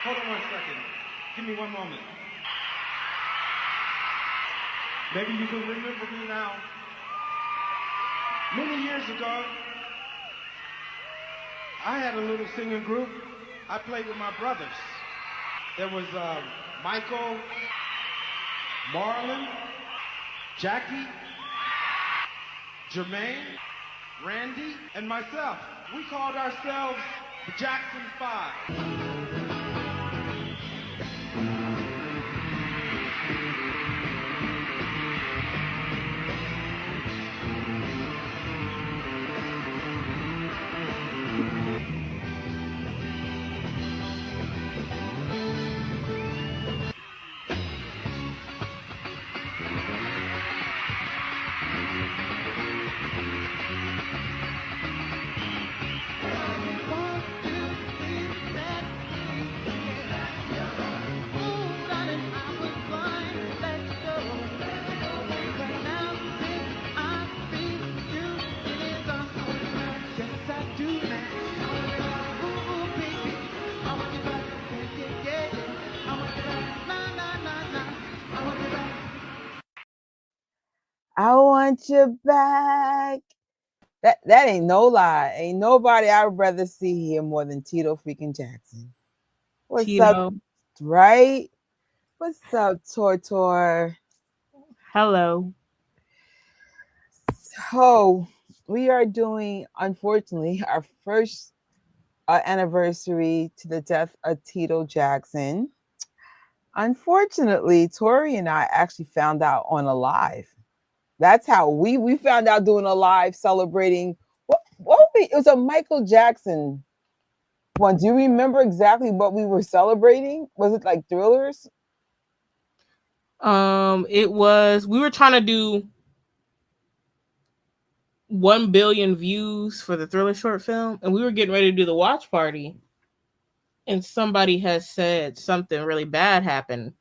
Hold on 1 second. Give me one moment. Maybe you can remember me now. Many years ago, I had a little singing group. I played with my brothers. There was Michael, Marlon, Jackie, Jermaine, Randy, and myself. We called ourselves the Jackson Five. I want you back. That ain't no lie. Ain't nobody I'd rather see here more than Tito freaking Jackson. What's up, Tito. right? What's up, Tor? Hello. So we are doing, unfortunately, our first anniversary to the death of Tito Jackson. Unfortunately, Tori and I actually found out on a live. That's how we found out doing a live celebrating. It was a Michael Jackson one. Do you remember exactly what we were celebrating? Was it like Thrillers? It was we were trying to do 1 billion views for the Thriller short film, and we were getting ready to do the watch party, and somebody has said something really bad happened,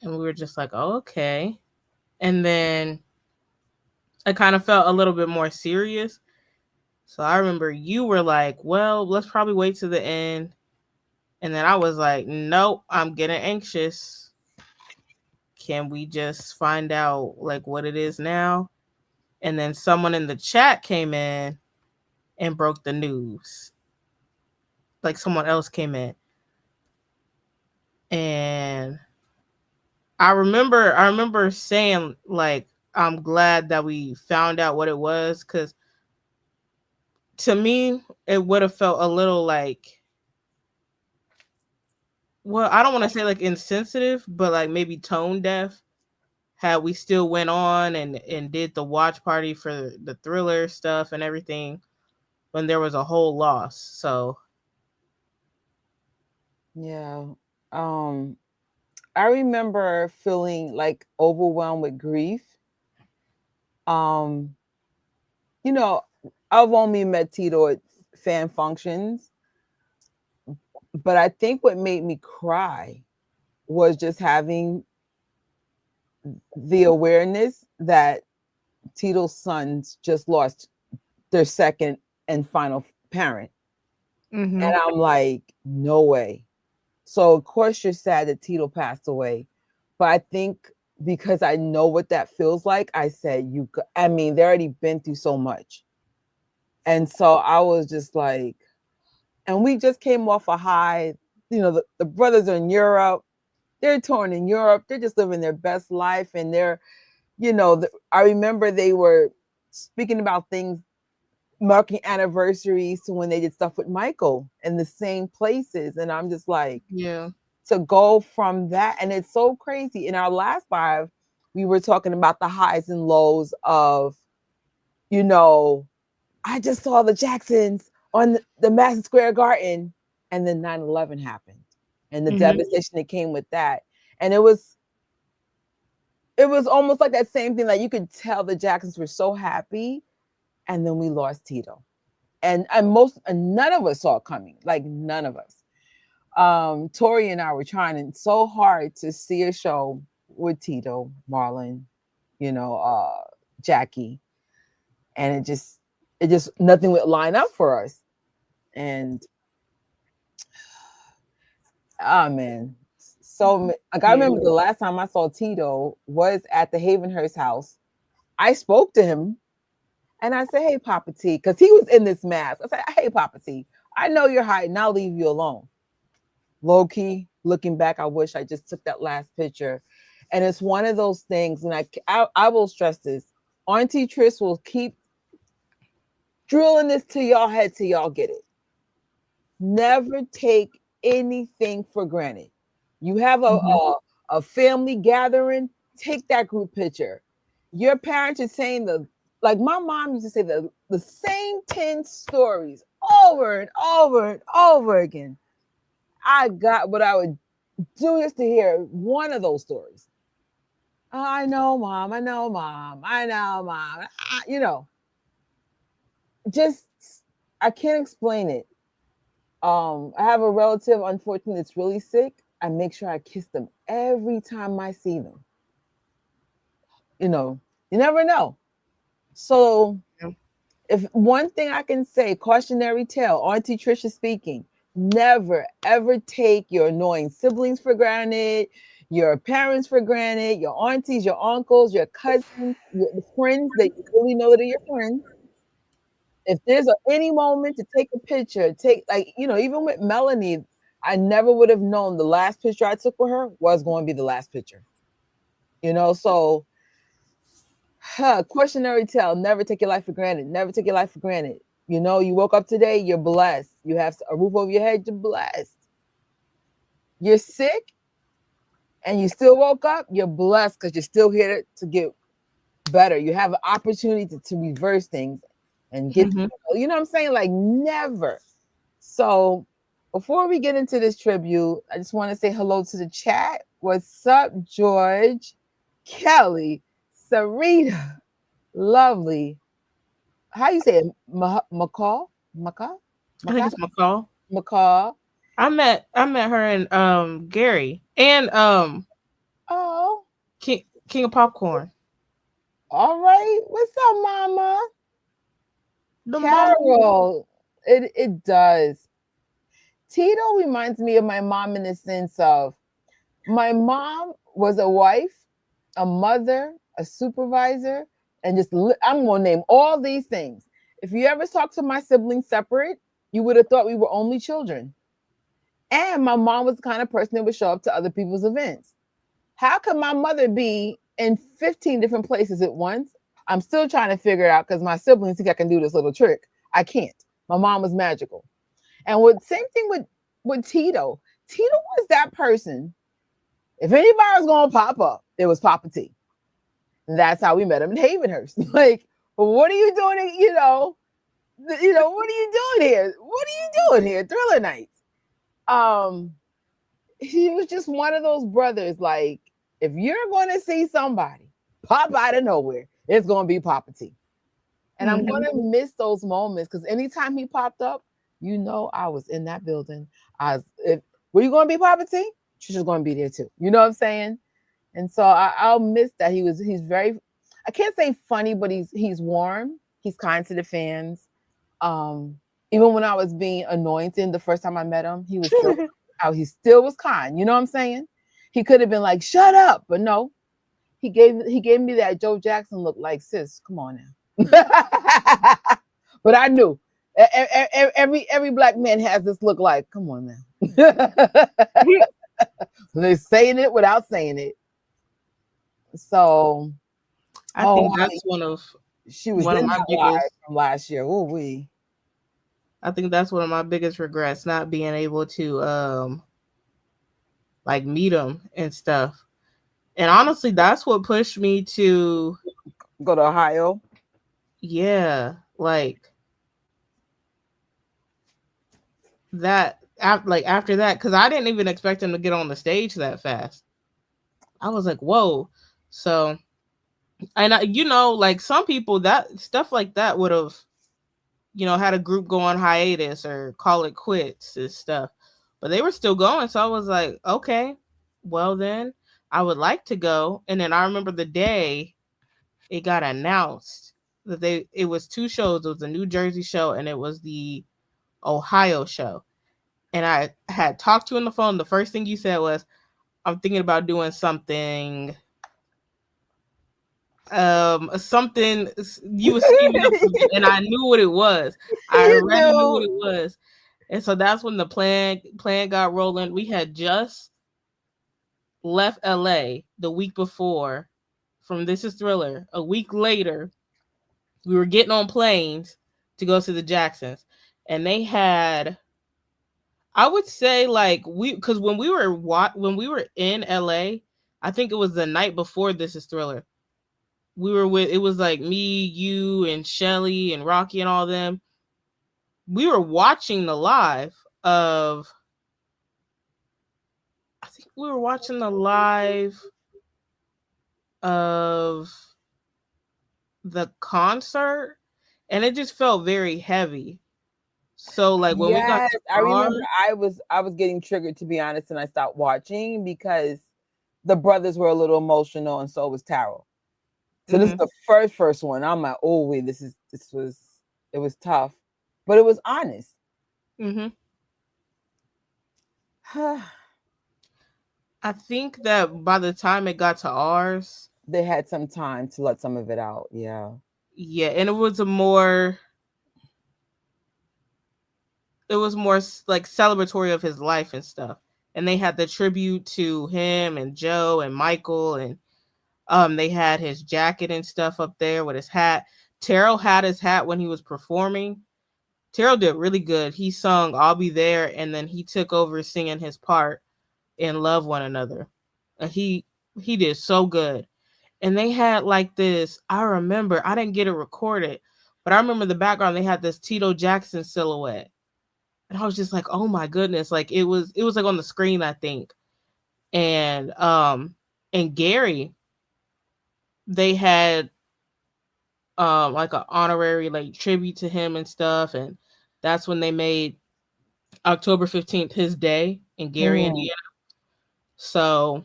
and we were just like, oh, okay. And then I kind of felt a little bit more serious. So I remember you were like, well, let's probably wait to the end. And then I was like, nope, I'm getting anxious. Can we just find out like what it is now? And then someone in the chat came in and broke the news. Like someone else came in. And I remember saying like I'm glad that we found out what it was, cuz to me it would have felt a little like, well, I don't want to say like insensitive, but like maybe tone deaf had we still went on and did the watch party for the Thriller stuff and everything when there was a whole loss. So Yeah. Um, I remember feeling like overwhelmed with grief. Um, you know, I've only met Tito at fan functions, but I think what made me cry was just having the awareness that Tito's sons just lost their second and final parent. mm-hmm. And I'm like, no way. So of course you're sad that Tito passed away. But I think because I know what that feels like, I said, I mean, they already been through so much. And so I was just like, and we just came off a high. The brothers are in Europe. They're touring in Europe. They're just living their best life. And I remember they were speaking about things, marking anniversaries to when they did stuff with Michael in the same places. And I'm just like, Yeah. to go from that. And it's so crazy. In our last live, we were talking about the highs and lows of, I just saw the Jacksons on the Madison Square Garden, and then 9/11 happened and the devastation that came with that. And it was almost like that same thing. Like you could tell the Jacksons were so happy, and then we lost Tito. And none of us saw it coming. Like none of us. Tori and I were trying so hard to see a show with Tito, Marlon, Jackie, and it just nothing would line up for us. And Oh man. So like I remember the last time I saw Tito was at the Havenhurst house. I spoke to him and I said, "Hey, Papa T," because he was in this mask. I said, "Hey, Papa T, I know you're hiding. I'll leave you alone." Low key, looking back, I wish I just took that last picture. And it's one of those things, and I will stress this. Auntie Trish will keep drilling this to y'all head till y'all get it. Never take anything for granted. You have a family gathering, take that group picture. Your parents are saying like my mom used to say the same 10 stories over and over and over again. I got what I would do just to hear one of those stories. I know, Mom. I know, Mom. I know, Mom. Just I can't explain it. I have a relative, unfortunately, that's really sick. I make sure I kiss them every time I see them. You never know. So if one thing I can say, cautionary tale, Auntie Trisha speaking, never ever take your annoying siblings for granted, your parents for granted, your aunties, your uncles, your cousins, your friends that you really know that are your friends. If there's any moment to take a picture, even with Melanie, I never would have known the last picture I took with her was going to be the last picture. So cautionary tale, never take your life for granted. Never take your life for granted. You woke up today, you're blessed. You have a roof over your head, you're blessed. You're sick and you still woke up, you're blessed because you're still here to get better. You have an opportunity to reverse things and get, you know what I'm saying? Like never. So before we get into this tribute, I just want to say hello to the chat. What's up, George, Kelly, Sarita, lovely. How you say it? McCall? I think it's McCall. McCall. I met her and Gary and King of Popcorn. All right. What's up, Mama? Taryll. It does. Tito reminds me of my mom in the sense of my mom was a wife, a mother, a supervisor, and I'm going to name all these things. If you ever talk to my siblings separate, you would have thought we were only children. And my mom was the kind of person that would show up to other people's events. How could my mother be in 15 different places at once? I'm still trying to figure it out because my siblings think I can do this little trick. I can't. My mom was magical. And same thing with Tito. Tito was that person. If anybody was going to pop up, it was Papa T. And that's how we met him in Havenhurst. Like, what are you doing? What are you doing here? What are you doing here? Thriller nights. He was just one of those brothers. Like, if you're going to see somebody pop out of nowhere, it's going to be Papa T. And I'm going to miss those moments because anytime he popped up, I was in that building. Were you going to be Papa T? Trisha's going to be there too. You know what I'm saying? And so I'll miss that. He's very, I can't say funny, but he's warm. He's kind to the fans. Even when I was being anointed the first time I met him, he was still he still was kind. You know what I'm saying? He could have been like, shut up, but no. He gave me that Joe Jackson look like, sis, come on now. But I knew every black man has this look like, come on now. They're saying it without saying it. So I think that's one of my biggest from last year. Ooh, I think that's one of my biggest regrets, not being able to meet him and stuff. And honestly, that's what pushed me to go to Ohio. Yeah, like that. After that, because I didn't even expect him to get on the stage that fast. I was like, whoa. So, and some people, that stuff like that would have, had a group go on hiatus or call it quits and stuff. But they were still going. So I was like, okay, well then I would like to go. And then I remember the day it got announced that it was two shows. It was the New Jersey show and it was the Ohio show. and I had talked to you on the phone. The first thing you said was, I'm thinking about doing something. Something you were scheming up something, and I knew what it was. I already knew what it was. And so that's when the plan got rolling. We had just left LA the week before from This Is Thriller. A week later, we were getting on planes to go to the Jacksons. And they had, I would say, like, because when we were in LA, I think it was the night before This Is Thriller. It was like me, you, and Shelly and Rocky and all them. We were watching the live of, I think we were watching the live of the concert, and it just felt very heavy. So like when we got to I remember I was getting triggered, to be honest, and I stopped watching because the brothers were a little emotional, and so was Taryll. So this is the first one. I'm like, oh wait, it was tough, but it was honest. I think that by the time it got to ours, they had some time to let some of it out. Yeah, and it was more like celebratory of his life and stuff. And they had the tribute to him and Joe and Michael, and they had his jacket and stuff up there with his hat. Taryll had his hat when he was performing. Taryll did really good. He sung "I'll Be There," and then he took over singing his part in "Love One Another." And he did so good. And they had like this, I remember, I didn't get it recorded, but I remember the background, they had this Tito Jackson silhouette. And I was just like, oh my goodness. Like it was like on the screen, I think. And Gary, they had like an honorary like tribute to him and stuff. And that's when they made October 15th his day in Gary, Indiana. So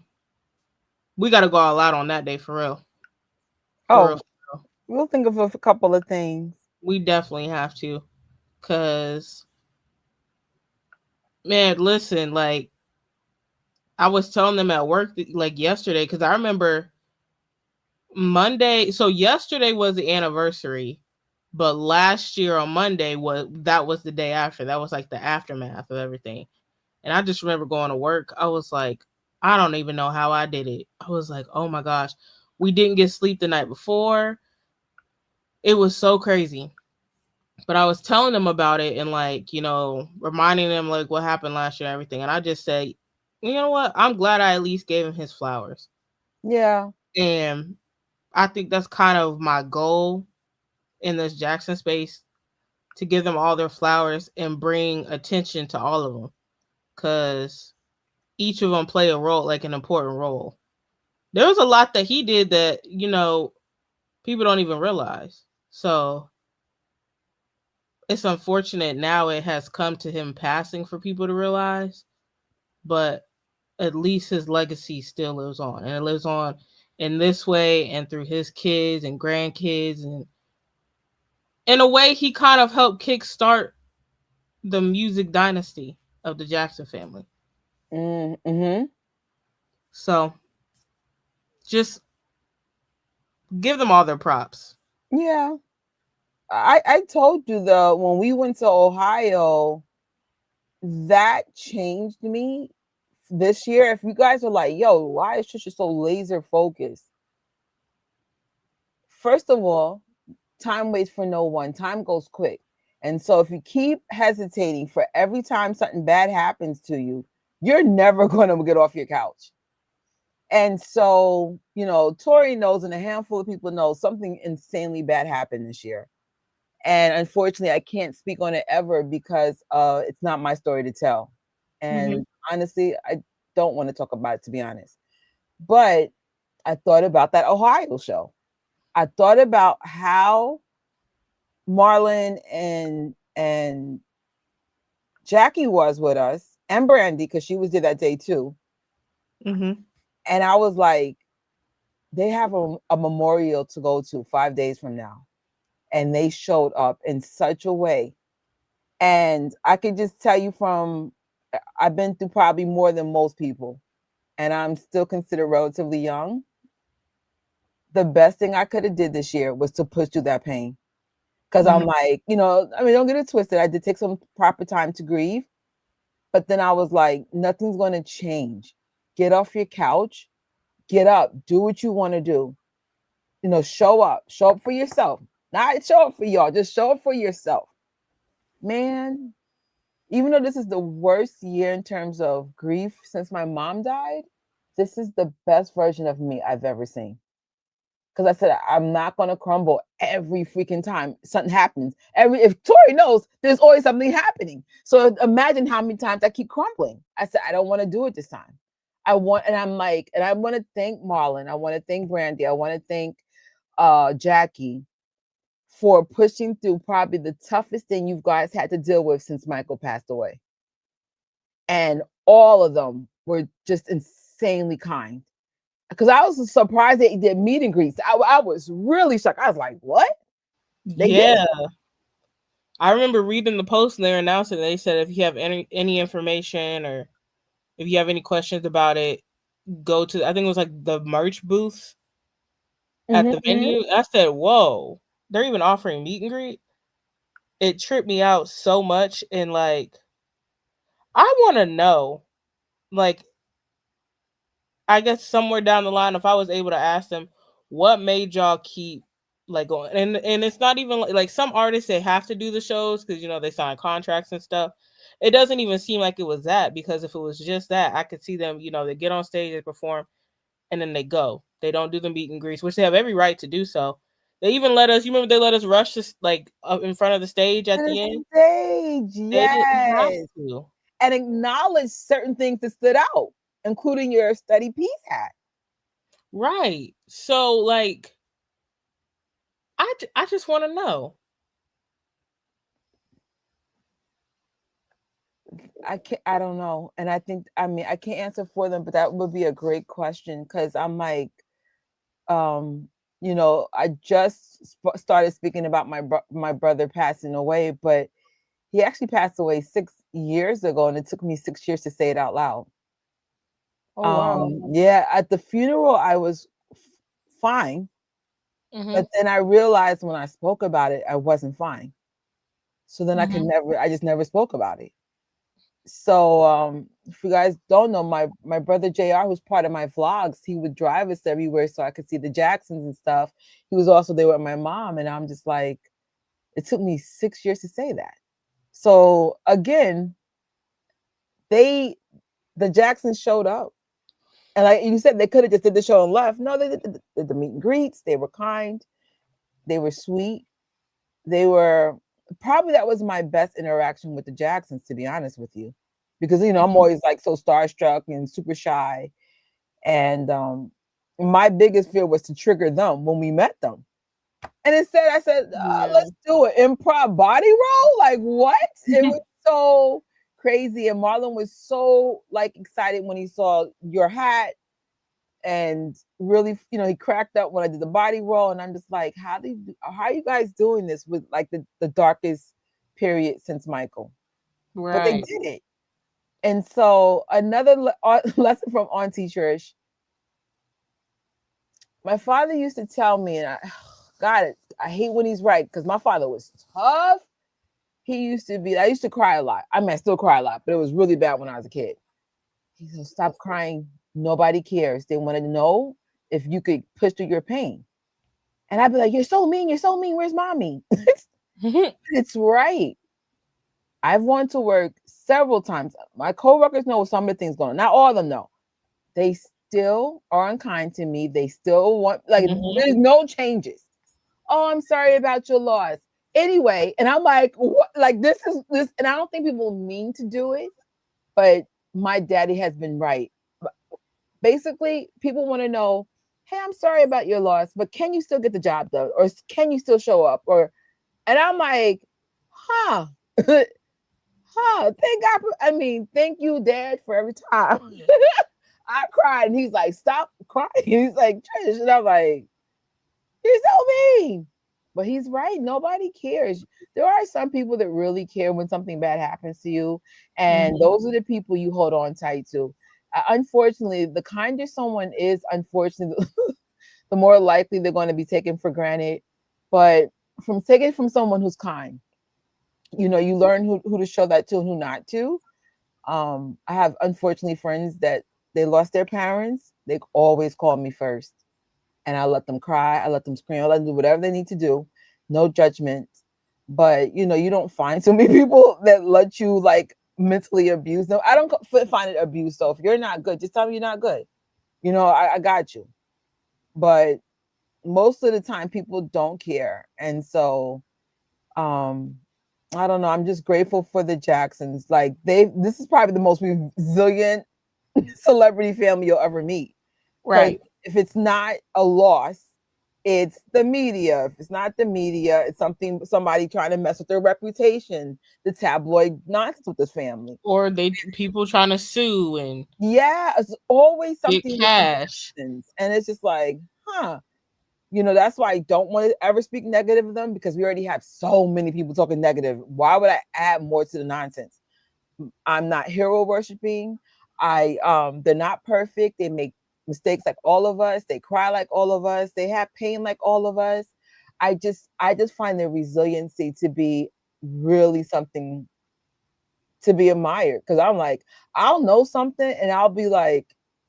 we got to go all out on that day for real. We'll think of a couple of things. We definitely have to, because man, listen, like I was telling them at work like yesterday, because I remember Monday. So yesterday was the anniversary, but last year on Monday was the day after. That was like the aftermath of everything. And I just remember going to work. I was like, I don't even know how I did it. I was like, oh my gosh, we didn't get sleep the night before. It was so crazy. But I was telling them about it and like, reminding them like what happened last year and everything. And I just said, you know what? I'm glad I at least gave him his flowers. Yeah. And I think that's kind of my goal in this Jackson space, to give them all their flowers and bring attention to all of them, because each of them play a role, like an important role. There was a lot that he did that, people don't even realize. So it's unfortunate now it has come to him passing for people to realize, but at least his legacy still lives on, and it lives on in this way and through his kids and grandkids. And in a way, he kind of helped kickstart the music dynasty of the Jackson family. So just give them all their props. Yeah. I told you when we went to Ohio, that changed me this year. If you guys are like, yo, why is Trisha so laser focused? First of all, time waits for no one. Time goes quick. And so if you keep hesitating for every time something bad happens to you, you're never going to get off your couch. And so, Tori knows, and a handful of people know, something insanely bad happened this year. And unfortunately, I can't speak on it ever because it's not my story to tell. And honestly, I don't want to talk about it, to be honest. But I thought about that Ohio show. I thought about how Marlon and Jackie was with us, and Brandy, because she was there that day too. And I was like, they have a memorial to go to 5 days from now. And they showed up in such a way. And I could just tell you from I've been through probably more than most people, and I'm still considered relatively young. The best thing I could have did this year was to push through that pain. Because I'm like, I mean, don't get it twisted. I did take some proper time to grieve, but then I was like, nothing's going to change. Get off your couch, get up, do what you want to do. Show up for yourself. Not show up for y'all, just show up for yourself. Man, even though this is the worst year in terms of grief since my mom died, this is the best version of me I've ever seen. Because I said, I'm not going to crumble every freaking time something happens. If Tori knows, there's always something happening. So imagine how many times I keep crumbling. I said, I don't want to do it this time. I want to thank Marlon. I want to thank Brandy. I want to thank Jackie for pushing through probably the toughest thing you guys had to deal with since Michael passed away. And all of them were just insanely kind. Because I was surprised they did meet and greets. I was really shocked. I was like, what? They did? I remember reading the post and they were announcing, they said, if you have any information or if you have any questions about it, go to, I think it was like the merch booth at the venue. I said, whoa, they're even offering meet and greet. It tripped me out so much. And like, I want to know, like, I guess somewhere down the line, if I was able to ask them, what made y'all keep like going? And it's not even like some artists, they have to do the shows because they sign contracts and stuff. It doesn't even seem like it was that, because if it was just that, I could see them, they get on stage, they perform, and then they go. They don't do the meet and greets, which they have every right to do so. They even let us, you remember they let us rush this like up in front of the stage at the end? Stage, They didn't have yes. to. And acknowledge certain things that stood out, including your study piece hat. Right. So like, I just want to know. I don't know. And I can't answer for them, but that would be a great question. Cause I'm like, I just started speaking about my brother passing away, but he actually passed away 6 years ago. And it took me 6 years to say it out loud. Oh, wow. Yeah. At the funeral, I was fine. But then I realized when I spoke about it, I wasn't fine. So then I just never spoke about it. So if you guys don't know, my brother JR, who's part of my vlogs, he would drive us everywhere so I could see the Jacksons and stuff. He was also there with my mom. And I'm just like, it took me 6 years to say that. So again, the Jacksons showed up. And like you said, they could have just did the show and left. No, they did the meet and greets. They were kind. They were sweet. They were probably, that was my best interaction with the Jacksons, to be honest with you, because I'm always like so starstruck and super shy, and my biggest fear was to trigger them when we met them. And instead, I said, "Let's do it, improv body roll." Like what? It was so crazy, and Marlon was so like excited when he saw your hat. And really, he cracked up when I did the body roll, and I'm just like, how are you guys doing this with like the darkest period since Michael? Right. But they did it. And so another lesson from Auntie Trish. My father used to tell me, and I hate when he's right, because my father was tough. I used to cry a lot. I mean, I still cry a lot, but it was really bad when I was a kid. He said, stop crying. Nobody cares. They want to know if you could push through your pain. And I'd be like, you're so mean. Where's mommy? It's right. I've wanted to work several times. My coworkers know some of the things going on. Not all of them know. They still are unkind to me. They still want, like, there's no changes. Oh, I'm sorry about your loss. Anyway, and I'm like, what? Like, this, and I don't think people mean to do it, but my daddy has been right. Basically, people want to know, hey, I'm sorry about your loss, but can you still get the job done? Or can you still show up? And I'm like, thank God. Thank you, Dad, for every time I cried. And he's like, stop crying. He's like, Trish. And I'm like, you're so mean. But he's right. Nobody cares. There are some people that really care when something bad happens to you. And those are the people you hold on tight to. Unfortunately, the kinder someone is, unfortunately, the more likely they're going to be taken for granted. But from taking from someone who's kind, you learn who to show that to and who not to. I have, unfortunately, friends that they lost their parents. They always call me first. And I let them cry. I let them scream. I let them do whatever they need to do. No judgment. But, you don't find so many people that let you like mentally abuse them. I don't find it abuse. So if you're not good, just tell me you're not good. I got you. But most of the time people don't care. And so, I don't know. I'm just grateful for the Jacksons. Like this is probably the most resilient celebrity family you'll ever meet. Right. If it's not a loss, it's the media. If it's not the media, it's somebody trying to mess with their reputation, the tabloid nonsense with this family. Or people trying to sue and it's always something get cash. And it's just like, that's why I don't want to ever speak negative of them, because we already have so many people talking negative. Why would I add more to the nonsense? I'm not hero worshiping. They're not perfect. They make mistakes like all of us. They cry like all of us. They have pain like all of us. I just find their resiliency to be really something to be admired. Because I'm like, I'll know something and I'll be like,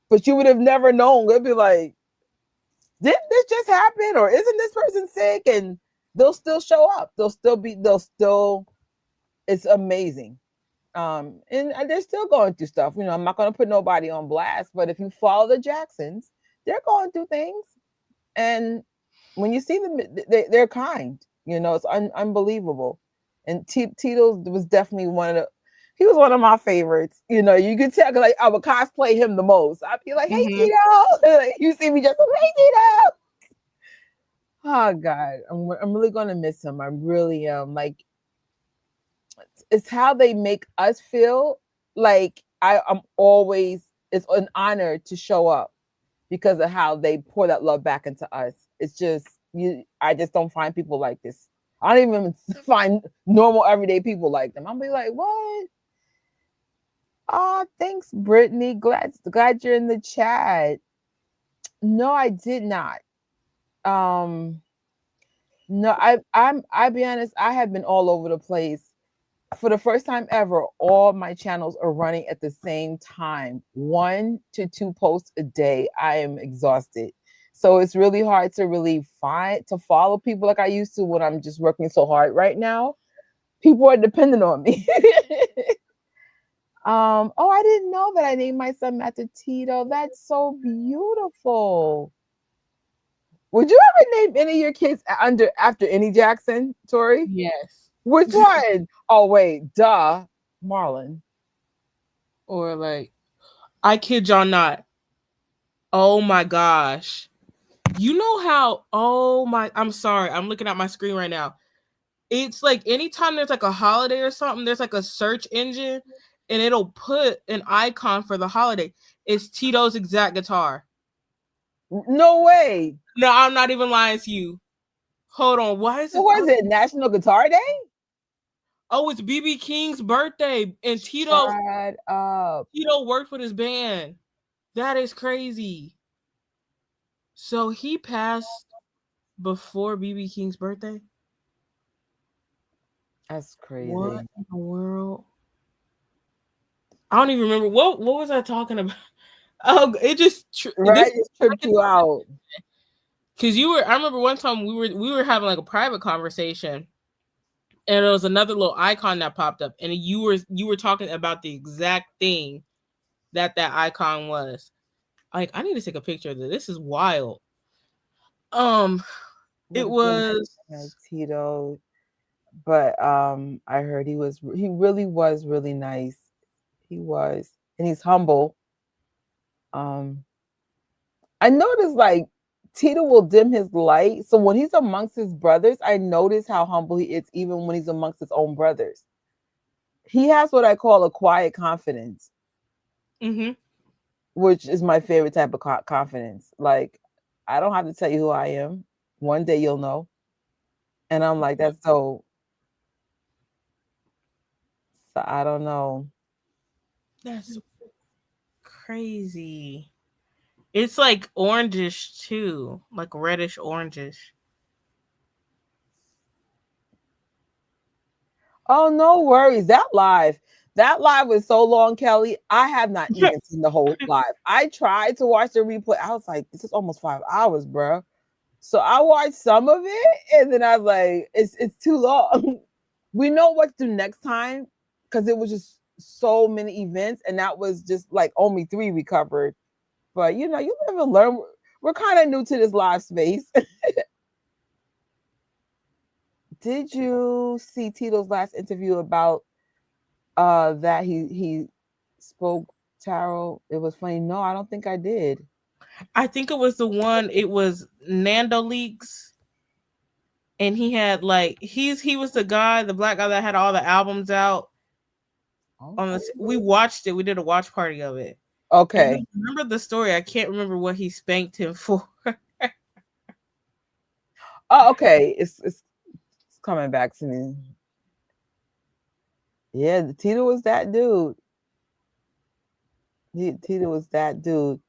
but you would have never known. It'd be like, didn't this just happen? Or isn't this person sick? And they'll still show up. It's amazing. And they're still going through stuff. I'm not going to put nobody on blast, but if you follow the Jacksons, they're going through things. And when you see them, they're kind. It's unbelievable. And Tito was definitely he was one of my favorites. You could tell, like, I would cosplay him the most. I'd be like, hey, Tito. You see me just, hey, Tito. Oh, God. I'm really going to miss him. I really am. Like, it's how they make us feel. Like I'm always, it's an honor to show up because of how they pour that love back into us. It's just, I just don't find people like this. I don't even find normal everyday people like them. I'm be like, what? Oh, thanks, Brittany. Glad you're in the chat. No, I did not. No, I'll be honest, I have been all over the place. For the first time ever, all my channels are running at the same time, 1 to 2 posts a day. I am exhausted. So it's really hard to follow people like I used to when I'm just working so hard right now. People are dependent on me. I didn't know that I named my son after Tito. That's so beautiful. Would you ever name any of your kids after any Jackson, Tori? Yes. Which one? Oh, wait. Duh. Marlon. Or like, I kid y'all not. Oh my gosh. You know how, I'm sorry. I'm looking at my screen right now. It's like anytime there's like a holiday or something, there's like a search engine and it'll put an icon for the holiday. It's Tito's exact guitar. No way. No, I'm not even lying to you. Hold on. Why is it? What was it? National Guitar Day? Oh, it's BB King's birthday. And Tito worked with his band. That is crazy. So he passed before BB King's birthday? That's crazy. What in the world? I don't even remember. What was I talking about? Oh, it just tripped you out. Because I remember one time we were having like a private conversation and there was another little icon that popped up and you were talking about the exact thing that icon was. Like, I need to take a picture of this. This is wild. It was Tito, but I heard he really was really nice. He was, and he's humble. I noticed like Tito will dim his light. So when he's amongst his brothers, I notice how humble he is, even when he's amongst his own brothers. He has what I call a quiet confidence, which is my favorite type of confidence. Like, I don't have to tell you who I am. One day you'll know. And I'm like, that's so I don't know. That's crazy. It's like orangish too, like reddish orangish. Oh, no worries. That live was so long, Kelly. I have not even seen the whole live. I tried to watch the replay. I was like, this is almost 5 hours, bro. So I watched some of it, and then I was like, it's too long. We know what to do next time because it was just so many events, and that was just like only 3 we covered. But you live and learn. We're kind of new to this live space. Did you see Tito's last interview about that he spoke Taryll? It was funny. No, I don't think I did. I think it was the one. It was Nando Leaks, and he had like he was the guy, the black guy that had all the albums out. We watched it. We did a watch party of it. Okay. I remember the story. I can't remember what he spanked him for. Oh, okay. It's coming back to me. Yeah, Tito was that dude. Tito was that dude.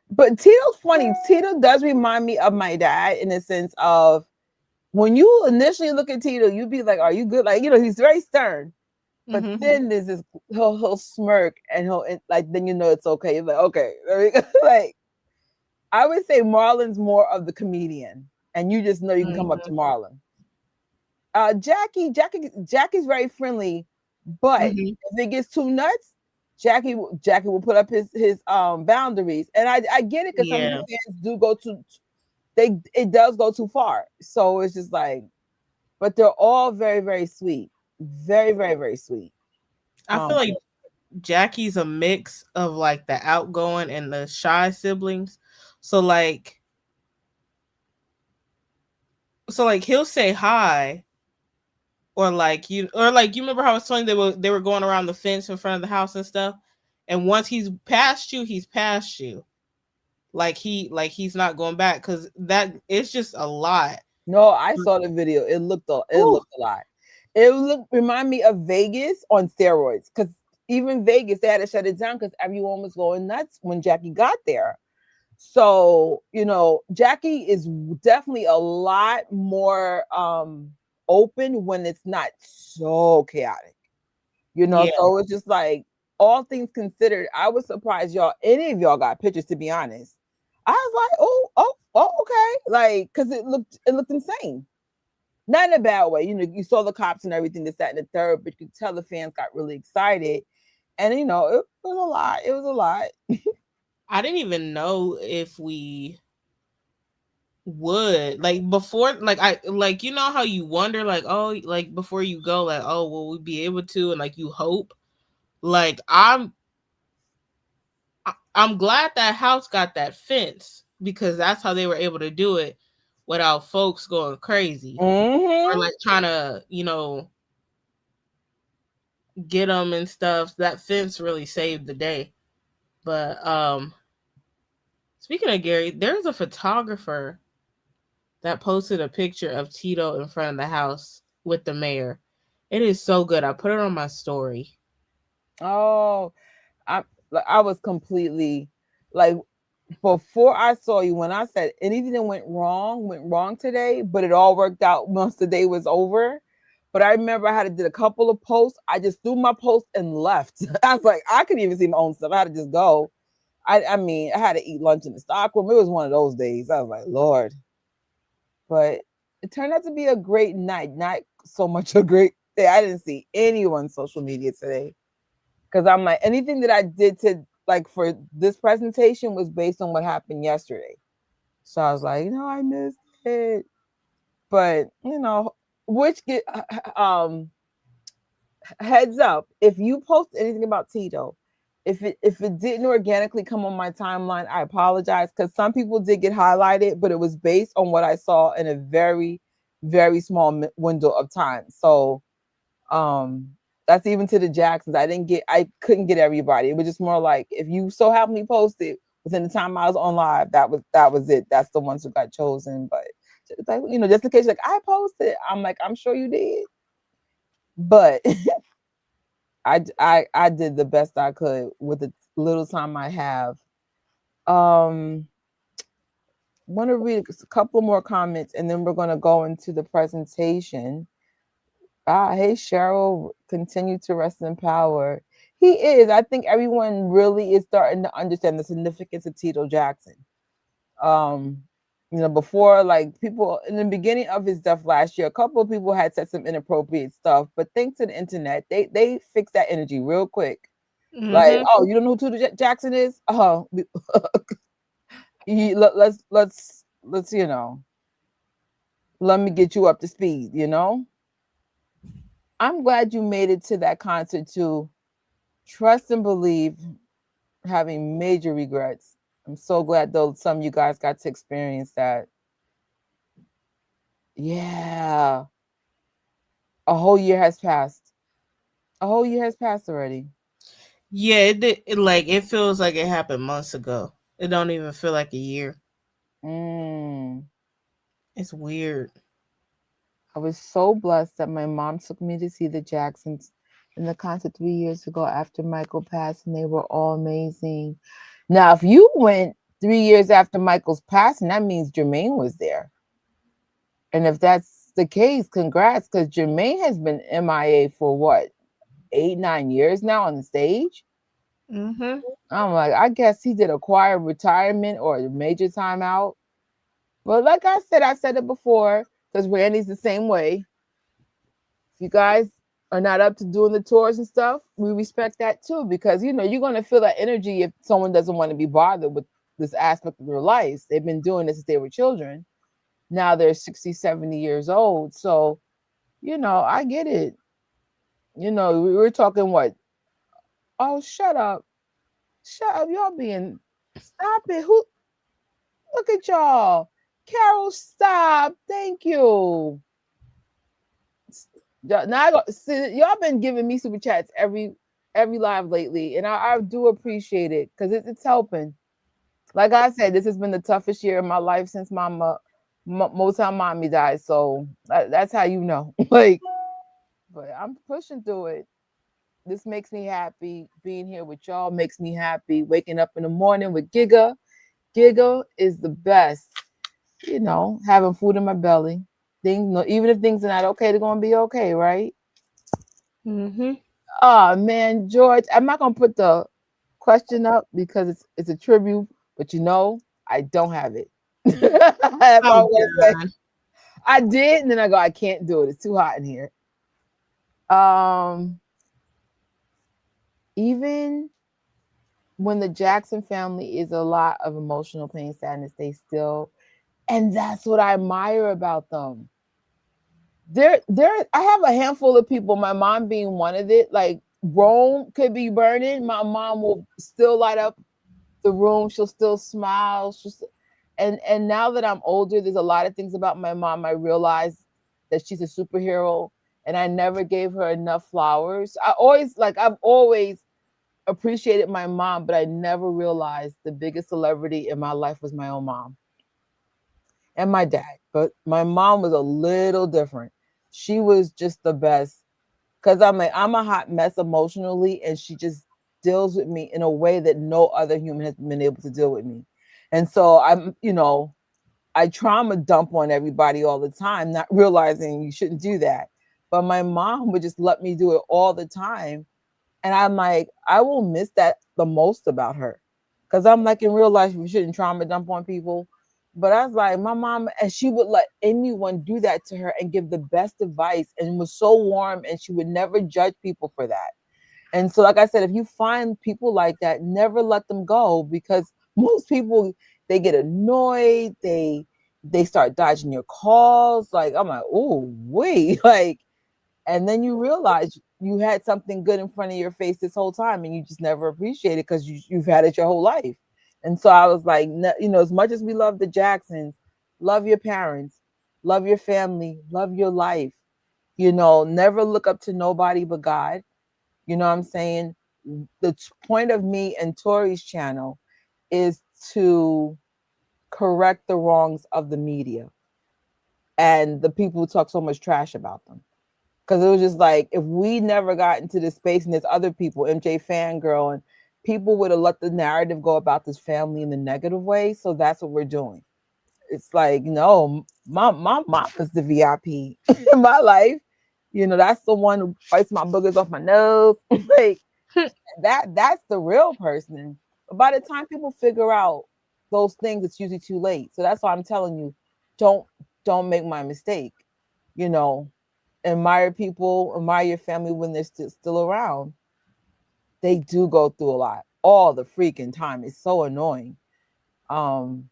But Tito's funny. Tito does remind me of my dad in the sense of when you initially look at Tito, you'd be like, "Are you good?" Like, he's very stern. But then there's this he'll smirk and he'll like then it's okay. You're like, okay. Like I would say Marlon's more of the comedian, and you just know you can come up to Marlon. Jackie's very friendly, but if it gets too nuts, Jackie will put up his boundaries, and I get it because some of the fans do go too. It does go too far, so it's just like, but they're all very, very sweet, very, very, very sweet. I feel like Jackie's a mix of like the outgoing and the shy siblings. So like he'll say hi, or like you remember how I was telling you they were going around the fence in front of the house and stuff, and once he's past you. Like he's not going back because that it's just a lot. No, I saw the video. It looked a lot. It remind me of Vegas on steroids because even Vegas they had to shut it down because everyone was going nuts when Jackie got there. So Jackie is definitely a lot more open when it's not so chaotic. So it's just like all things considered, I was surprised any of y'all got pictures, to be honest. I was like, oh, okay. Like, because it looked insane. Not in a bad way. You saw the cops and everything, this, that, and the third, but you could tell the fans got really excited. And, it was a lot. It was a lot. I didn't even know if we would like before, like I like how you wonder like, oh, like before you go, like, oh, will we be able to, and like you hope. Like I'm glad that house got that fence because that's how they were able to do it without folks going crazy or like trying to get them and stuff. That fence really saved the day. But speaking of Gary, there's a photographer that posted a picture of Tito in front of the house with the mayor. It is so good. I put it on my story. Oh, I was completely like, before I saw you, when I said anything that went wrong today, but it all worked out once the day was over. But I remember I had to do a couple of posts. I just threw my post and left. I was like, I couldn't even see my own stuff. I had to just go. I mean, I had to eat lunch in the stockroom. It was one of those days. I was like, Lord. But it turned out to be a great night. Not so much a great day. I didn't see anyone's social media today. Because I'm like, anything that I did to like for this presentation was based on what happened yesterday. So I was like, I missed it. But heads up, if you post anything about Tito, if it didn't organically come on my timeline, I apologize because some people did get highlighted, but it was based on what I saw in a very, very small window of time. So that's even to the Jacksons. I couldn't get everybody. It was just more like if you so happened to post it within the time I was on live, that was it. That's the ones who got chosen. But like, you know, just in case, like, I posted. I'm like, I'm sure you did, but I did the best I could with the little time I have. Want to read a couple more comments, and then we're going to go into the presentation. Hey, Cheryl, continue to rest in power. He is. I think everyone really is starting to understand the significance of Tito Jackson. You know, before, like, people in the beginning of his death last year, a couple of people had said some inappropriate stuff, but thanks to the internet, they fixed that energy real quick. Like, oh, you don't know who Tito Jackson is? Oh, let's you know, let me get you up to speed. You know, I'm glad you made it to that concert too. Trust and believe. Having major regrets. I'm so glad though some of you guys got to experience that. Yeah. A whole year has passed. A whole year has passed already. Yeah, it feels like it happened months ago. It don't even feel like a year. It's weird. I was so blessed that my mom took me to see the Jacksons in the concert 3 years ago after Michael passed, and they were all amazing. Now, if you went 3 years after Michael's passing, that means Jermaine was there. And if that's the case, congrats, because Jermaine has been MIA for what, 8-9 years now on the stage. I'm like, I guess he did a quiet retirement or a major timeout. But like I said it before, because Randy's the same way. If you guys are not up to doing the tours and stuff, we respect that too, because, you know, you're going to feel that energy if someone doesn't want to be bothered with this aspect of their lives. They've been doing this since they were children. Now they're 60, 70 years old. So, you know, I get it. You know, we were talking what? Oh, shut up. Shut up. Y'all being, stop it. Who, look at y'all. Carol, stop. Thank you. Now y'all been giving me super chats every live lately, and I do appreciate it because it's helping. Like I said, this has been the toughest year of my life since Motown mommy died. So that's how you know. Like, but I'm pushing through it. This makes me happy. Being here with y'all makes me happy. Waking up in the morning with Giga. Giga is the best. You know, having food in my belly. Things, even if things are not okay, they're gonna be okay, right? Oh man, George, I'm not gonna put the question up because it's a tribute, but you know, I don't have it. That's all I'm gonna say. I did, and then I go, I can't do it. It's too hot in here. Even when the Jackson family is a lot of emotional pain, sadness, they still, and that's what I admire about them. There, I have a handful of people, my mom being one of it. Like, Rome could be burning, my mom will still light up the room. She'll still smile. And now that I'm older, there's a lot of things about my mom I realize that she's a superhero, and I never gave her enough flowers. I've always appreciated my mom, but I never realized the biggest celebrity in my life was my own mom and my dad. But my mom was a little different. She was just the best, because I'm a hot mess emotionally, and she just deals with me in a way that no other human has been able to deal with me. And so I trauma dump on everybody all the time, not realizing you shouldn't do that. But my mom would just let me do it all the time. And I'm like, I will miss that the most about her. Because I'm like, in real life, you shouldn't trauma dump on people. But I was like, my mom, and she would let anyone do that to her and give the best advice, and was so warm, and she would never judge people for that. And so, like I said, if you find people like that, never let them go, because most people, they get annoyed, they start dodging your calls. Like, I'm like, oh, wait, like, and then you realize you had something good in front of your face this whole time, and you just never appreciate it because you've had it your whole life. And so I was like, you know, as much as we love the Jacksons, love your parents, love your family, love your life. You know, never look up to nobody but God. You know what I'm saying? The point of me and Tori's channel is to correct the wrongs of the media. and the people who talk so much trash about them. Because it was just like, if we never got into this space and there's other people, MJ fangirl, and people would have let the narrative go about this family in the negative way. So that's what we're doing. It's like, no, my mom is the VIP in my life. You know, that's the one who fights my boogers off my nose. Like that's the real person. But by the time people figure out those things, it's usually too late. So that's why I'm telling you, don't don't make my mistake. You know, admire people, admire your family when they're still around. They do go through a lot all the freaking time. It's so annoying. Um,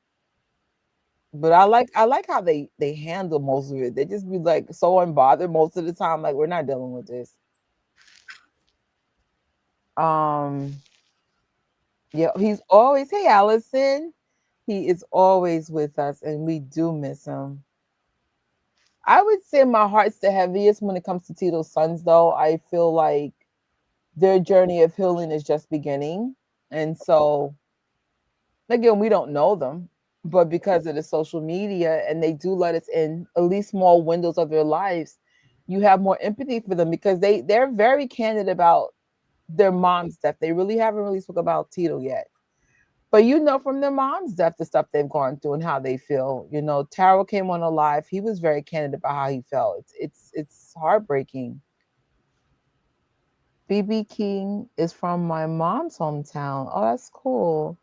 but I like how they handle most of it. They just be like so unbothered most of the time. Like, we're not dealing with this. Um, yeah, he's always, hey Allison. He is always with us and we do miss him. I would say my heart's the heaviest when it comes to Tito's sons, though. I feel like their journey of healing is just beginning. And so, again, we don't know them, but because of the social media and they do let us in at least small windows of their lives, you have more empathy for them because they're very candid about their mom's death. They really haven't really spoke about Tito yet. But you know from their mom's death the stuff they've gone through and how they feel. You know, Taryll came on alive. He was very candid about how he felt. It's heartbreaking. BB King is from my mom's hometown. Oh, that's cool.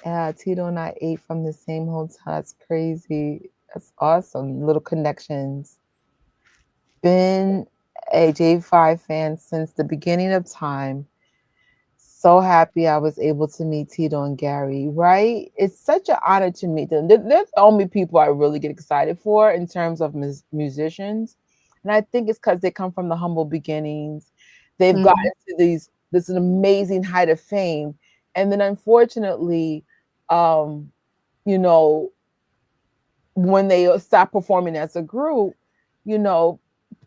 Yeah, Tito and I ate from the same hotel. That's crazy. That's awesome. Little connections. Been a J5 fan since the beginning of time. So happy I was able to meet Tito and Gary, right? It's such an honor to meet them. They're the only people I really get excited for in terms of musicians. And I think it's because they come from the humble beginnings. They've gotten to this amazing height of fame. And then unfortunately, you know, when they stop performing as a group, you know,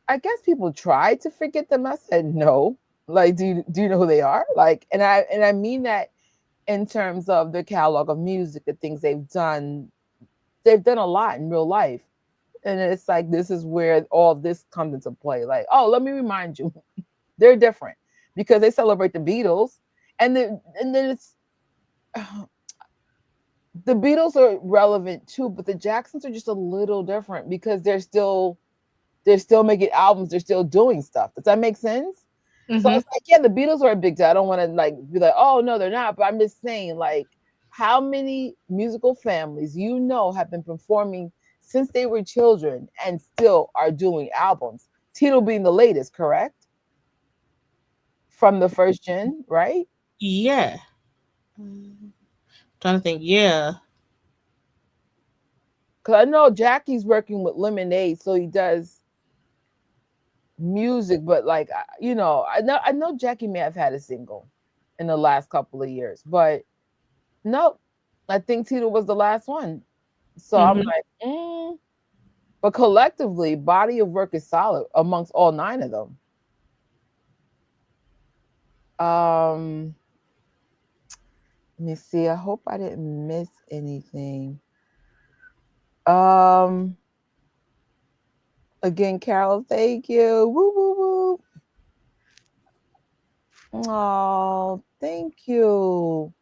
I guess people tried to forget them. I said no. Like, do you know who they are? Like, and I mean that in terms of their catalog of music, the things they've done. They've done a lot in real life. And it's like this is where all this comes into play. Like, oh, let me remind you, they're different because they celebrate the Beatles. And then it's the Beatles are relevant too, but the Jacksons are just a little different because they're still making albums, they're still doing stuff. Does that make sense? So it's like, yeah, the Beatles are a big deal. I don't want to like be like, oh no, they're not. But I'm just saying, like, how many musical families you know have been performing since they were children and still are doing albums? Tito being the latest, correct? From the first gen, right? Yeah. Trying to think. Yeah. Because I know Jackie's working with Lemonade, so he does music, but like, you know, I know Jackie may have had a single in the last couple of years, but nope, I think Tito was the last one. So I'm like, but collectively, body of work is solid amongst all 9 of them. Let me see. I hope I didn't miss anything. Again, Carol, thank you. Woo woo woo. Oh, thank you.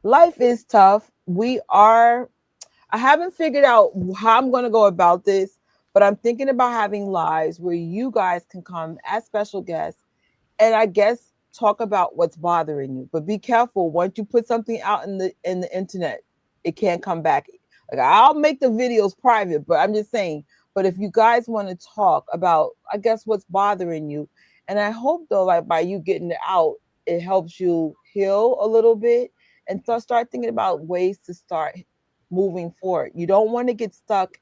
Life is tough. I haven't figured out how I'm going to go about this, but I'm thinking about having lives where you guys can come as special guests and I guess talk about what's bothering you. But be careful, once you put something out in the internet, it can't come back. Like, I'll make the videos private, but I'm just saying, but if you guys want to talk about, I guess, what's bothering you, and I hope though, like by you getting it out, it helps you heal a little bit and start thinking about ways to start moving forward. You don't want to get stuck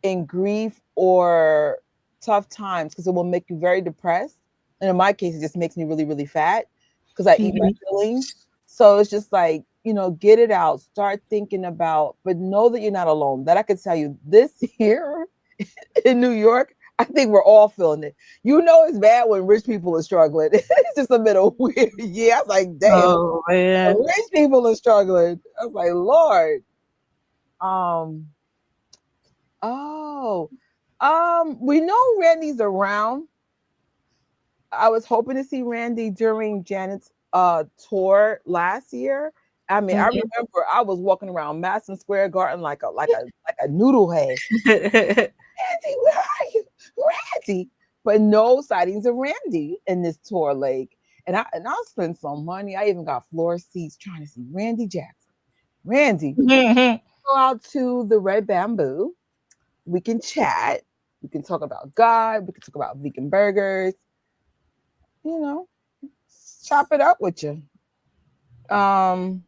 in grief or tough times because it will make you very depressed. And in my case, it just makes me really, really fat because I eat my feelings. So it's just like, you know, get it out, start thinking about, but know that you're not alone. That I can tell you this here in New York, I think we're all feeling it. You know, it's bad when rich people are struggling. It's just a bit of weird. Yeah, I was like, damn, Oh man, rich people are struggling. I was like, Lord. Oh, We know Randy's around. I was hoping to see Randy during Janet's tour last year. I mean, I Mhm. remember I was walking around Madison Square Garden like a noodle head. Randy, where are you? Randy. But no sightings of Randy in this tour leg. And I'll spend some money. I even got floor seats trying to see Randy Jackson. Randy, Mhm. go out to the Red Bamboo. We can chat. We can talk about God. We can talk about vegan burgers. You know, chop it up with you. Um,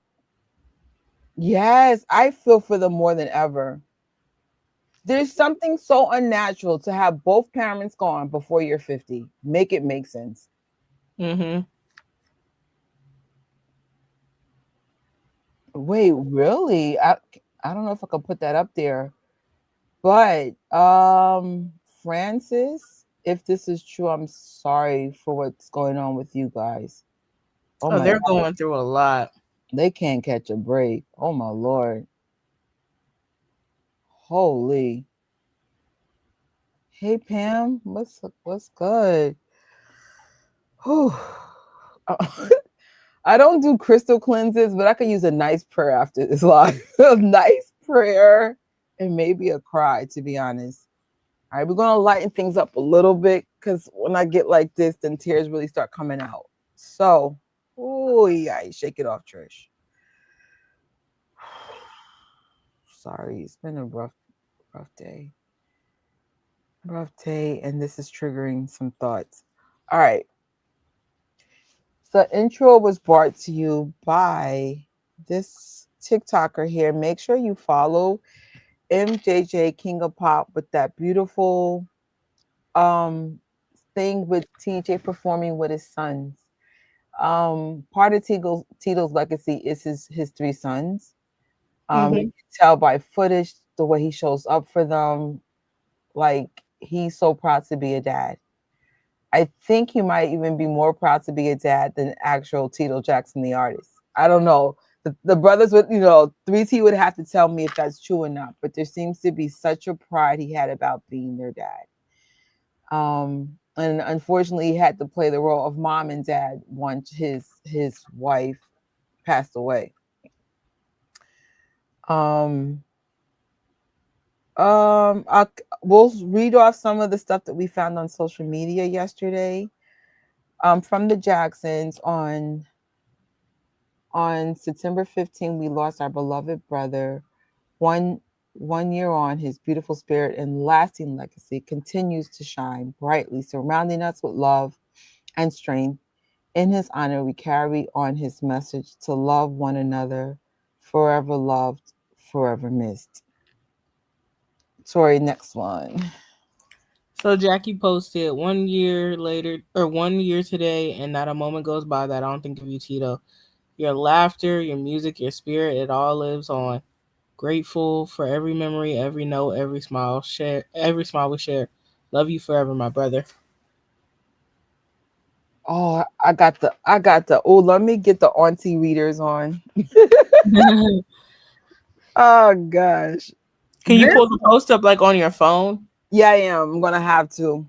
yes, I feel for them more than ever. There's something so unnatural to have both parents gone before you're 50. Make it make sense. Mhm. Wait, really? I don't know if I can put that up there. But Francis, if this is true, I'm sorry for what's going on with you guys. Oh Oh, my they're God, going through a lot. they can't catch a break. Oh my Lord. Holy. Hey Pam, what's good? Whew. I don't do crystal cleanses, but I could use a nice prayer after this live. A nice prayer and maybe a cry, to be honest. All right, we're gonna lighten things up a little bit because when I get like this, then tears really start coming out. So, oh yeah, shake it off, Trish. Sorry, it's been a rough day. Rough day, and this is triggering some thoughts. All right. The intro was brought to you by this TikToker here. Make sure you follow MJJ King of Pop with that beautiful thing with TJ performing with his sons. Part of Tito's legacy is his three sons. You Mhm. can tell by footage the way he shows up for them. Like he's so proud to be a dad. I think he might even be more proud to be a dad than actual Tito Jackson, the artist. I don't know. The brothers would, 3T would have to tell me if that's true or not. But there seems to be such a pride he had about being their dad. And unfortunately, he had to play the role of mom and dad once his wife passed away. Um, we'll read off some of the stuff that we found on social media yesterday. From the Jacksons on September 15th, we lost our beloved brother. One year on, his beautiful spirit and lasting legacy continues to shine brightly, surrounding us with love and strength. In his honor, we carry on his message to love one another, forever loved, forever missed. Tori, next one. So Jackie posted 1 year later, or 1 year today, and not a moment goes by that I don't think of you, Tito. Your laughter, your music, your spirit, it all lives on. Grateful for every memory, every note, every smile we share. Love you forever, my brother. Oh, oh, let me get the auntie readers on. Oh gosh. Can you This, pull the post up like on your phone? yeah, I am. I'm gonna have to.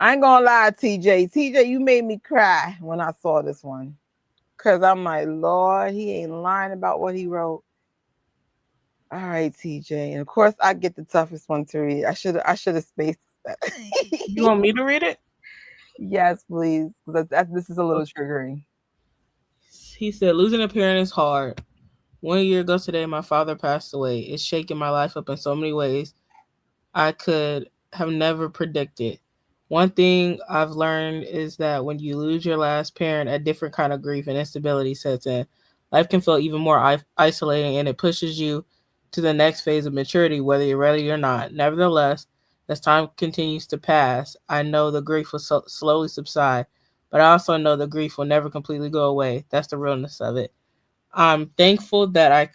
I ain't gonna lie, TJ. TJ, you made me cry when I saw this one. Cause I'm like, Lord, he ain't lying about what he wrote. All right, TJ. And of course I get the toughest one to read. I should have spaced that. You want me to read it? Yes, please. This is a little triggering. He said, losing a parent is hard. 1 year ago today, my father passed away. It's shaking my life up in so many ways I could have never predicted. One thing I've learned is that when you lose your last parent, a different kind of grief and instability sets in. Life can feel even more isolating, and it pushes you to the next phase of maturity, whether you're ready or not. Nevertheless, as time continues to pass, I know the grief will slowly subside, but I also know the grief will never completely go away. That's the realness of it. I'm thankful that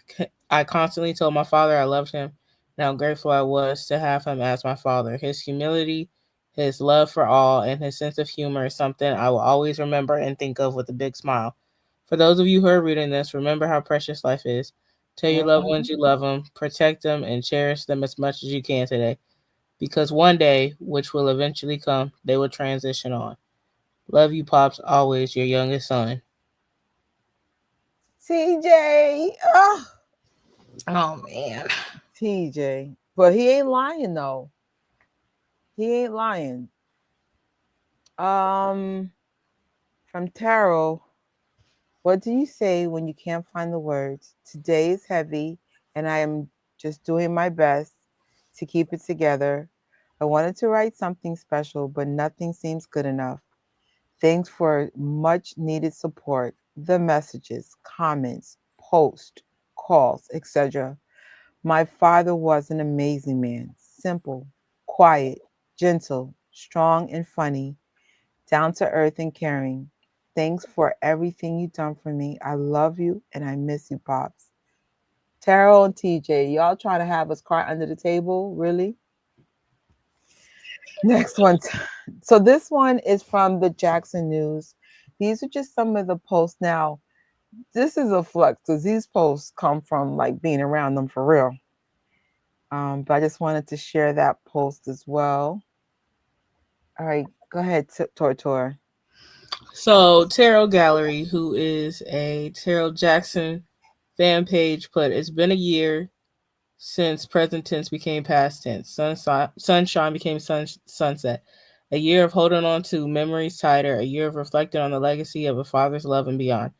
I constantly told my father I loved him and how grateful I was to have him as my father. His humility, his love for all, and his sense of humor is something I will always remember and think of with a big smile. For those of you who are reading this, remember how precious life is. Tell your loved ones you love them, protect them, and cherish them as much as you can today. Because one day, which will eventually come, they will transition on. Love you, Pops, always your youngest son. TJ. Oh, Oh, man. TJ. But he ain't lying though. He ain't lying. From Taryll, what do you say when you can't find the words? Today is heavy, and I am just doing my best to keep it together. I wanted to write something special, but nothing seems good enough. Thanks for much needed support, the messages, comments, posts, calls, etc. My father was an amazing man, simple, quiet, gentle, strong, and funny, down to earth and caring. Thanks for everything you've done for me. I love you and I miss you, Pops. Taryll and TJ, y'all trying to have us cry under the table? Really? Next one. So this one is from the Jackson News. These are just some of the posts. Now, this is a flex because these posts come from like being around them for real. But I just wanted to share that post as well. All right, go ahead, Tor. So, Taryll Gallery, who is a Tito Jackson fan page, put, it's been a year since present tense became past tense. Sunshine became sunset. A year of holding on to memories tighter. A year of reflecting on the legacy of a father's love and beyond.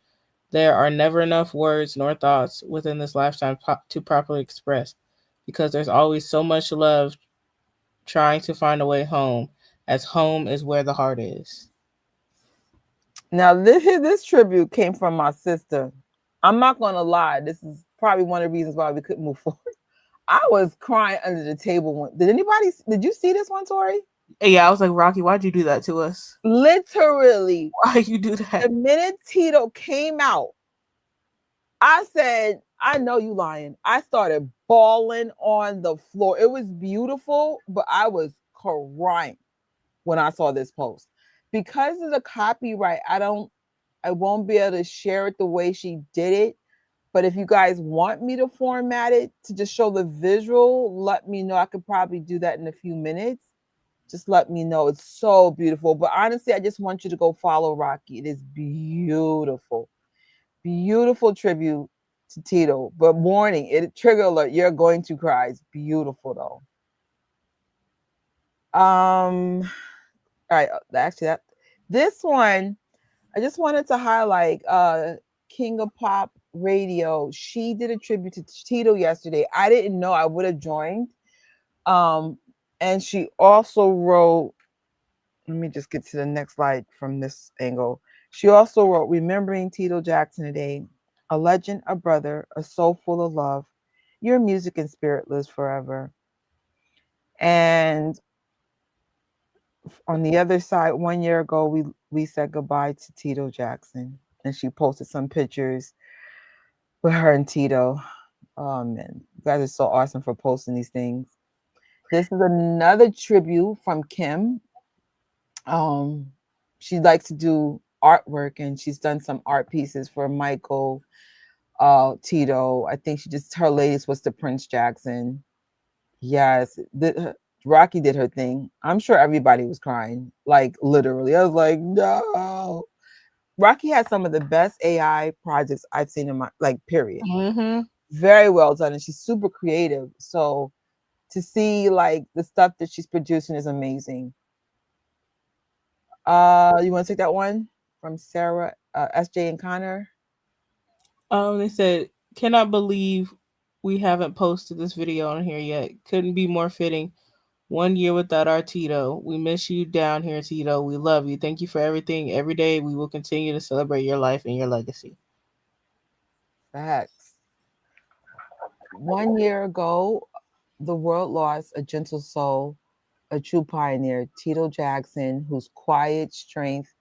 There are never enough words nor thoughts within this lifetime to properly express, because there's always so much love trying to find a way home, as home is where the heart is. Now, this tribute came from my sister. I'm not going to lie. This is probably one of the reasons why we couldn't move forward. I was crying under the table. Did you see this one, Tori? Yeah, I was like, Rocky, why'd you do that to us? Literally. Why'd you do that? The minute Tito came out, I said, I know you lying. I started bawling on the floor. It was beautiful, but I was crying when I saw this post. Because of the copyright, I won't be able to share it the way she did it. But if you guys want me to format it to just show the visual, let me know. I could probably do that in a few minutes. Just let me know. It's so beautiful. But honestly, I just want you to go follow Rocky. It is beautiful. Beautiful tribute to Tito. But warning, trigger alert, you're going to cry. It's beautiful though. All right. Actually, this one, I just wanted to highlight King of Pop Radio. She did a tribute to Tito yesterday. I didn't know I would have joined. And she also wrote, let me just get to the next slide from this angle. She also wrote, remembering Tito Jackson today, a legend, a brother, a soul full of love. Your music and spirit lives forever. And on the other side, 1 year ago, we said goodbye to Tito Jackson. And she posted some pictures with her and Tito. Oh man, you guys are so awesome for posting these things. This is another tribute from Kim. She likes to do artwork, and she's done some art pieces for Michael, Tito. I think her latest was to Prince Jackson. Yes, Rocky did her thing. I'm sure everybody was crying, like literally. I was like, no. Rocky has some of the best AI projects I've seen in my period. Mm-hmm. Very well done, and she's super creative. So to see like the stuff that she's producing is amazing. You want to take that one from Sarah, SJ, and Connor? They said, cannot believe we haven't posted this video on here yet. Couldn't be more fitting. 1 year without our Tito. We miss you down here, Tito. We love you. Thank you for everything. Every day we will continue to celebrate your life and your legacy. Facts. 1 year ago, the world lost a gentle soul, a true pioneer, Tito Jackson, whose quiet strength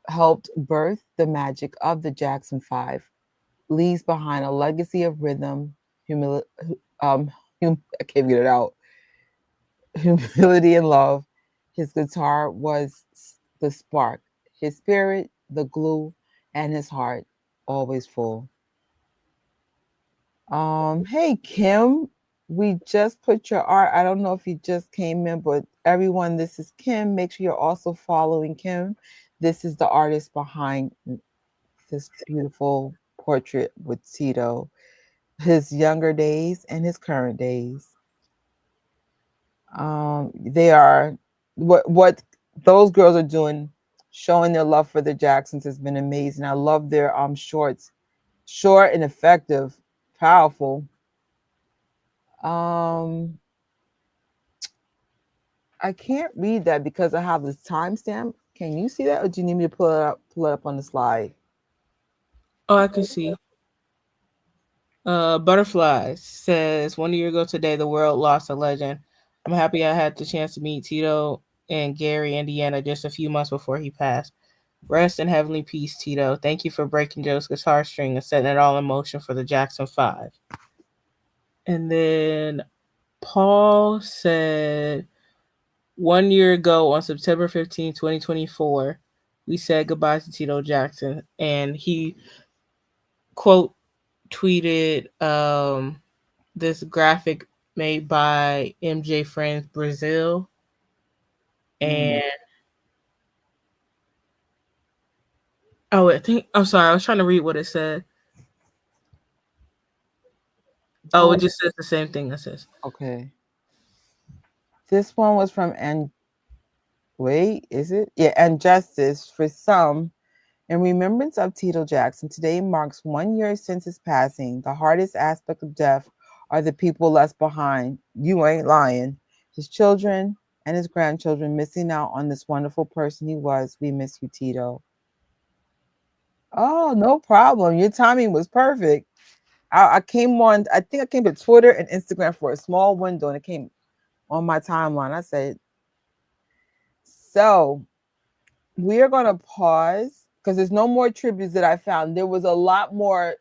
helped birth the magic of the Jackson Five, leaves behind a legacy of rhythm, I can't get it out, humility and love. His guitar was the spark, his spirit, the glue, and his heart always full. Hey Kim, we just put your art. I don't know if you just came in, but everyone, this is Kim. Make sure you're also following Kim. This is the artist behind this beautiful portrait with Tito, his younger days and his current days. They are what those girls are doing, showing their love for the Jacksons has been amazing. I love their shorts, short and effective, powerful. Um, I can't read that because I have this timestamp. Can you see that, or do you need me to pull it up on the slide? Oh, I can see. Butterflies says 1 year ago today, the world lost a legend. I'm happy I had the chance to meet Tito and Gary, Indiana, just a few months before he passed. Rest in heavenly peace, Tito. Thank you for breaking Joe's guitar string and setting it all in motion for the Jackson 5. And then Paul said 1 year ago on September 15, 2024, we said goodbye to Tito Jackson. And he quote tweeted this graphic made by MJ Friends Brazil. And I'm sorry, I was trying to read what it said. Oh, it just says the same thing that says. Okay. This one was from is it? Yeah, and justice for some. In remembrance of Tito Jackson, today marks 1 year since his passing. The hardest aspect of death are the people left behind. You ain't lying. His children and his grandchildren missing out on this wonderful person he was. We miss you, Tito. Oh, no problem. Your timing was perfect. I came on, I think I came to Twitter and Instagram for a small window and it came on my timeline. I said, so we are going to pause because there's no more tributes that I found. There was a lot more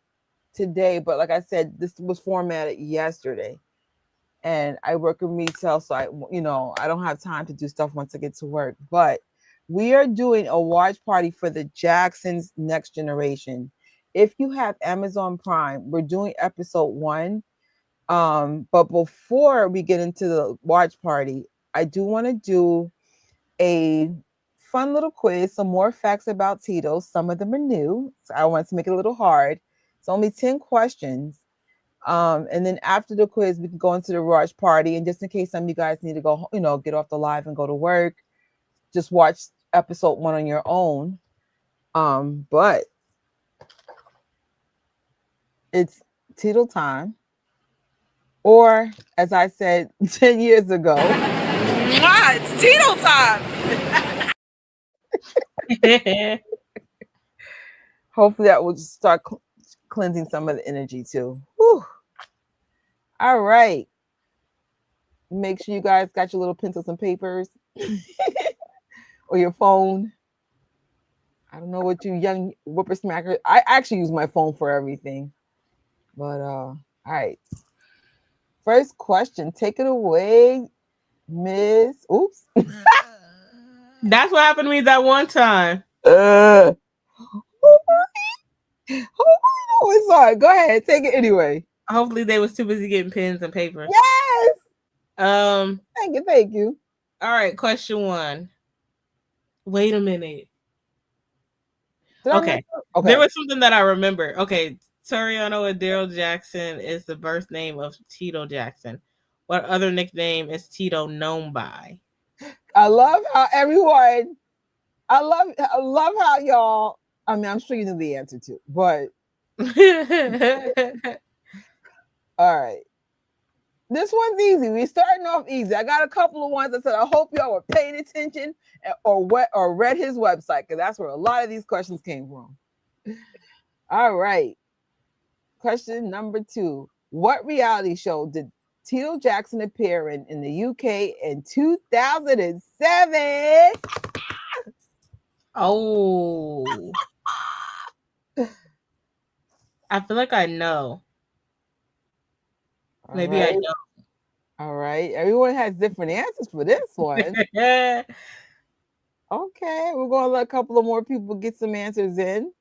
today, but like I said, this was formatted yesterday. And I work in retail, so I don't have time to do stuff once I get to work. But we are doing a watch party for the Jacksons Next Generation. If you have Amazon Prime, we're doing episode 1. But before we get into the watch party, I do want to do a fun little quiz, some more facts about Tito. Some of them are new, so I want to make it a little hard. It's only 10 questions. And then after the quiz, we can go into the watch party. And just in case some of you guys need to go, get off the live and go to work, just watch episode 1 on your own. But it's Tito time. Or, as I said 10 years ago, it's Tito time. Hopefully that will just start cleansing some of the energy too. Whew. All right. Make sure you guys got your little pencils and papers or your phone. I don't know what you young whippersmackers. I actually use my phone for everything. But all right. First question. Take it away, Miss. Oops. That's what happened to me that one time. Oh, sorry. Go ahead. Take it anyway. Hopefully they was too busy getting pens and papers. Yes. Thank you. All right, question 1. Wait a minute. Okay. There was something that I remember. Okay, Toriano and Taryll Jackson is the birth name of Tito Jackson. What other nickname is Tito known by? I love how everyone. I love how y'all. I mean, I'm sure you know the answer to, but all right. This one's easy. We're starting off easy. I got a couple of ones that said I hope y'all were paying attention or read his website, because that's where a lot of these questions came from. All right. Question number 2. What reality show did Tito Jackson appear in the UK in 2007? Oh. I feel like I know. Maybe I don't. All right. Everyone has different answers for this one. Okay. We're going to let a couple of more people get some answers in.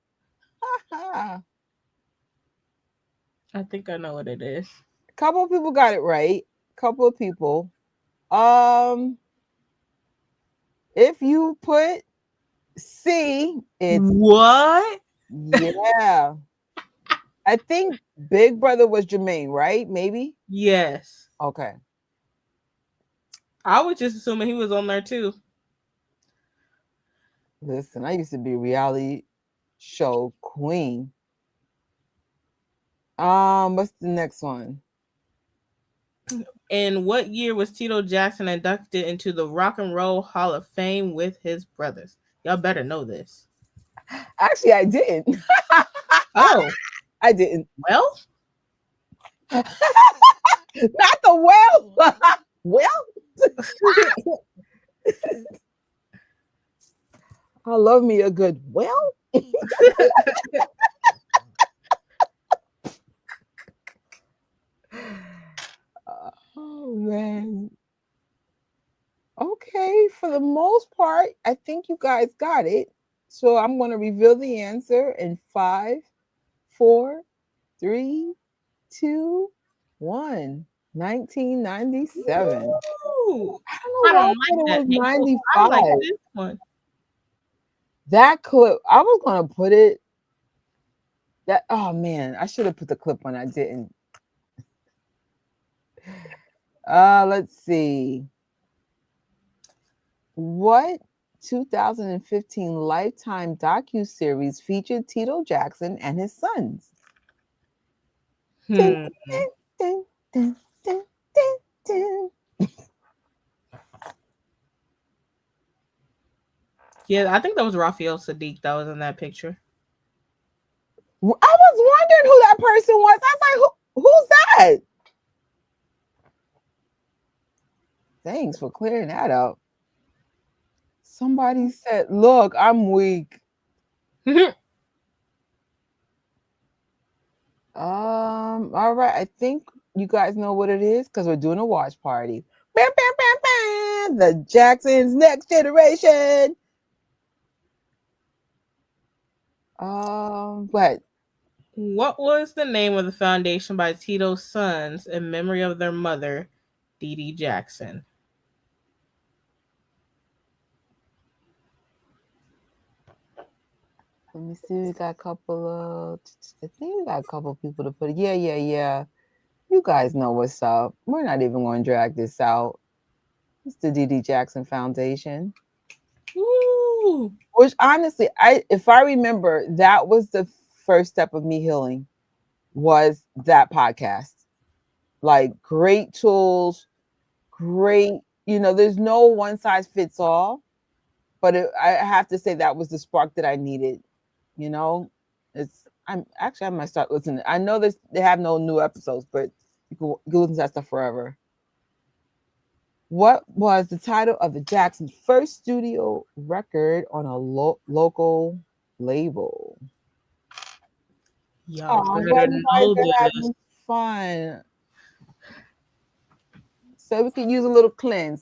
I think I know what it is. A couple of people got it right. Couple of people. If you put C, it's What? yeah. I think Big Brother was Jermaine, right? Maybe. Yes. Okay. I was just assuming he was on there too. Listen, I used to be a reality show queen. What's the next one? In what year was Tito Jackson inducted into the Rock and Roll Hall of Fame with his brothers? Y'all better know this. Actually, I didn't. Oh, I didn't. well, Not the well. Well, I love me a good well. Oh man. Okay, for the most part, I think you guys got it. So I'm going to reveal the answer in 5, 4, 3, 2, 1. 1997. ooh, I I don't know why I don't thought like it that was name. I 95. like this one. That clip, I was going to put it. That oh man, I should have put the clip on. I didn't. Let's see. What 2015 Lifetime docuseries featured Tito Jackson and his sons? Dun, Hmm. dun, dun, dun, dun, dun. Yeah, I think that was Raphael Sadiq that was in that picture. I was wondering who that person was. I was like, who's that? Thanks for clearing that up. Somebody said, look, I'm weak. All right. I think you guys know what it is because we're doing a watch party. Bam, bam, bam, bam. The Jacksons Next Generation. But What was the name of the foundation by Tito's sons in memory of their mother, Dee Dee Jackson? let me see. We got a couple of. I think we got a couple of people to put it. Yeah. You guys know what's up. We're not even going to drag this out. It's the Dee Dee Jackson Foundation. Ooh. Which honestly, if I remember, that was the first step of me healing. Was that podcast? Like great tools, great. There's no one size fits all, but I have to say that was the spark that I needed. I might start listening. I know they have no new episodes, but you can listen to that stuff forever. What was the title of the Jacksons' first studio record on a local label? Y'all Oh, better glad you guys know are this. having fun. So we could use a little cleanse.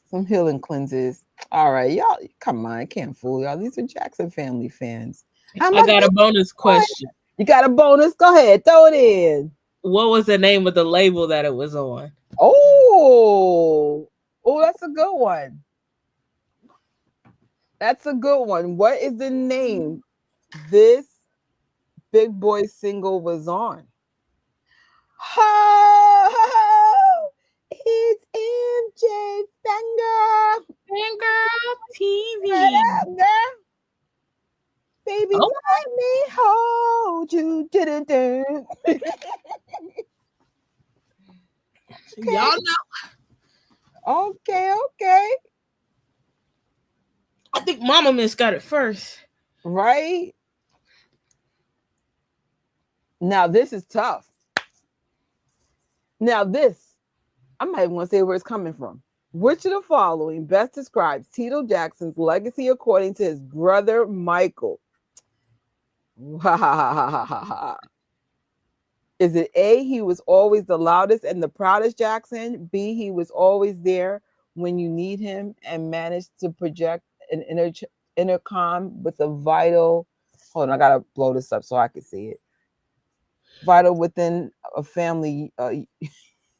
Some healing cleanses. All right, y'all. Come on, I can't fool y'all. These are Jackson family fans. How I much? got a bonus question. You got a bonus? Go ahead, throw it in. What was the name of the label that it was on? Oh, that's a good one. What is the name this Big Boy single was on? Oh, it's MJ Fangirl. Fangirl What TV. up, girl? Baby, Oh, let me hold you. Dun-dun-dun. y'all know. Okay. I think Mama Miss got it first. Right? Now, this is tough. I'm not even going to say where it's coming from. Which of the following best describes Tito Jackson's legacy according to his brother Michael? Is it A, he was always the loudest and the proudest Jackson? B, he was always there when you need him and managed to project an intercom with a vital Hold on, I gotta blow this up so I can see it. Vital within a family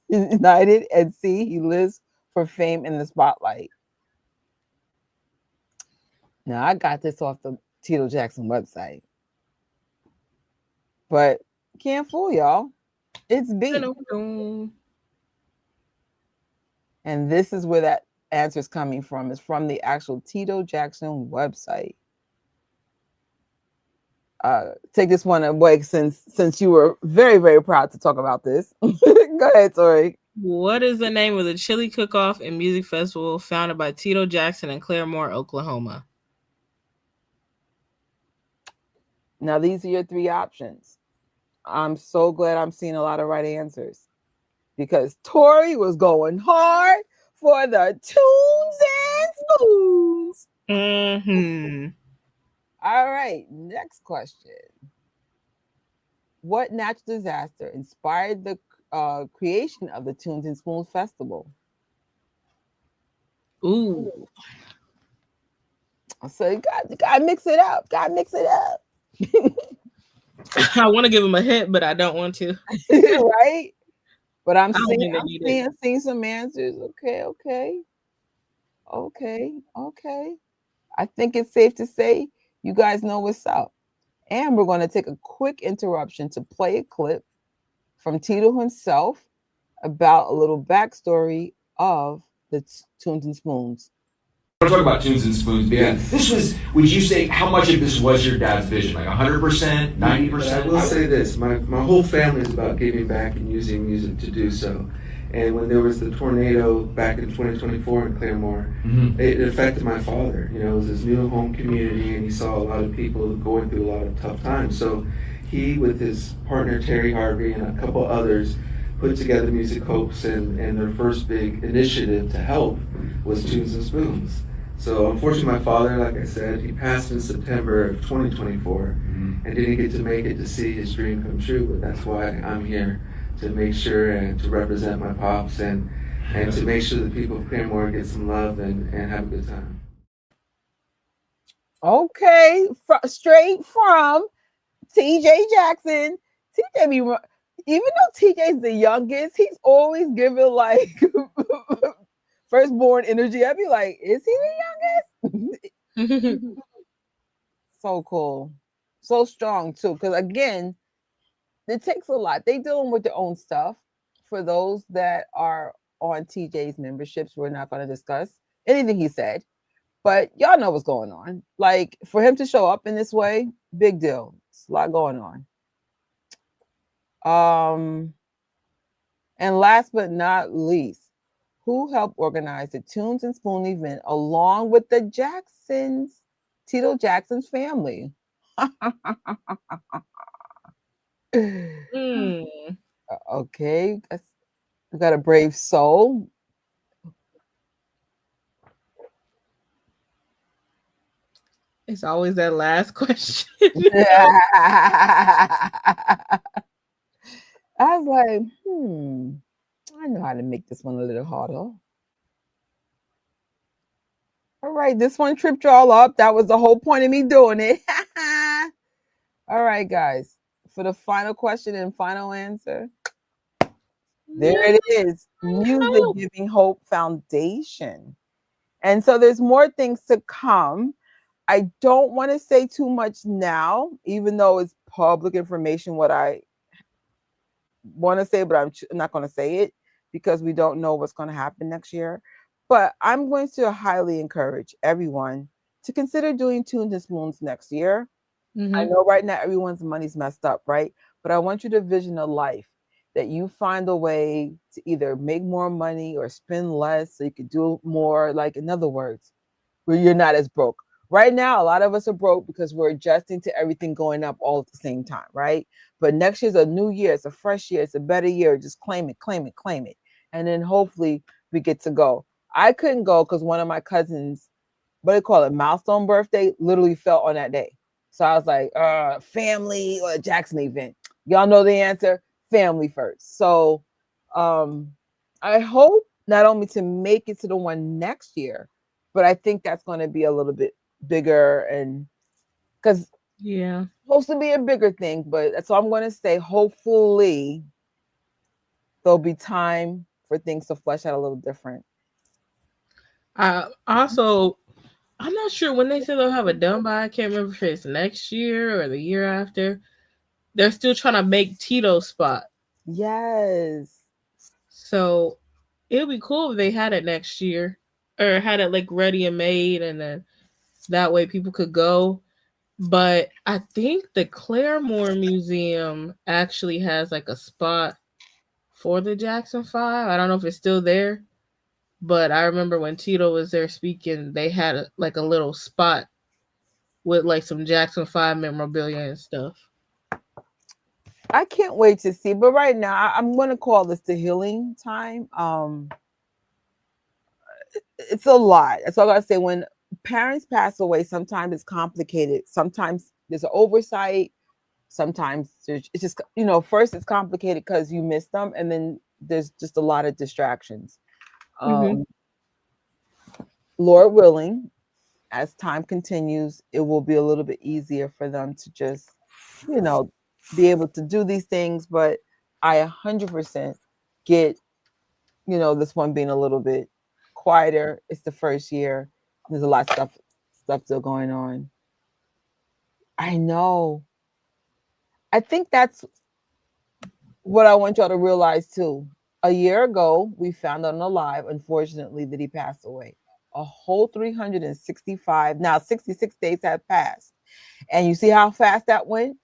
united and see he lives for fame in the spotlight. Now I got this off the Tito Jackson website, but can't fool y'all. It's B. And this is where that answer is coming from. It's from the actual Tito Jackson website. Take this one away since you were very, very proud to talk about this. Go ahead, Tori. What is the name of the chili cook-off and music festival founded by Tito Jackson in Claremore, Oklahoma? Now, these are your three options. I'm so glad I'm seeing a lot of right answers because Tori was going hard for the tunes and spoons. Mm-hmm. All right, next question. What natural disaster inspired the creation of the Tunes and Spoons Festival? Ooh. So you got to mix it up. Got to mix it up. I want to give him a hint, but I don't want to. Right? But I'm seeing some answers. Okay. I think it's safe to say you guys know what's up. And we're going to take a quick interruption to play a clip from Tito himself about a little backstory of the Tunes and Spoons. I want to talk about Tunes and Spoons. Yeah. This was, would you say, how much of this was your dad's vision? Like 100%, 90%? I will say this, my whole family is about giving back and using music to do so. And when there was the tornado back in 2024 in Claremore, it affected my father. You know, it was his new home community and he saw a lot of people going through a lot of tough times. So he, with his partner Terry Harvey and a couple others, put together Music Hopes, and their first big initiative to help was Tunes and Spoons. So unfortunately my father, like I said, he passed in September of 2024 and didn't get to make it to see his dream come true, but that's why I'm here, to make sure and to represent my pops and to make sure the people of Claremore get some love and have a good time. Okay, straight from TJ Jackson. TJ be, even though TJ's the youngest, he's always giving like firstborn energy. I'd be like, is he the youngest? So cool. So strong too. Because again, it takes a lot. They dealing with their own stuff. For those that are on TJ's memberships, we're not going to discuss anything he said. But y'all know what's going on. Like, for him to show up in this way, big deal. It's a lot going on. And last but not least, who helped organize the Tunes and Spoon event along with the Jacksons, Tito Jackson's family? Okay, we got a brave soul. It's always that last question. I was like, I know how to make this one a little harder. All right, this one tripped y'all up. That was the whole point of me doing it. All right, guys, for the final question and final answer, there it is. Music Giving Hope Foundation. And so there's more things to come. I don't want to say too much now, even though it's public information what I want to say, but I'm not going to say it because we don't know what's going to happen next year. But I'm going to highly encourage everyone to consider doing Tunes and Spoons next year. I know right now everyone's money's messed up, right? But I want you to vision a life that you find a way to either make more money or spend less so you can do more. Like, in other words, where you're not as broke. Right now, a lot of us are broke because we're adjusting to everything going up all at the same time, right? But next year's a new year. It's a fresh year. It's a better year. Just claim it, claim it, claim it. And then hopefully we get to go. I couldn't go because one of my cousins, what do they call it, milestone birthday, literally fell on that day. So I was like, family or a Jackson event. Y'all know the answer, family first. So I hope not only to make it to the one next year, but I think that's going to be a little bit bigger, and because Yeah. Supposed to be a bigger thing, but so I'm going to say hopefully there'll be time for things to flesh out a little different. Also, I'm not sure when they said they'll have it done by. I can't remember if it's next year or the year after. They're still trying to make Tito's spot. Yes. So it would be cool if they had it next year or had it like ready and made, and then that way people could go. But I think the Claremore Museum actually has like a spot for the Jackson 5. I don't know if it's still there, but I remember when Tito was there speaking, they had like a little spot with like some Jackson 5 memorabilia and stuff. I can't wait to see. But right now, I'm going to call this the healing time. It's a lot. That's all I gotta say. When parents pass away, sometimes it's complicated. Sometimes there's an oversight. Sometimes it's just, first it's complicated because you miss them, and then there's just a lot of distractions. Lord willing, as time continues, it will be a little bit easier for them to just, be able to do these things. But I 100% get, this one being a little bit quieter. It's the first year. There's a lot of stuff still going on. I know. I think that's what I want y'all to realize too. A year ago, we found out alive, unfortunately, that he passed away. A whole 365. Now 66 days have passed. And you see how fast that went?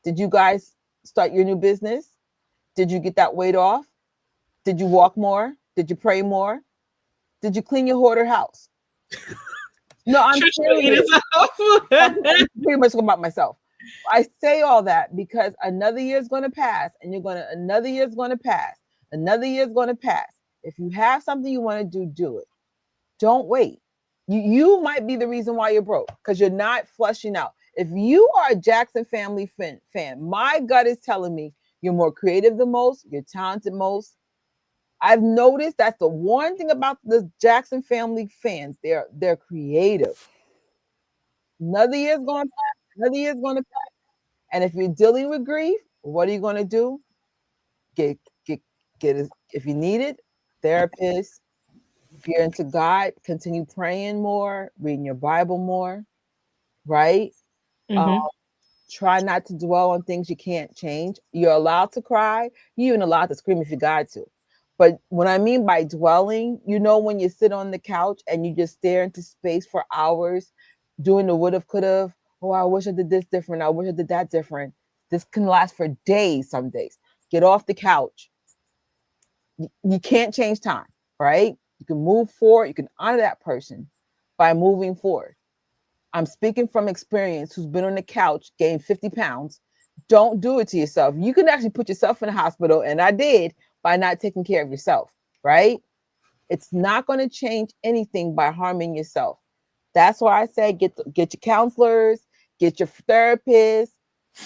Did you guys start your new business? Did you get that weight off? Did you walk more? Did you pray more? Did you clean your hoarder house? No, I'm serious. I'm pretty much about myself. I say all that because another year is going to pass, and another year is going to pass. Another year is going to pass. If you have something you want to do it. Don't wait. You might be the reason why you're broke because you're not flushing out. If you are a Jackson family fan, my gut is telling me you're more creative than most, you're talented most. I've noticed that's the one thing about the Jackson family fans. They're creative. Another year's going to pass. Another year's going to pass. And if you're dealing with grief, what are you going to do? Get if you need it, therapist. If you're into God, continue praying more, reading your Bible more, right? Try not to dwell on things you can't change. You're allowed to cry. You're even allowed to scream if you got to. But what I mean by dwelling, when you sit on the couch and you just stare into space for hours, doing the would've, could've. Oh, I wish I did this different. I wish I did that different. This can last for days, some days. Get off the couch. You can't change time, right? You can move forward. You can honor that person by moving forward. I'm speaking from experience who's been on the couch, gained 50 pounds. Don't do it to yourself. You can actually put yourself in the hospital, and I did, by not taking care of yourself, right? It's not going to change anything by harming yourself. That's why I say get your counselors, get your therapists.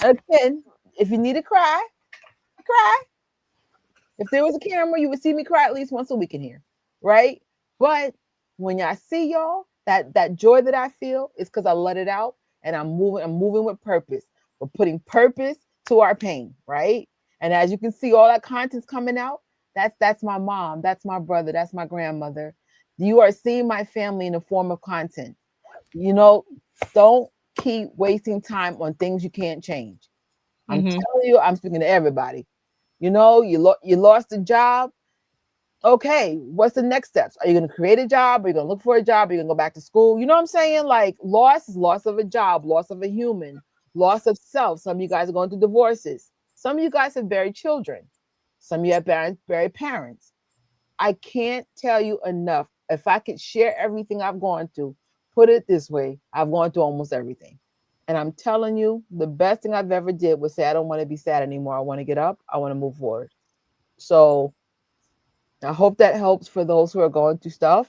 Again, if you need to cry, cry. If there was a camera, you would see me cry at least once a week in here, right? But when I see y'all, that joy that I feel is because I let it out, and I'm moving with purpose. We're putting purpose to our pain, right? And as you can see, all that content's coming out. That's my mom, that's my brother, that's my grandmother. You are seeing my family in the form of content. Don't keep wasting time on things you can't change. I'm telling you, I'm speaking to everybody. You lost a job. Okay, what's the next steps? Are you going to create a job? Are you going to look for a job? Are you going to go back to school? You know what I'm saying? Like, loss is loss of a job, loss of a human, loss of self. Some of you guys are going through divorces. Some of you guys have buried children. Some of you have buried parents. I can't tell you enough. If I could share everything I've gone through, put it this way, I've gone through almost everything. And I'm telling you, the best thing I've ever did was say, I don't want to be sad anymore. I want to get up. I want to move forward. So I hope that helps for those who are going through stuff.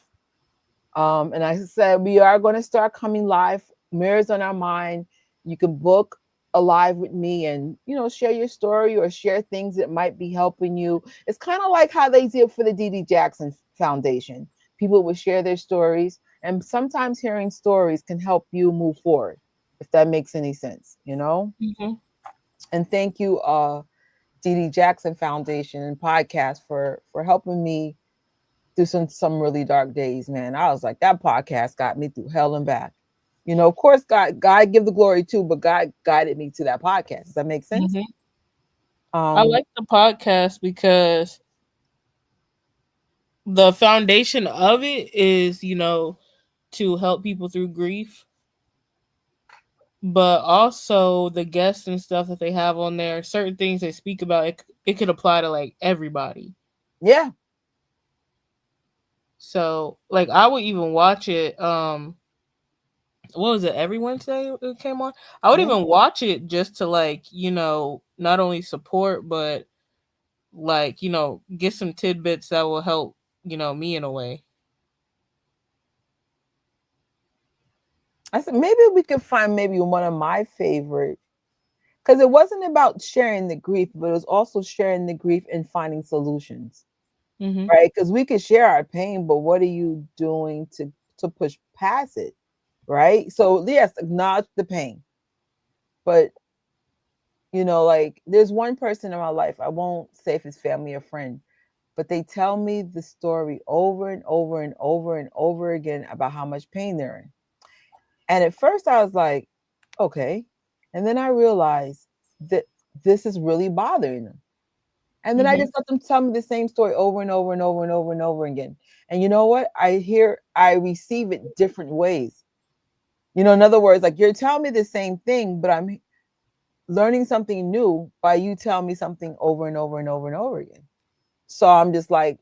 And I said, we are going to start coming live, Mirrors on Our Mind. You can book a live with me and, share your story or share things that might be helping you. It's kind of like how they did for the Tito Jackson Foundation. People would share their stories, and sometimes hearing stories can help you move forward. if that makes any sense, you know? Mm-hmm. And thank you, Tito Jackson Foundation and podcast for helping me through some really dark days, man. I was like, that podcast got me through hell and back. You know, of course, God give the glory too, but God guided me to that podcast. Does that make sense? Mm-hmm. I like the podcast because the foundation of it is, you know, to help people through grief, but also the guests and stuff that they have on there, certain things they speak about, it could apply to like everybody. Yeah. So like I would even watch it. What was it? Every Wednesday it came on. I would Yeah. even watch it just to like, you know, not only support but like, you know, get some tidbits that will help, you know, me in a way. I said maybe we could find maybe one of my favorite, because it wasn't about sharing the grief, but it was also sharing the grief and finding solutions, Mm-hmm. right? Because we could share our pain, but what are you doing to push past it, right? So yes, acknowledge the pain, but you know, like there's one person in my life, I won't say if it's family or friend, but they tell me the story over and over and over and over again about how much pain they're in. And at first I was like, okay. And then I realized that this is really bothering them. And then I Mm-hmm. just let them tell me the same story over and over and over and over and over again. And you know what? I receive it different ways. You know, in other words, like you're telling me the same thing, but I'm learning something new by you telling me something over and over and over and over again. So I'm just like,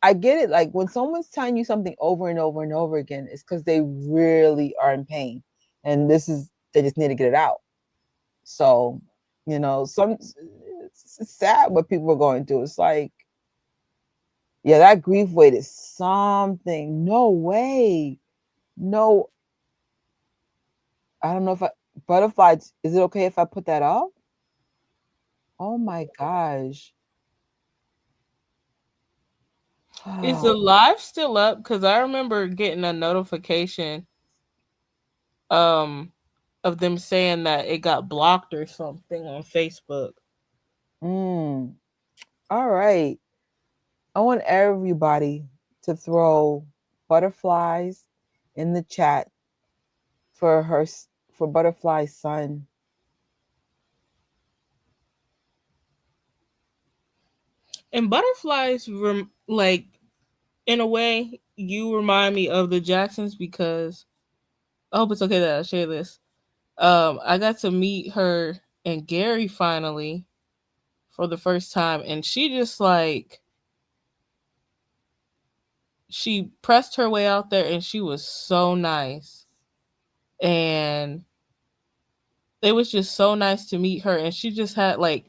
I get it. Like when someone's telling you something over and over and over again, it's because they really are in pain. And they just need to get it out. So, you know, it's sad what people are going through. It's like, yeah, that grief weight is something. No way. No, I don't know if butterflies, is it okay if I put that up? Oh my gosh. Is the live still up? Because I remember getting a notification um of them saying that it got blocked or something on Facebook. All right. I want everybody to throw butterflies in the chat for Butterfly's son. And butterflies, like in a way, you remind me of the Jacksons because I hope it's okay that I share this. I got to meet her and Gary finally for the first time, and she just like she pressed her way out there, and she was so nice, and it was just so nice to meet her, and she just had like,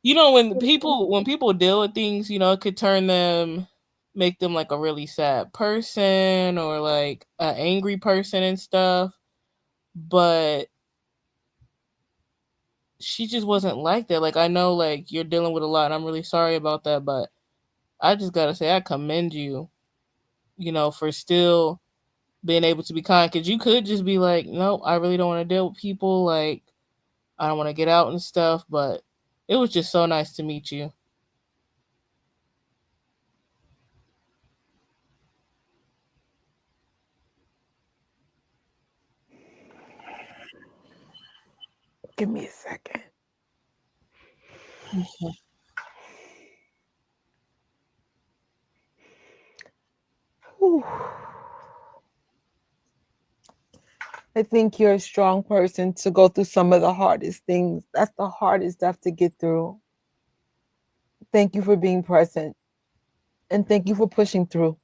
you know, when people deal with things, you know, it could make them like a really sad person or like an angry person and stuff, but she just wasn't like that. Like I know like you're dealing with a lot and I'm really sorry about that, but I just gotta say I commend you, you know, for still being able to be kind, because you could just be like, no, I really don't want to deal with people, like I don't want to get out and stuff, but it was just so nice to meet you. Give me a second. Okay. Whew. I think you're a strong person to go through some of the hardest things. That's the hardest stuff to get through. Thank you for being present, and thank you for pushing through.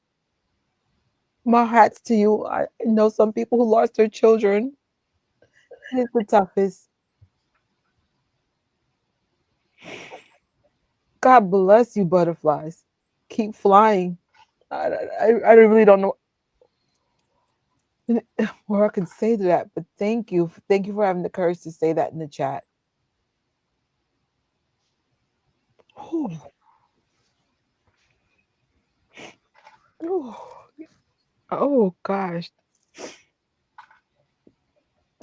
My hat's to you. I know some people who lost their children. It's the toughest. God bless you, butterflies. Keep flying. I really don't know where I can say to that, but thank you. Thank you for having the courage to say that in the chat. Whew. Oh, oh gosh.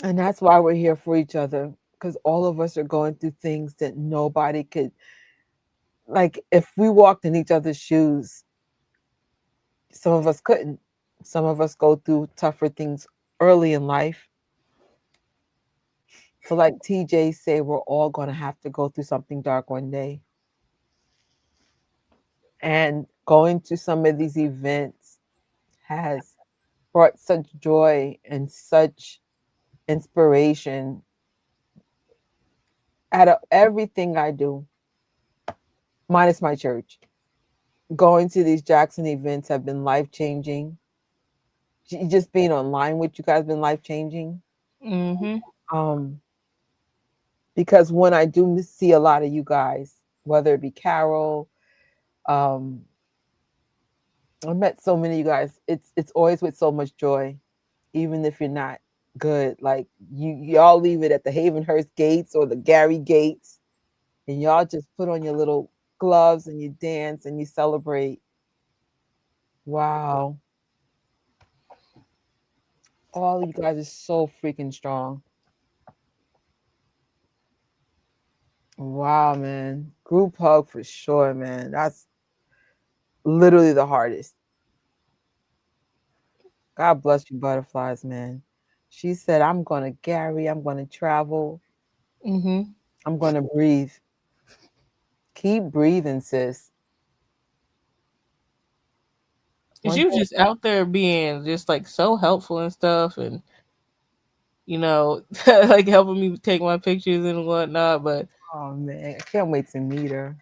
And that's why we're here for each other, because all of us are going through things that nobody could, like, if we walked in each other's shoes, some of us couldn't. Some of us go through tougher things early in life. So like TJ say, we're all going to have to go through something dark one day. And going to some of these events has brought such joy and such inspiration out of everything I do, minus my church. Going to these Jackson events have been life-changing. Just being online with you guys has been life-changing. Because when I do see a lot of you guys, whether it be Carol, I met so many of you guys. It's always with so much joy, even if you're not good. Like y'all leave it at the Havenhurst gates or the Gary gates, and y'all just put on your little gloves and you dance and you celebrate. Wow. All of you guys are so freaking strong. Wow, man. Group hug for sure, man. That's literally the hardest. God bless you, butterflies, man. She said, I'm going to Gary. I'm going to travel. I'm going to breathe. Keep breathing, sis. And she was just out there being just like so helpful and stuff, and you know, like helping me take my pictures and whatnot. But oh man, I can't wait to meet her.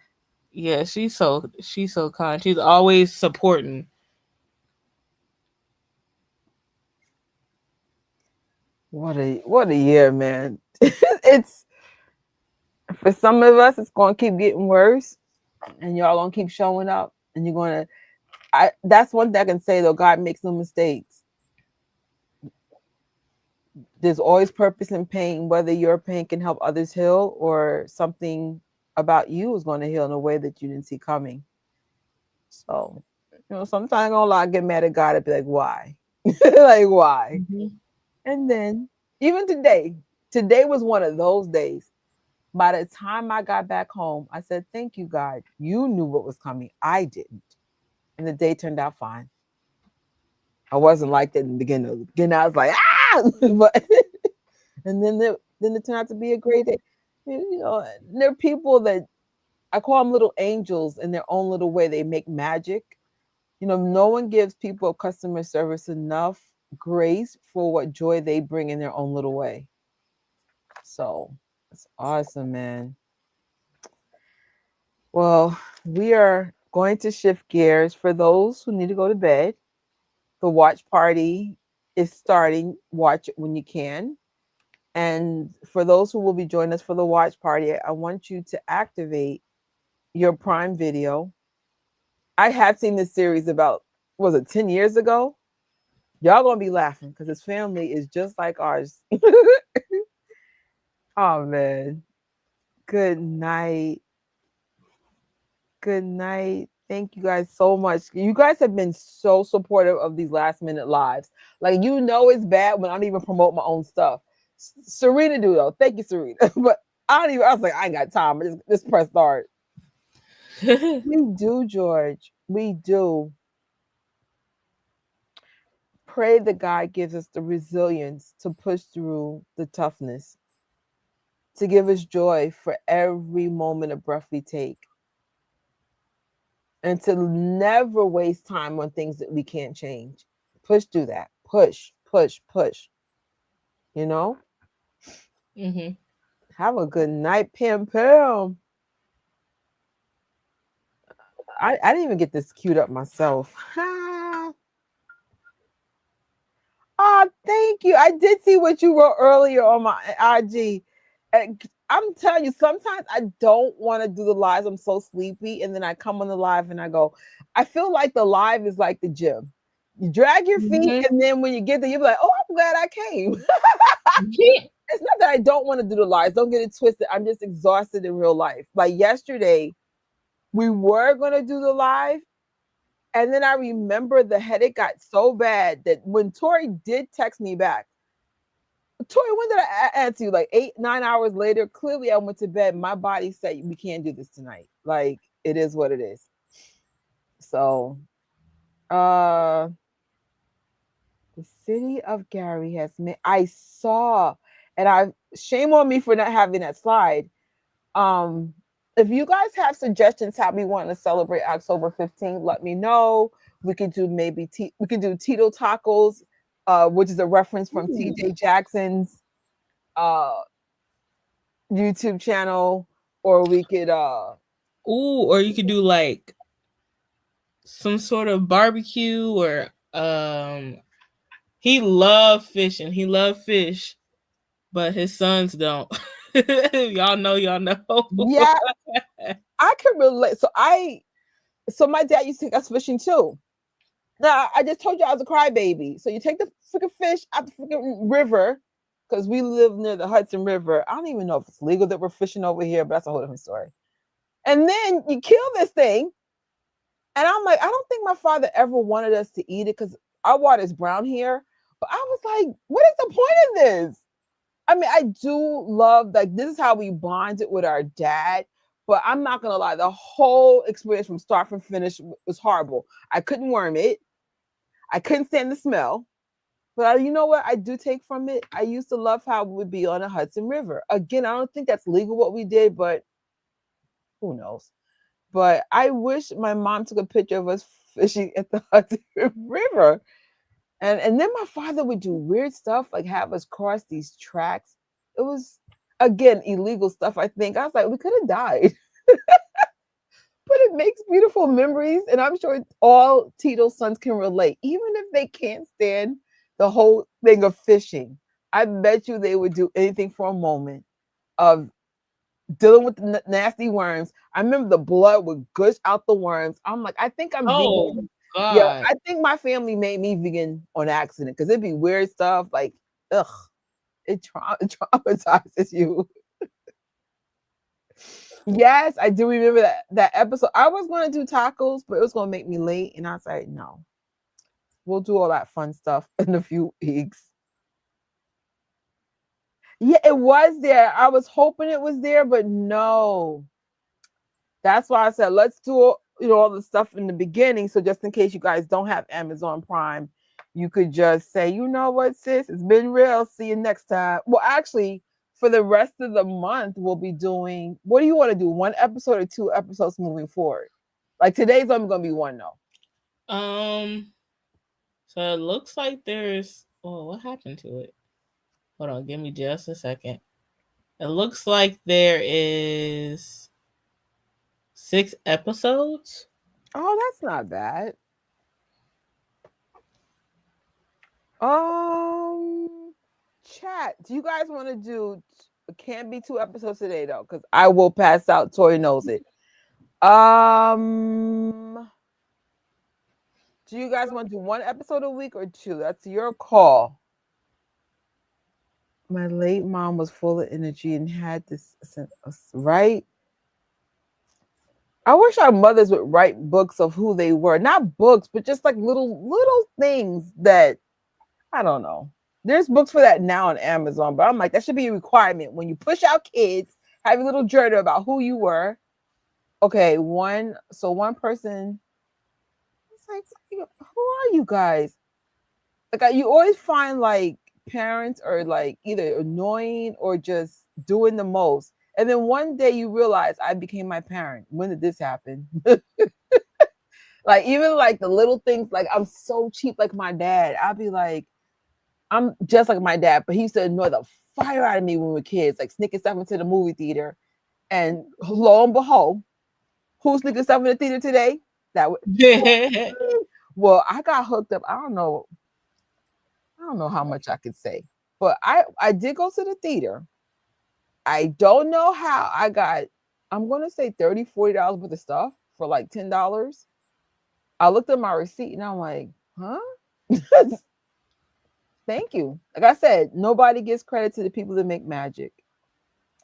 Yeah, she's so kind. She's always supporting. What a year, man. It's for some of us, it's gonna keep getting worse, and y'all gonna keep showing up, and you're gonna. That's one thing I can say though. God makes no mistakes. There's always purpose in pain, whether your pain can help others heal or something about you is going to heal in a way that you didn't see coming. So, sometimes I'm gonna lie, I get mad at God and be like, why? Like, why? And then even today was one of those days. By the time I got back home, I said, thank you, God. You knew what was coming. I didn't. And the day turned out fine. I wasn't like that in the beginning. I was like, but and then it turned out to be a great day. There are people that I call them little angels in their own little way. They make magic. No one gives people of customer service enough grace for what joy they bring in their own little way. So it's awesome, man. Well, we are going to shift gears. For those who need to go to bed, the watch party is starting. Watch it when you can. And for those who will be joining us for the watch party, I want you to activate your Prime Video. I have seen this series about, was it 10 years ago? Y'all gonna be laughing because his family is just like ours. Oh, man. Good night. Good night. Thank you guys so much. You guys have been so supportive of these last minute lives. Like, it's bad when I don't even promote my own stuff. Serena do though. Thank you, Serena. But I was like, I ain't got time. Just press start. We do, George. We do. Pray that God gives us the resilience to push through the toughness, to give us joy for every moment of breath we take, and to never waste time on things that we can't change. Push through that. Push, push, push. Have a good night, Pam Pam. I didn't even get this queued up myself. Oh, thank you. I did see what you wrote earlier on my IG. I'm telling you, sometimes I don't want to do the lives. I'm so sleepy. And then I come on the live and I go, I feel like the live is like the gym. You drag your feet, and then when you get there, you're like, oh, I'm glad I came. It's not that I don't want to do the lives. Don't get it twisted. I'm just exhausted in real life. Like yesterday, we were going to do the live. And then I remember the headache got so bad that when Tori did text me back, Tori, when did I answer you? Like 8-9 hours later. Clearly, I went to bed. My body said we can't do this tonight. Like it is what it is. So, the city of Gary has made. I saw, and I shame on me for not having that slide. If you guys have suggestions how we want to celebrate October 15th, let me know. We could do maybe we could do Tito tacos, which is a reference from Tito Jackson's YouTube channel, or we could or you could do like some sort of barbecue, or he loved fishing. He loved fish, but his sons don't. Y'all know. Yeah, I can relate. So my dad used to take us fishing too. Now I just told you I was a crybaby. So you take the freaking fish out the freaking river, because we live near the Hudson River. I don't even know if it's legal that we're fishing over here, but that's a whole different story. And then you kill this thing. And I'm like, I don't think my father ever wanted us to eat it because our water is brown here. But I was like, what is the point of this? I mean, I do love, like, this is how we bonded with our dad. But I'm not going to lie, the whole experience from start from finish was horrible. I couldn't worm it. I couldn't stand the smell. But you know what I do take from it? I used to love how we would be on the Hudson River. Again, I don't think that's legal what we did, but who knows? But I wish my mom took a picture of us fishing at the Hudson River. And then my father would do weird stuff, like have us cross these tracks. It was, again, illegal stuff, I think. I was like, we could have died. But it makes beautiful memories. And I'm sure all Tito's sons can relate, even if they can't stand the whole thing of fishing. I bet you they would do anything for a moment of dealing with the nasty worms. I remember the blood would gush out the worms. I'm like, I think I'm vegan. God. Yeah, I think my family made me vegan on accident, because it'd be weird stuff like, ugh, it traumatizes you. Yes, I do remember that episode. I was going to do tacos, but it was going to make me late, and I was like, no, we'll do all that fun stuff in a few weeks. Yeah, it was there. I was hoping it was there, but no. That's why I said, let's do all the stuff in the beginning. So just in case you guys don't have Amazon Prime, you could just say, you know what, sis, it's been real. See you next time. Well, actually, for the rest of the month, we'll be doing, what do you want to do? 1 episode or 2 episodes moving forward? Like today's only going to be 1 though. So it looks like there's, what happened to it? Hold on, give me just a second. It looks like there is 6 episodes. Oh, that's not bad. Chat, do you guys want to do, it can't be 2 episodes today though, because I will pass out. Tori knows it. Do you guys want to do 1 episode a week or 2? That's your call. My late mom was full of energy and had this, right? I wish our mothers would write books of who they were. Not books, but just like little things that, I don't know. There's books for that now on Amazon, but I'm like, that should be a requirement. When you push out kids, have a little journal about who you were. Okay, one person, it's like, who are you guys? Like, you always find like parents are like either annoying or just doing the most. And then one day you realize I became my parent. When did this happen? Like, even like the little things, like I'm so cheap like my dad. I'll be like, I'm just like my dad, but he used to annoy the fire out of me when we were kids, like sneaking stuff into the movie theater. And lo and behold, who's sneaking stuff in the theater today? Well, I got hooked up. I don't know how much I could say, but I did go to the theater. I don't know how I got, I'm going to say $30, $40 worth of stuff for like $10. I looked at my receipt and I'm like, huh? Thank you. Like I said, nobody gives credit to the people that make magic.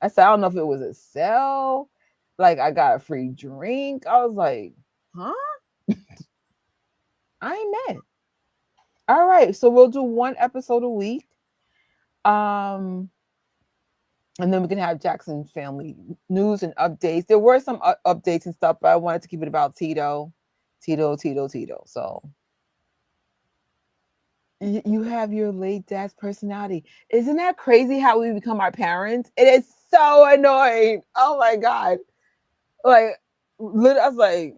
I said, I don't know if it was a sale. Like, I got a free drink. I was like, huh? I ain't mad. All right. So we'll do 1 episode a week. And then we can have Jackson family news and updates. There were some updates and stuff, but I wanted to keep it about Tito. So you have your late dad's personality. Isn't that crazy how we become our parents? It is so annoying. Oh my God. Like, I was like,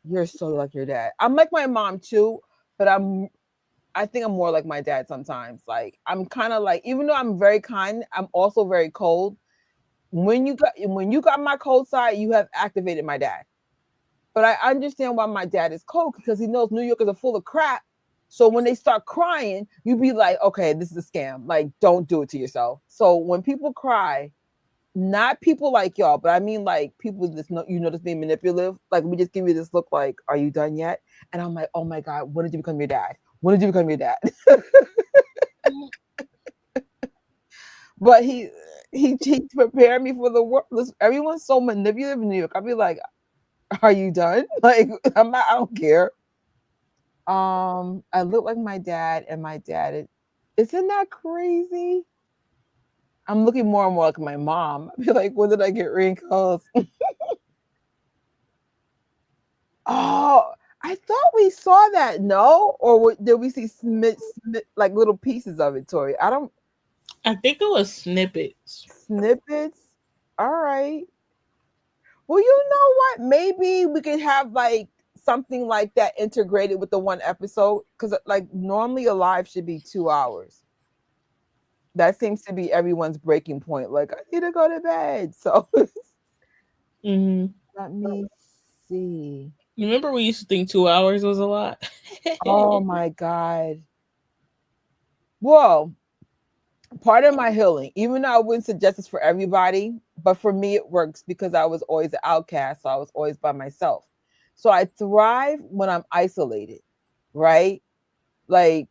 you're so like your dad. I'm like my mom too, but I think I'm more like my dad sometimes. Like, I'm kind of like, even though I'm very kind, I'm also very cold. When you got my cold side, you have activated my dad. But I understand why my dad is cold, because he knows New Yorkers are full of crap. So when they start crying, you be like, okay, this is a scam. Like, don't do it to yourself. So when people cry, not people like y'all, but I mean like people just know, just being manipulative. Like, we just give you this look like, are you done yet? And I'm like, oh my God, when did you become your dad? When did you become your dad? But he prepared me for the world. Everyone's so manipulative in New York. I'll be like, are you done? Like, I don't care. I look like my dad, and my dad isn't that crazy? I'm looking more and more like my mom. I feel like, when did I get wrinkles? Oh, I thought we saw that. No, or did we see like little pieces of it, Tori? I think it was snippets. Snippets. All right. Well, you know what? Maybe we could have like something like that integrated with the one episode, because like normally a live should be 2 hours. That seems to be everyone's breaking point. Like, I need to go to bed. So let me see. You remember we used to think 2 hours was a lot? Oh my God. Well, part of my healing, even though I wouldn't suggest this for everybody, but for me it works, because I was always an outcast. So I was always by myself. So I thrive when I'm isolated, right? Like,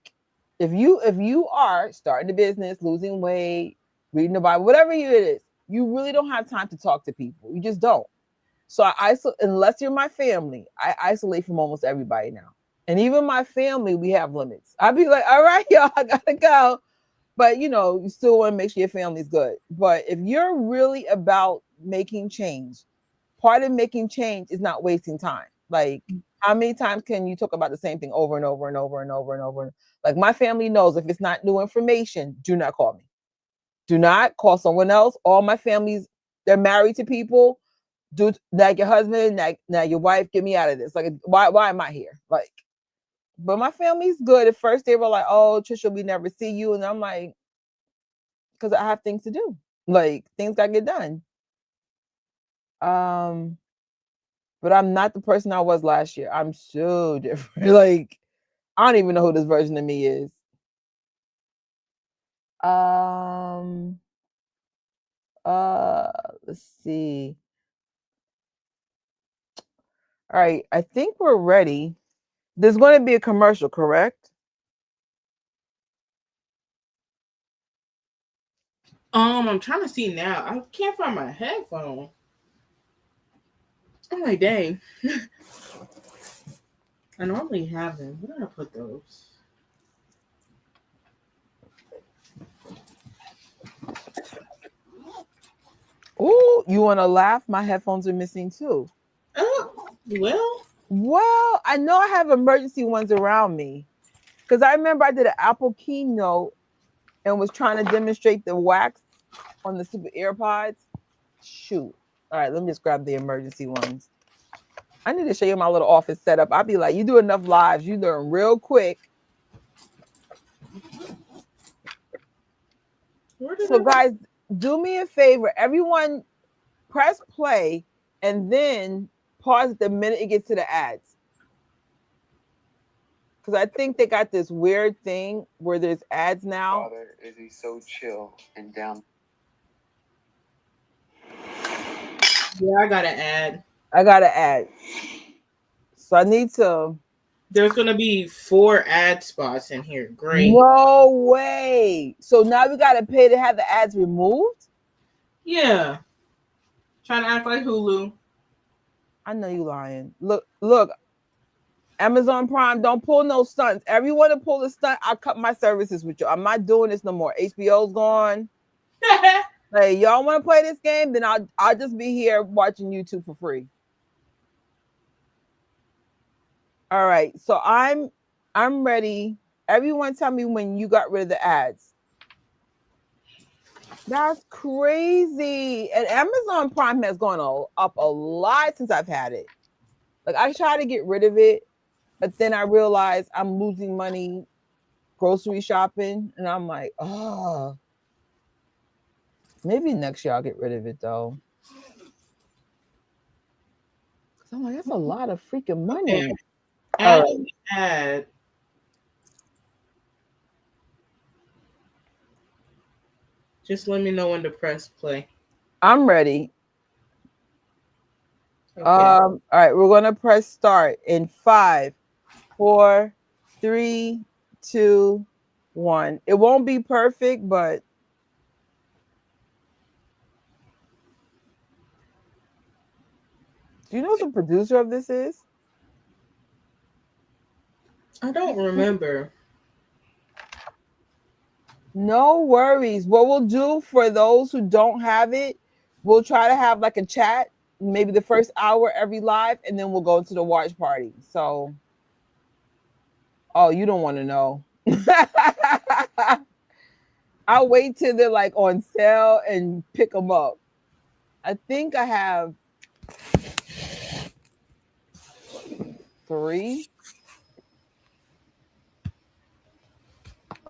if you are starting a business, losing weight, reading the Bible, whatever it is, you really don't have time to talk to people. You just don't. So I isolate, unless you're my family. I isolate from almost everybody now. And even my family, we have limits. I'd be like, all right, y'all, I gotta go. But you still want to make sure your family's good. But if you're really about making change, part of making change is not wasting time. Like, how many times can you talk about the same thing over and over and over and over and over? Like, my family knows, if it's not new information, do not call me. Do not call someone else. All my families, they're married to people. Do like your husband, now your wife, get me out of this. Like, why am I here? Like, but my family's good. At first they were like, oh, Trisha, we never see you. And I'm like, because I have things to do. Like, things gotta get done. But I'm not the person I was last year. I'm so different. Like, I don't even know who this version of me is. Let's see. All right, I think we're ready. There's going to be a commercial, correct? I'm trying to see now. I can't find my headphone. I'm like, dang. I normally have them. Where did I put those? Oh, you want to laugh? My headphones are missing too. Well, I know I have emergency ones around me, because I remember I did an Apple keynote and was trying to demonstrate the wax on the Super AirPods. Shoot. All right, let me just grab the emergency ones. I need to show you my little office setup. I'll be like, you do enough lives, you learn real quick. So guys, do me a favor. Everyone press play and then pause the minute it gets to the ads. Because I think they got this weird thing where there's ads now. Father, is he so chill and down? Yeah, I got to add. So I need to. There's going to be 4 ad spots in here. Great. No way. So now we got to pay to have the ads removed? Yeah. Trying to act like Hulu. I know you lying. Look. Amazon Prime, don't pull no stunts. Everyone to pull a stunt, I'll cut my services with you. I'm not doing this no more. HBO's gone. Hey, y'all want to play this game? Then I'll just be here watching YouTube for free. All right, so I'm ready. Everyone tell me when you got rid of the ads. That's crazy. And Amazon Prime has gone up a lot since I've had it. Like I try to get rid of it, but then I realized I'm losing money grocery shopping, and I'm like, oh, maybe next year I'll get rid of it though. So I'm like, that's a lot of freaking money. Add. Just let me know when to press play. I'm ready. Okay. All right, we're gonna press start in 5, 4, 3, 2, 1. It won't be perfect, but do you know what the producer of this is? I don't remember. No worries. What we'll do for those who don't have it, we'll try to have like a chat, maybe the first hour every live, and then we'll go into the watch party. So, oh, you don't want to know. I'll wait till they're like on sale and pick them up. I think I have 3.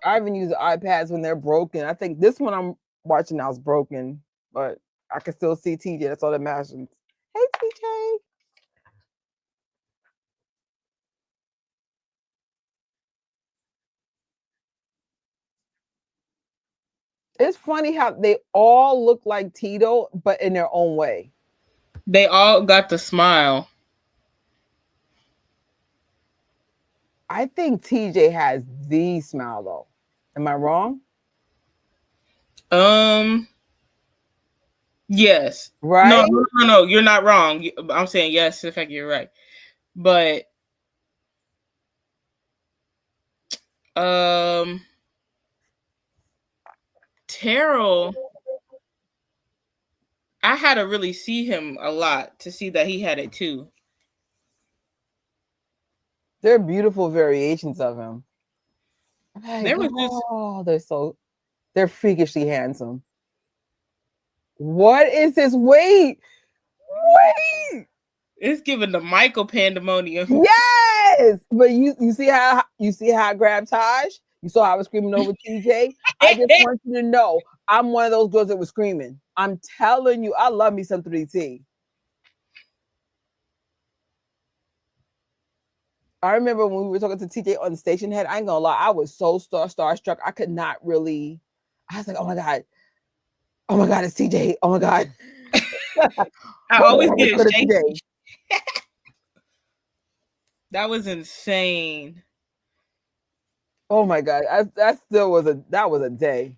I even use the iPads when they're broken. I think this one I'm watching now is broken, but I can still see TJ. That's all that matters. Hey, TJ. It's funny how they all look like Tito, but in their own way. They all got the smile. I think TJ has the smile though. Am I wrong? Yes. Right? No, you're not wrong. I'm saying yes, in fact you're right. But Taryll, I had to really see him a lot to see that he had it too. They're beautiful variations of him. There was they're freakishly handsome. What is this? Wait. It's giving the Michael pandemonium. Yes, but you see how I grabbed Taj? You saw how I was screaming over TJ? I just want you to know I'm one of those girls that was screaming. I'm telling you, I love me some 3T. I remember when we were talking to TJ on the station head, I ain't gonna lie, I was so starstruck. I could not really, I was like, oh my God, it's TJ. Oh my God. I always get shaky. That was insane. Oh my God. That was a day.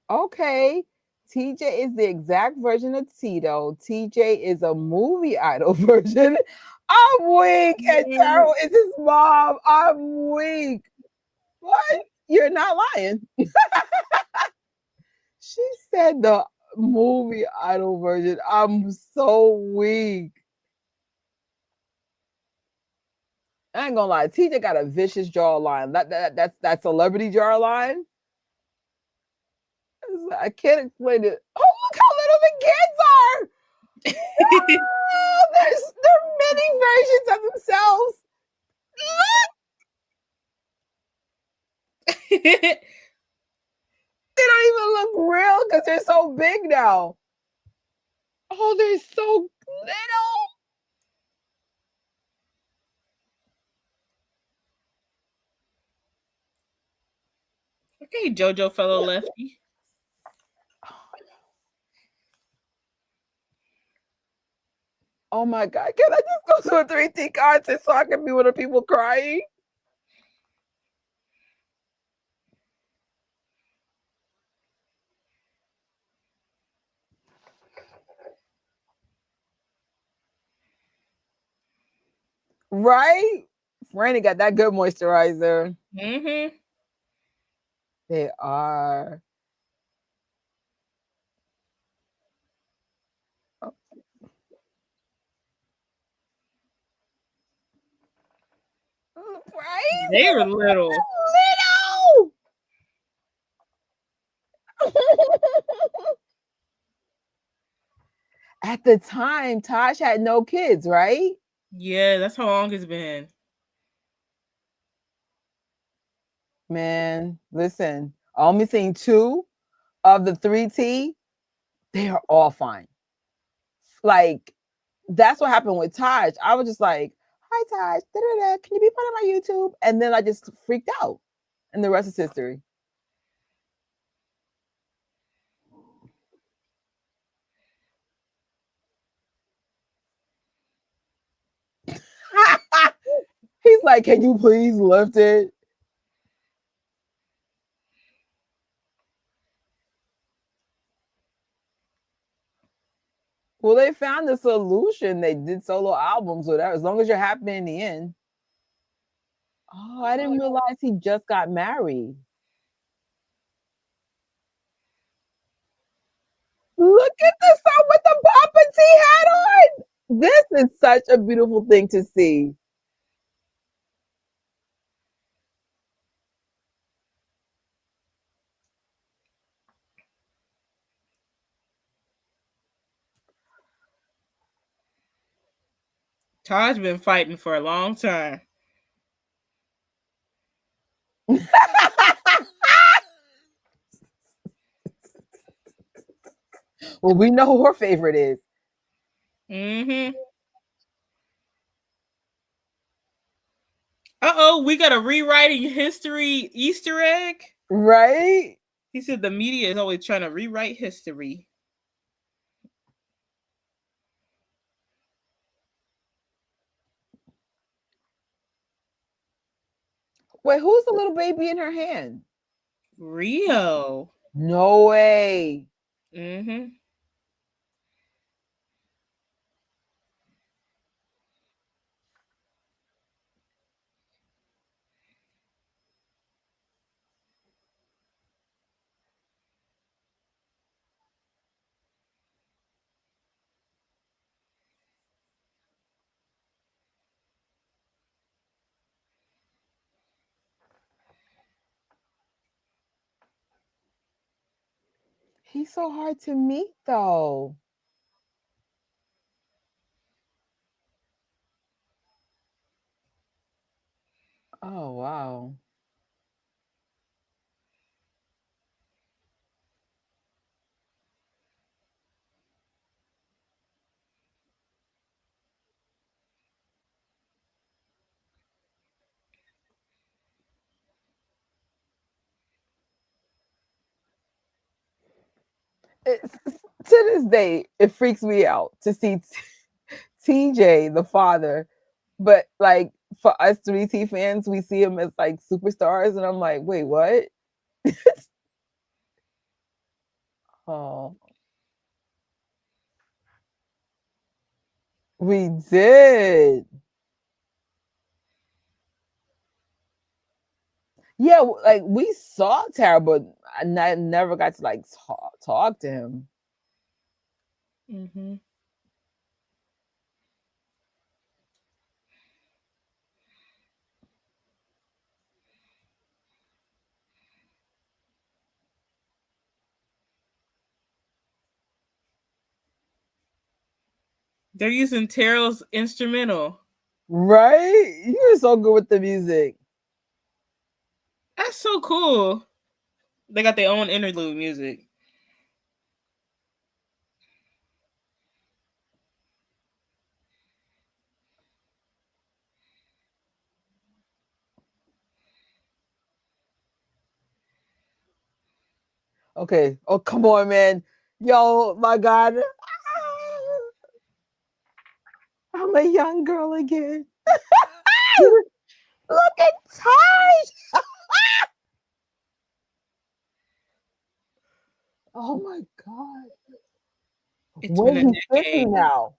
Okay. TJ is the exact version of Tito. TJ is a movie idol version. I'm weak. And Taryll is his mom. I'm weak. What? You're not lying. She said the movie idol version. I'm so weak. I ain't gonna lie. TJ got a vicious jawline. That's celebrity jawline. I can't explain it. Oh, look how little the kids are. Oh, they're many versions of themselves. They don't even look real because they're so big now. Oh, they're so little. Okay, JoJo fellow lefty. Oh my God. Can I just go to a 3T concert so I can be with the people crying? Right? Franny got that good moisturizer. Mm-hmm. They are. Right? They were little. Little. At the time, Taj had no kids, right? Yeah, that's how long it's been. Man, listen, only seen 2 of the 3T. They are all fine. Like, that's what happened with Taj. I was just like, hi, Taj. Da-da-da. Can you be part of my YouTube? And then I just freaked out. And the rest is history. He's like, can you please lift it? Well, they found the solution. They did solo albums, whatever, as long as you're happy in the end. Oh, I didn't realize he just got married. Look at this song with the Papa T hat on. This is such a beautiful thing to see. Taj been fighting for a long time. Well, we know who her favorite is. Mm-hmm. Uh-oh, we got a rewriting history Easter egg. Right? He said the media is always trying to rewrite history. Wait, who's the little baby in her hand? Rio. No way. Mm-hmm. He's so hard to meet, though. Oh, wow. To this day, it freaks me out to see TJ, the father, but like for us 3T fans, we see him as like superstars, and I'm like, wait, what? Oh, we did. Yeah, like we saw Taryll, but I never got to like talk to him. Mm-hmm. They're using Taryll's instrumental. Right? You're so good with the music. That's so cool. They got their own interlude music. Okay. Oh, come on, man. Yo, my God. I'm a young girl again. Look at Taj. Oh my God. It's Where been a he decade. sitting now?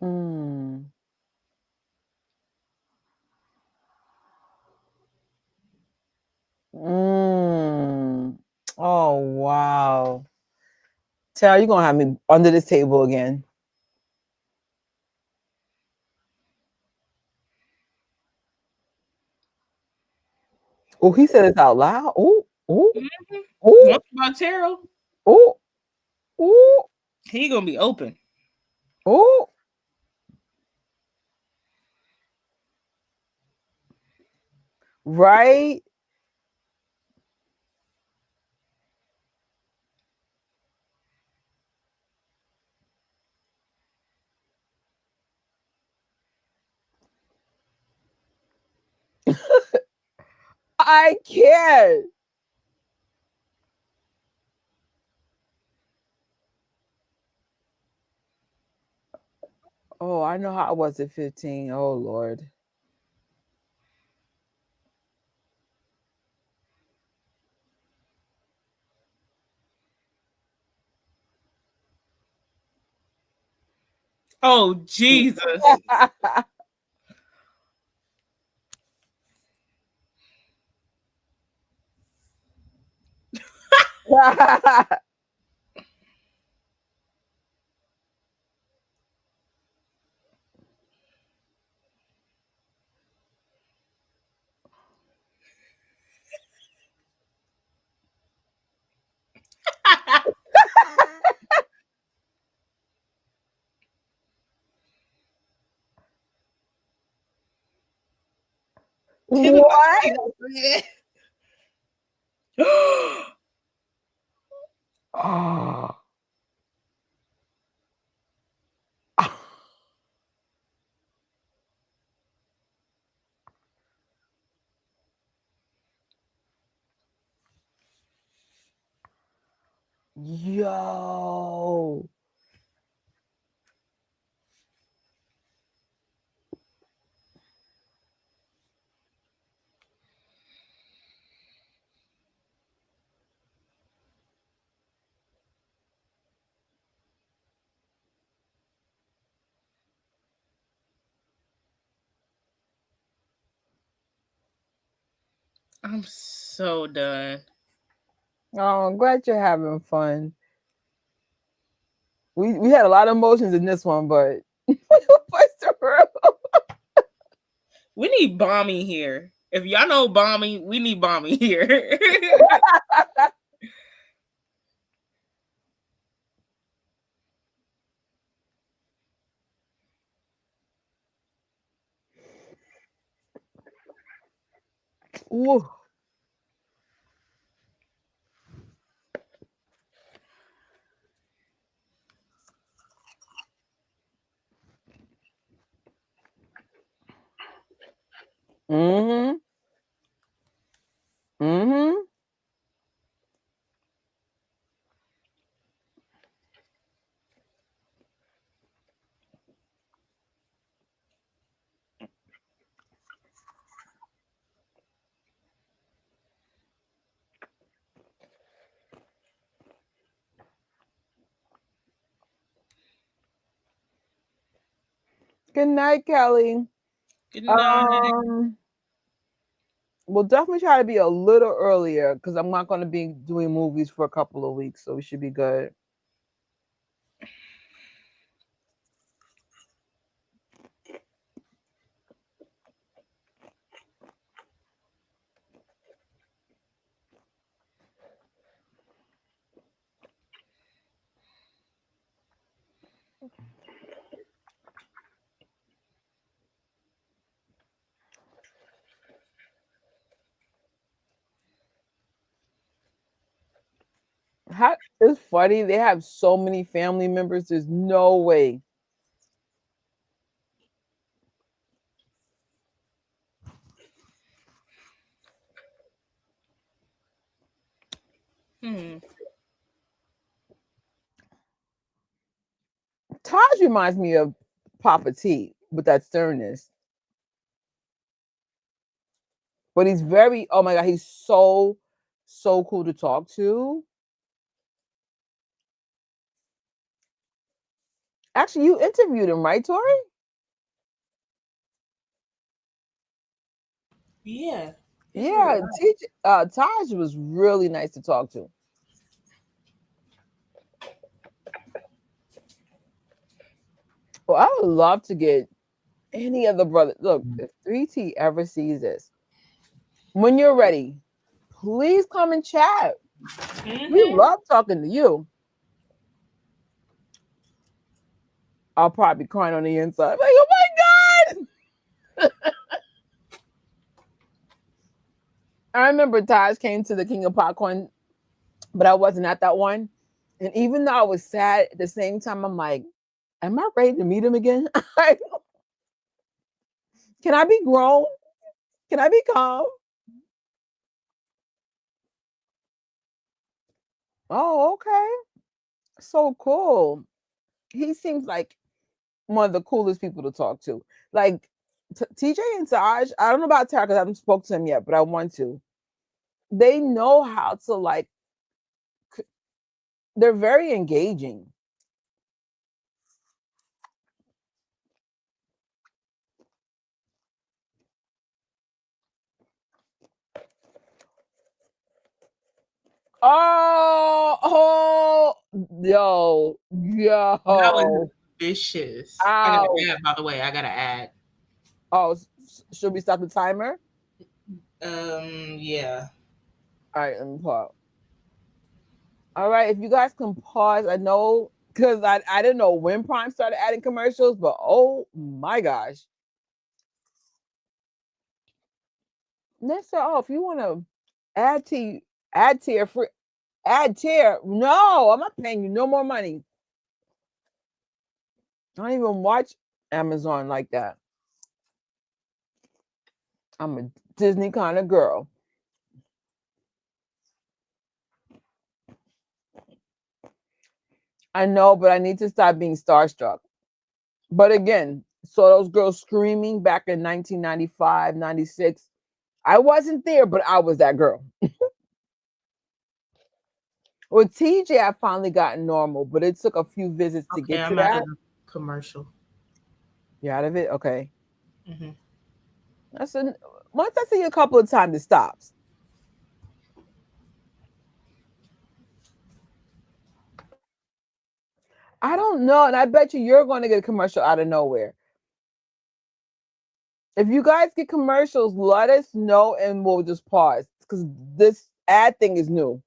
Mm. Mm. Oh wow. Taryll, you're gonna have me under this table again. Oh, he said it out loud. Oh, oh, oh, What about Taryll? oh, oh, He gonna be open. oh. Right? I can't. Oh, I know how I was at 15. Oh Lord. Oh Jesus. What? Oh. Yo. I'm so done. Oh, I'm glad you're having fun. We had a lot of emotions in this one, but We need Bommy here. If y'all know Bommy, we need Bommy here. Ooh. Mm-hmm. Mm-hmm. Good night, Kelly. Good night. We'll definitely try to be a little earlier because I'm not going to be doing movies for a couple of weeks, so we should be good. It's funny. They have so many family members. There's no way. Taj reminds me of Papa T with that sternness. But he's very, oh my God, he's so cool to talk to. Actually, you interviewed him, right, Tori? Yeah. Yeah, Taj was really nice to talk to. Well, I would love to get any other brother. Look, if 3T ever sees this, when you're ready, please come and chat. We love talking to you. I'll probably be crying on the inside. Like, oh my God. I remember Taj came to the King of Popcorn, but I wasn't at that one. And even though I was sad at the same time, I'm like, am I ready to meet him again? Can I be grown? Can I be calm? Oh, okay. So cool. He seems like one of the coolest people to talk to. Like TJ and Taj, I don't know about Taryll because I haven't spoken to him yet, but I want to. They know how to like, they're very engaging. Yo. That was vicious. I gotta Ow. add, by the way. I gotta add. Oh, should we stop the timer? Yeah. All right, let me pause. All right, if you guys can pause, I know because I didn't know when Prime started adding commercials, but oh my gosh. Let's say, oh, if you want to add tier free, add tier. No, I'm not paying you no more money. I don't even watch Amazon like that. I'm a Disney kind of girl. I know, but I need to stop being starstruck. But again, saw those girls screaming back in 1995, 96. I wasn't there, but I was that girl. With TJ, I finally got normal, but it took a few visits to get to I'm that. out of the commercial. You're out of it? Okay. Mm-hmm. Once I see you a couple of times, it stops. I don't know, and I bet you're going to get a commercial out of nowhere. If you guys get commercials, let us know, and we'll just pause because this ad thing is new.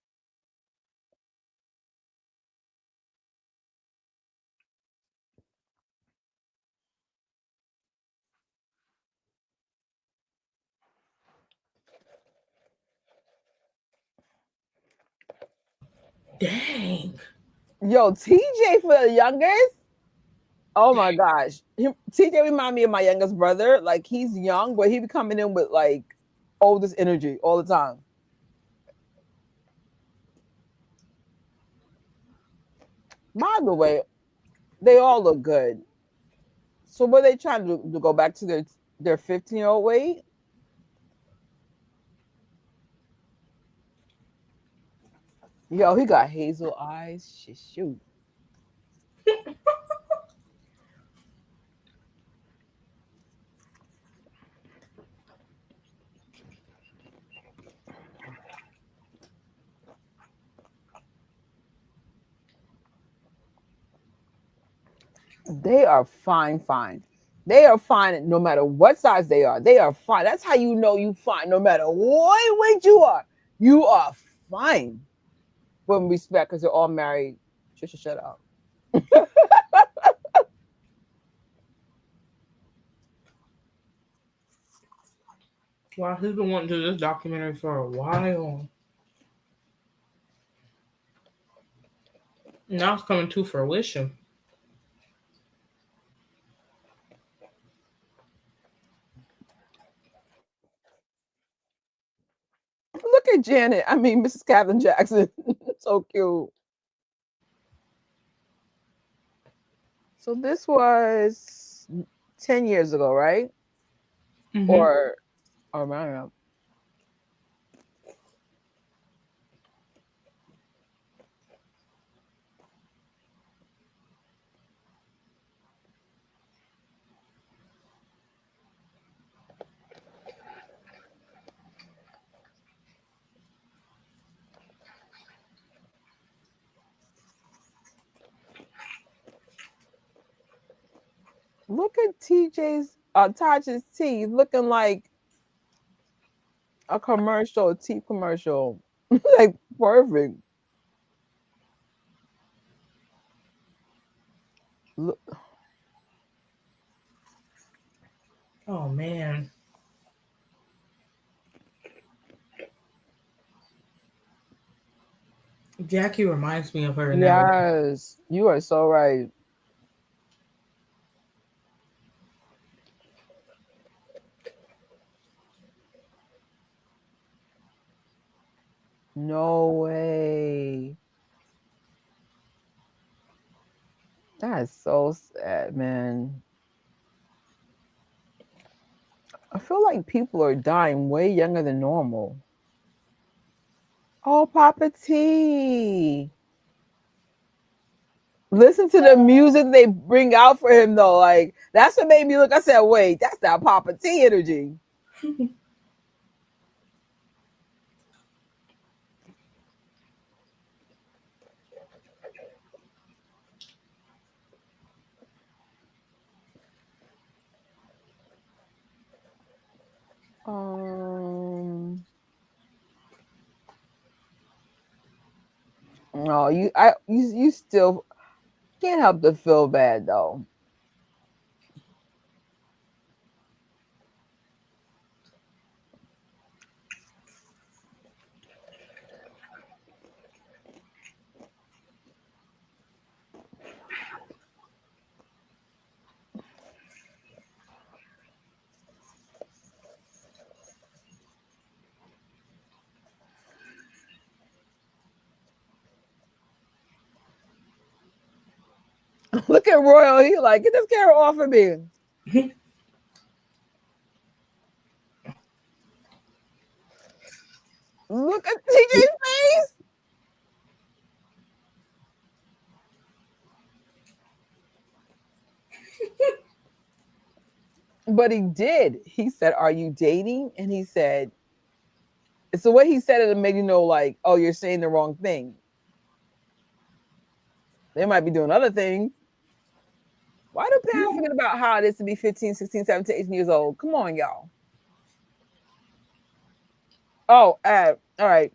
Dang. Yo, TJ for the youngest. Oh my gosh. TJ remind me of my youngest brother. Like he's young, but he be coming in with like oldest energy all the time. By the way, they all look good. So what are they trying to do? To go back to their 15-year-old weight? Yo, he got hazel eyes. Shoot. They are fine. They are fine no matter what size they are. They are fine. That's how you know you fine no matter what weight you are. You are fine. With respect, because they're all married. Shut up. Wow, he's been wanting to do this documentary for a while. Now it's coming to fruition. Look at Janet. I mean, Mrs. Catherine Jackson. So cute. So this was 10 years ago, right? Mm-hmm. Or I don't know. Look at Tasha's teeth looking like a commercial, a teeth commercial. Like perfect. Look. Oh man. Jackie reminds me of her in that way. Yes, you are so right. No way. That is so sad, man. I feel like people are dying way younger than normal. Oh, Papa T. Listen to the music they bring out for him, though. Like, that's what made me look. I said, wait, that's that Papa T energy. No, you still can't help to feel bad though. Look at Royal. He like, get this camera off of me. Look at TJ's face. But he did. He said, "Are you dating?" And he said, it's the way he said it that made you know, like, oh, you're saying the wrong thing. They might be doing other things. Why do parents forget about how it is to be 15, 16, 17, 18 years old? Come on, y'all. Oh, all right.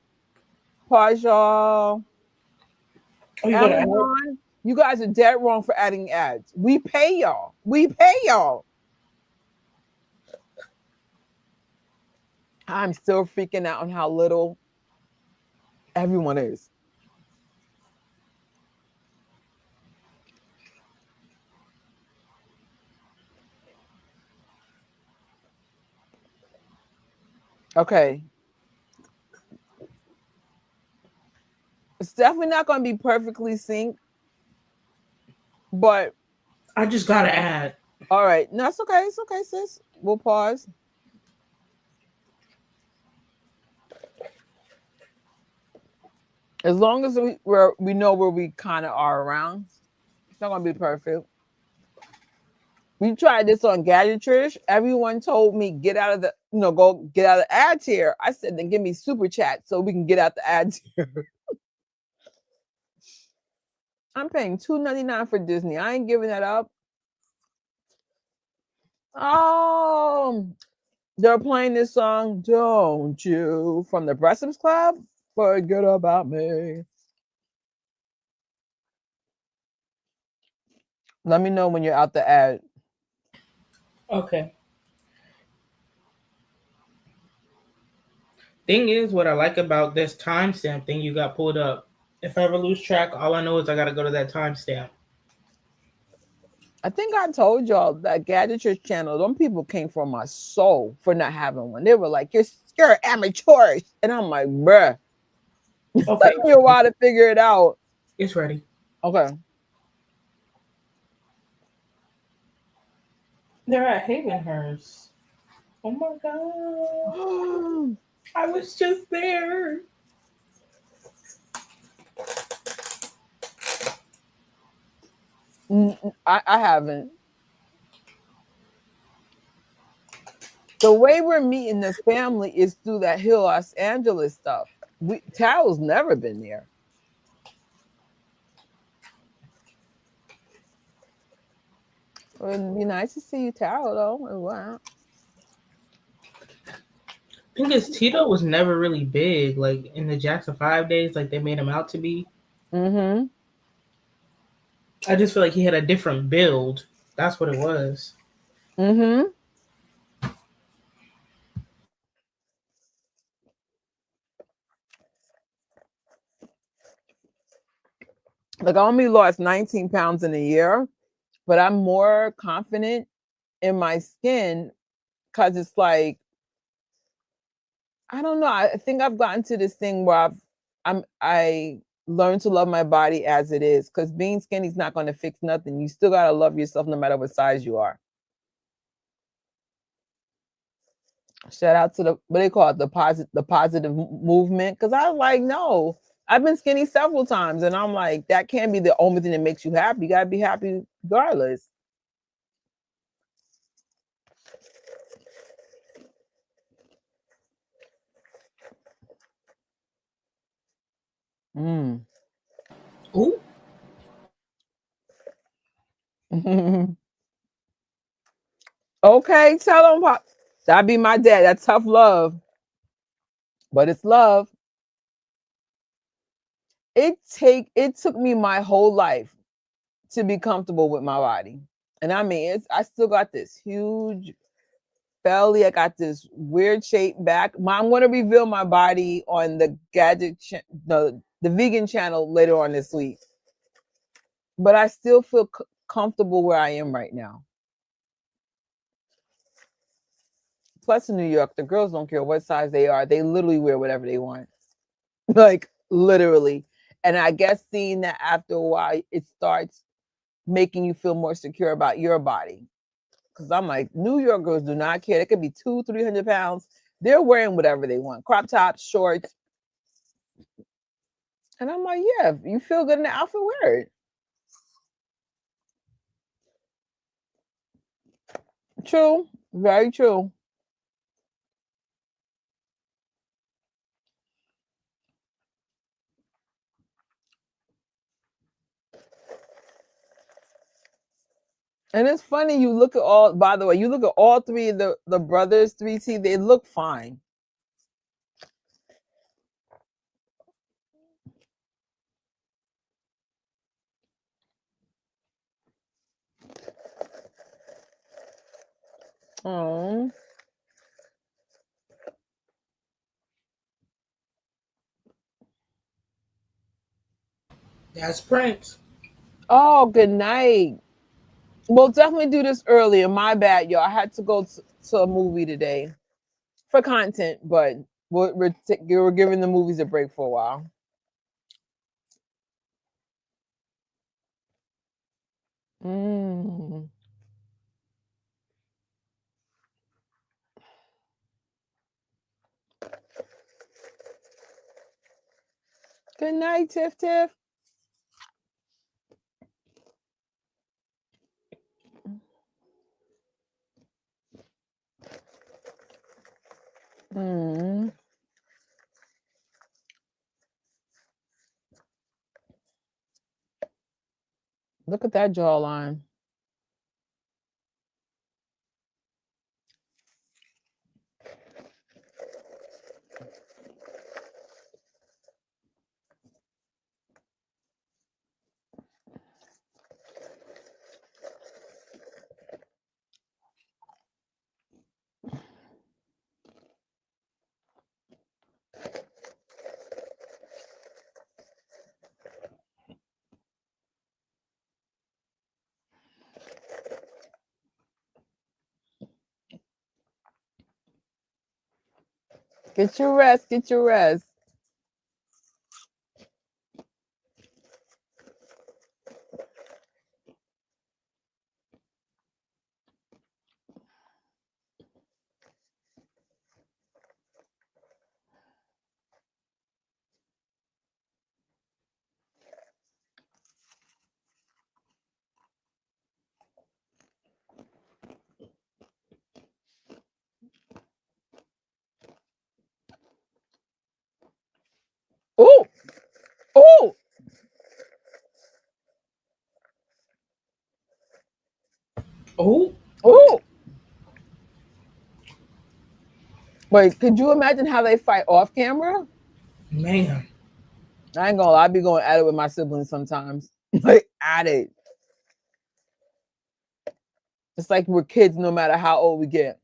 Pause, y'all. Oh, Amazon, you guys are dead wrong for adding ads. We pay y'all. We pay y'all. I'm still freaking out on how little everyone is. Okay. It's definitely not going to be perfectly synced, but I just got to add. All right. No, it's okay. It's okay, sis. We'll pause. As long as we know where we kind of are around, it's not going to be perfect. We tried this on Gadgetry. Everyone told me get out of the, go get out of the ad tier. I said, then give me super chat so we can get out the ad tier. I'm paying $2.99 for Disney. I ain't giving that up. Oh, they're playing this song, Don't You, from the Breakfast Club. Forget about me. Let me know when you're out the ad. Okay. Thing is, what I like about this timestamp thing you got pulled up, if I ever lose track, all I know is I got to go to that timestamp. I think I told y'all that Gadgetry channel, them people came for my soul for not having one. They were like, you're amateurish. And I'm like, bruh. Okay. Took me a while to figure it out. It's ready. Okay. They're at Havenhurst. Oh my God. I was just there. I haven't. The way we're meeting this family is through that Hill Los Angeles stuff. Taryll's never been there. It'd be nice to see you, Taryll, though. Wow. I think his Tito was never really big, like in the Jackson 5 days, like they made him out to be. Mm-hmm. I just feel like he had a different build. That's what it was. Mm-hmm. Like I only lost 19 pounds in a year, but I'm more confident in my skin because it's like, I don't know. I think I've gotten to this thing where I learned to love my body as it is, because being skinny is not going to fix nothing. You still gotta love yourself no matter what size you are. Shout out to the, what they call it, the positive movement. Because I was like, no, I've been skinny several times, and I'm like, that can't be the only thing that makes you happy. You gotta be happy regardless. Mm. Ooh. Okay, tell them, Pop. That'd be my dad. That's tough love, but it's love. It took me my whole life to be comfortable with my body, and I mean, I still got this huge belly. I got this weird shaped back. I'm going to reveal my body on the the vegan channel later on this week, but I still feel comfortable where I am right now. Plus, in New York, the girls don't care what size they are. They literally wear whatever they want. Like, literally. And I guess seeing that after a while, it starts making you feel more secure about your body. Because I'm like, New York girls do not care. They could be 200-300 pounds. They're wearing whatever they want. Crop tops, shorts. And I'm like, yeah, if you feel good in the outfit, wear it. True. Very true. And it's funny, you look at all, by the way, you look at all three of the brothers, 3T, they look fine. Oh. That's Prince. Oh, good night. We'll definitely do this earlier. My bad, y'all. I had to go to a movie today for content, but we're giving the movies a break for a while. Mm. Good night, Tiff Tiff. Mm. Look at that jawline. Get your rest. Get your rest. Oh, Oh, wait, could you imagine how they fight off camera? man. I ain't gonna lie, I be going at it with my siblings sometimes. Like at it. It's like we're kids no matter how old we get.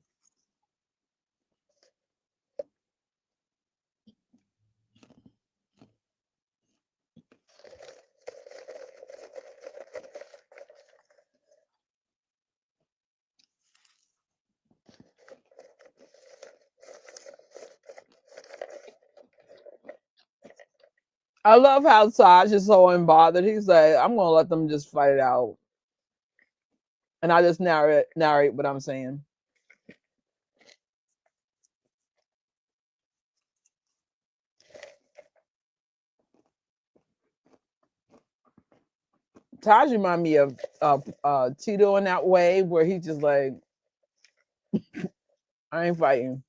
I love how Taj is so unbothered. He's like, I'm gonna let them just fight it out. And I just narrate what I'm saying. Taj remind me of Tito in that way, where he's just like, I ain't fighting.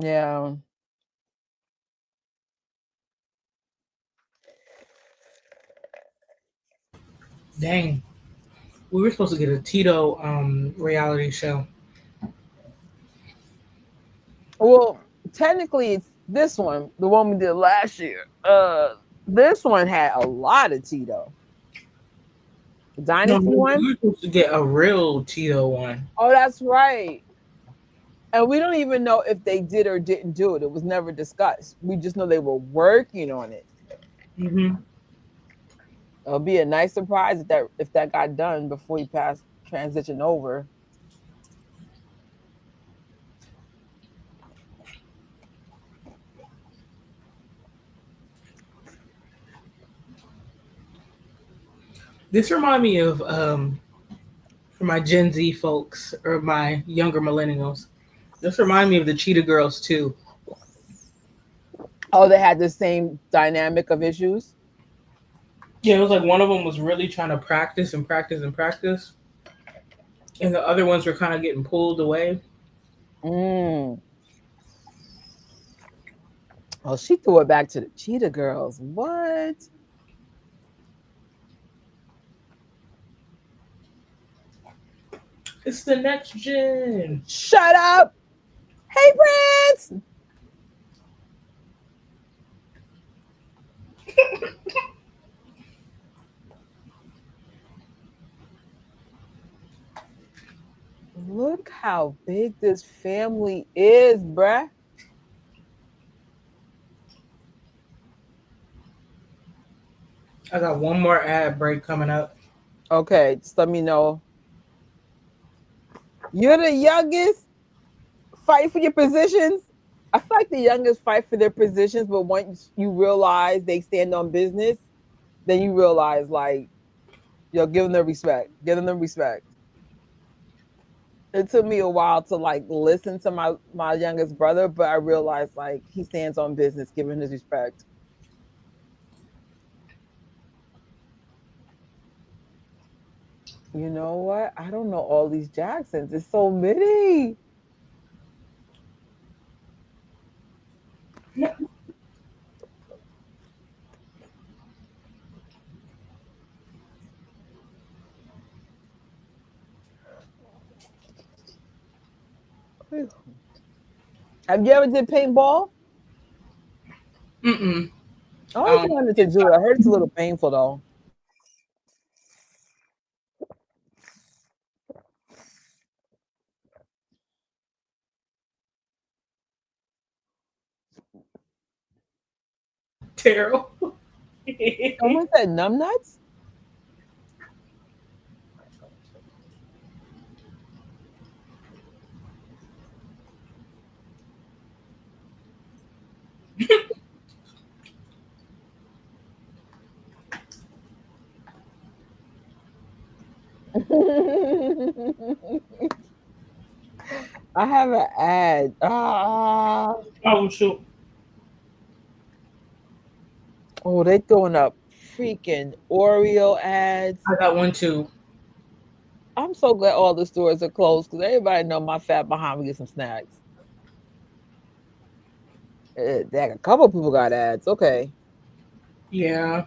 Yeah. Dang. We were supposed to get a Tito reality show. Well, technically it's this one, the one we did last year. This one had a lot of Tito. The No, Dynasty we one? were supposed to get a real Tito one. Oh, that's right. And we don't even know if they did or didn't do it. It was never discussed. We just know they were working on it. Mm-hmm. It'll be a nice surprise if that got done before he transition over. This remind me of for my Gen Z folks or my younger millennials. This remind me of the Cheetah Girls too. Oh, they had the same dynamic of issues. Yeah, it was like one of them was really trying to practice and practice and practice, and the other ones were kind of getting pulled away. Mm. Oh, she threw it back to the Cheetah Girls. What? It's the next gen. Shut up. Hey, Prince. Look how big this family is, bruh. I got one more ad break coming up. Okay, just let me know. You're the youngest. Fight for your positions. I feel like the youngest fight for their positions, but once you realize they stand on business, then you realize, like, yo, give them the respect. Give them the respect. It took me a while to like listen to my youngest brother, but I realized like he stands on business, giving his respect. You know what? I don't know all these Jacksons. It's so many. Have you ever did paintball? Mm-mm. I always wanted to do it. I heard it's a little painful though. Taryll. Someone said numbnuts? I have an ad. Oh shoot. Oh, they throwing up freaking Oreo ads. I got one too. I'm so glad all the stores are closed because everybody know my fat behind me get some snacks. Dang, a couple people got ads. Okay. Yeah.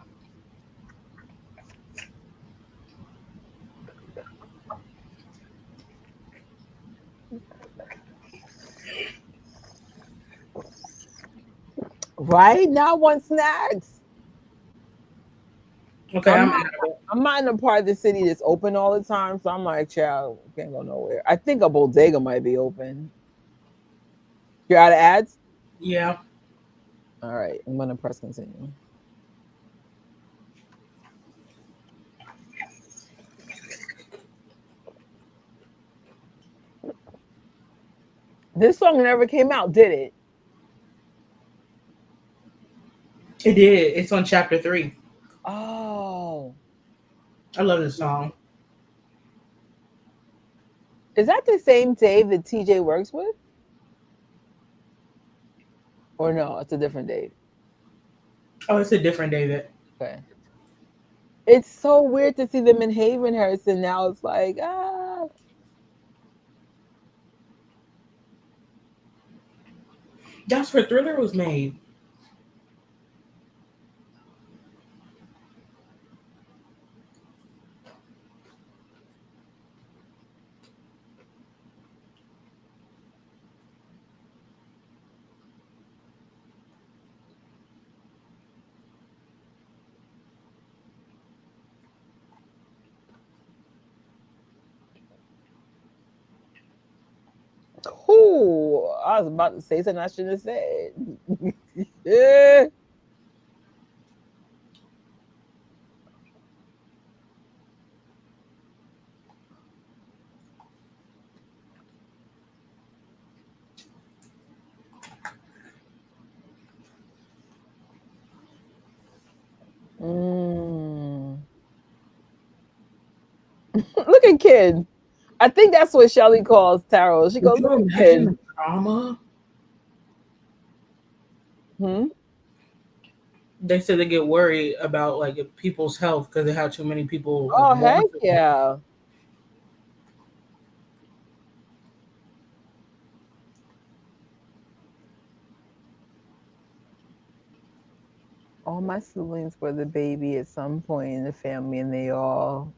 Right? Now I want snacks. Okay, I'm not in a part of the city that's open all the time, so I'm like, child, can't go nowhere. I think a bodega might be open. You're out of ads? Yeah. All right, I'm gonna press continue. This song never came out, did it? It did. It's on chapter 3. Oh. I love this song. Is that the same Dave that TJ works with? Or no, it's a different Dave. Oh, it's a different David. Okay. It's so weird to see them in Havenhurst, and now it's like, That's where Thriller was made. ooh, I was about to say something I shouldn't have said. Yeah. Look at Kid. I think that's what Shelly calls Taryll. She goes, Could you look at imagine Kid. the drama? They said they get worried about like people's health because they have too many people. Oh, heck yeah. All my siblings were the baby at some point in the family, and they all.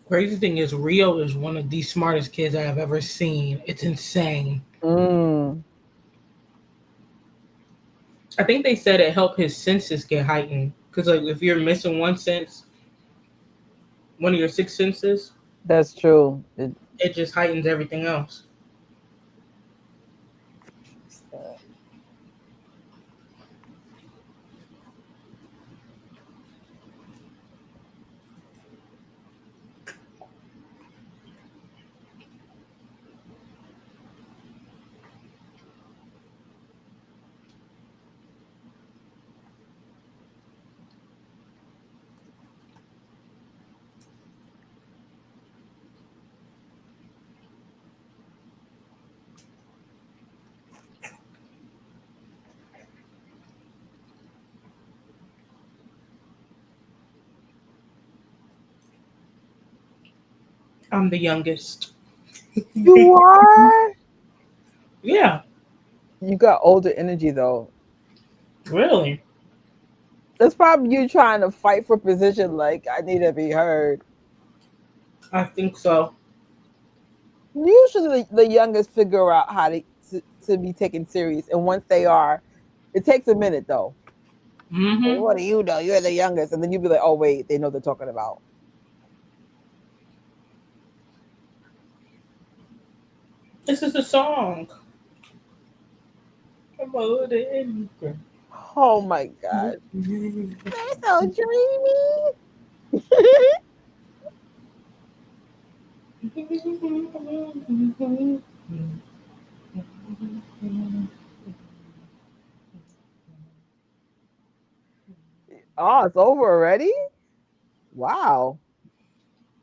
Crazy thing is, Rio is one of the smartest kids I have ever seen. It's insane. I think they said it helped his senses get heightened. Because like if you're missing one sense, one of your 6 senses, that's true. It just heightens everything else. I'm the youngest. You are? Yeah. You got older energy though. Really? That's probably you trying to fight for position. Like, I need to be heard. I think so. Usually the youngest figure out how to to be taken serious. And once they are, it takes a minute though. Mm-hmm. What do you know? You're the youngest. And then you'll be like, oh, wait, they know they're talking about. This is a song. Oh my God. They're so dreamy. Oh, it's over already? Wow.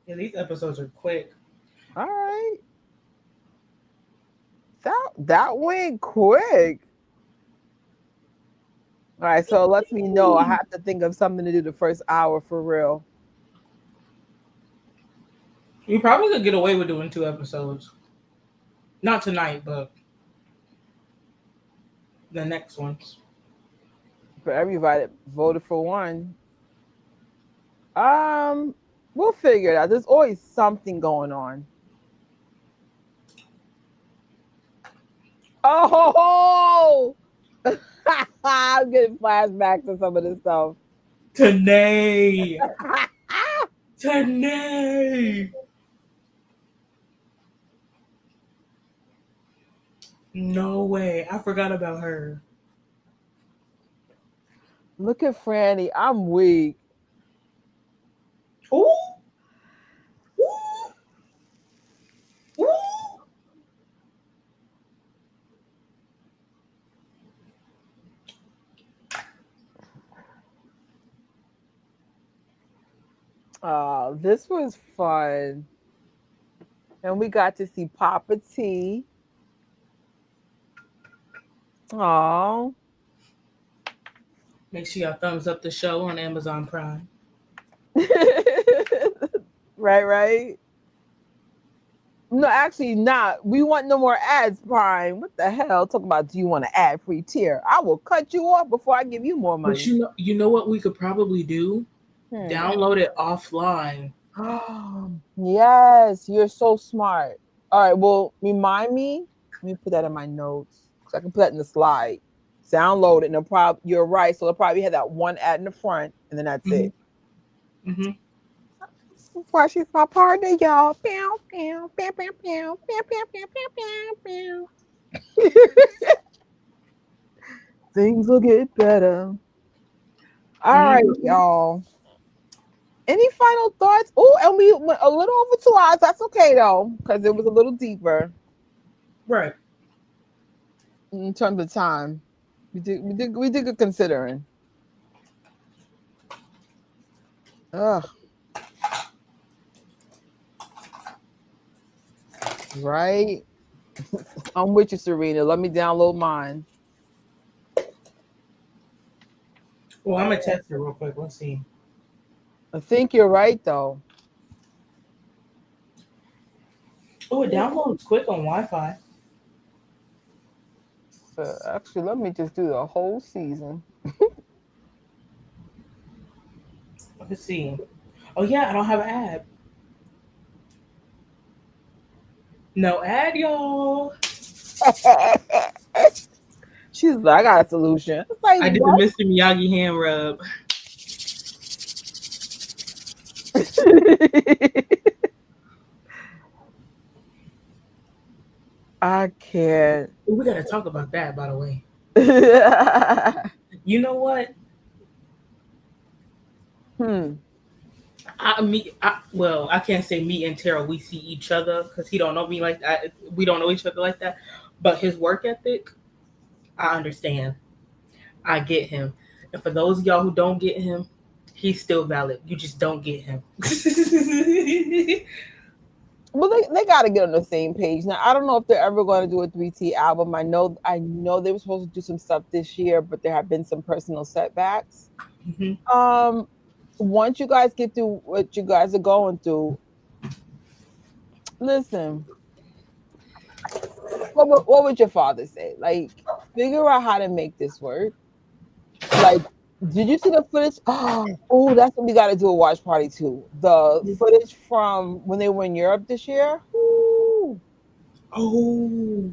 Yeah, these episodes are quick. All right. That went quick. All right, so it lets me know I have to think of something to do the first hour for real. We probably could get away with doing 2 episodes. Not tonight, but the next ones. For everybody that voted for one. We'll figure it out. There's always something going on. Oh, I'm getting flashbacks to some of this stuff. Tanae. Tanae. No way. I forgot about her. Look at Franny. I'm weak. Ooh. Ooh. Ooh. This was fun. And we got to see Papa T. Oh. Make sure y'all thumbs up the show on Amazon Prime. Right. No, actually not. We want no more ads, Prime. What the hell? Talk about, do you want an ad-free tier? I will cut you off before I give you more money. But you know what we could probably do? Download it offline. Yes, you're so smart. All right, well, remind me. Let me put that in my notes. So I can put that in the slide. Download it, and you're right. So they'll probably have that one ad in the front, and then that's it. Mm-hmm. Why she's my partner, y'all. Pew, pew, pew, pew, pew, pew, pew, pew, pew, pew. Things will get better. All right, y'all. Any final thoughts? Oh, and we went a little over 2 hours. That's okay though, because it was a little deeper. Right. In terms of time. We did good considering. Ugh. Right? I'm with you, Serena. Let me download mine. Well, I'm gonna test it real quick. Let's see. I think you're right though. Oh, it downloads quick on Wi-Fi. Actually, let me just do the whole season. Let's see. Oh yeah, I don't have an ad. No ad, y'all. She's like, I got a solution. It's like, I did what? the Mr. Miyagi hand rub. I can't. We gotta talk about that, by the way. You know what? I can't say me and Taryll, we see each other because he don't know me like that. We don't know each other like that. But his work ethic, I understand. I get him. And for those of y'all who don't get him, he's still valid. You just don't get him. Well, they got to get on the same page. Now, I don't know if they're ever going to do a 3T album. I know they were supposed to do some stuff this year, but there have been some personal setbacks. Mm-hmm. Once you guys get through what you guys are going through, listen, what would your father say? Like, figure out how to make this work. Like, did you see the footage? Oh, that's what we got to do a watch party too. The footage from when they were in Europe this year. Ooh. Oh.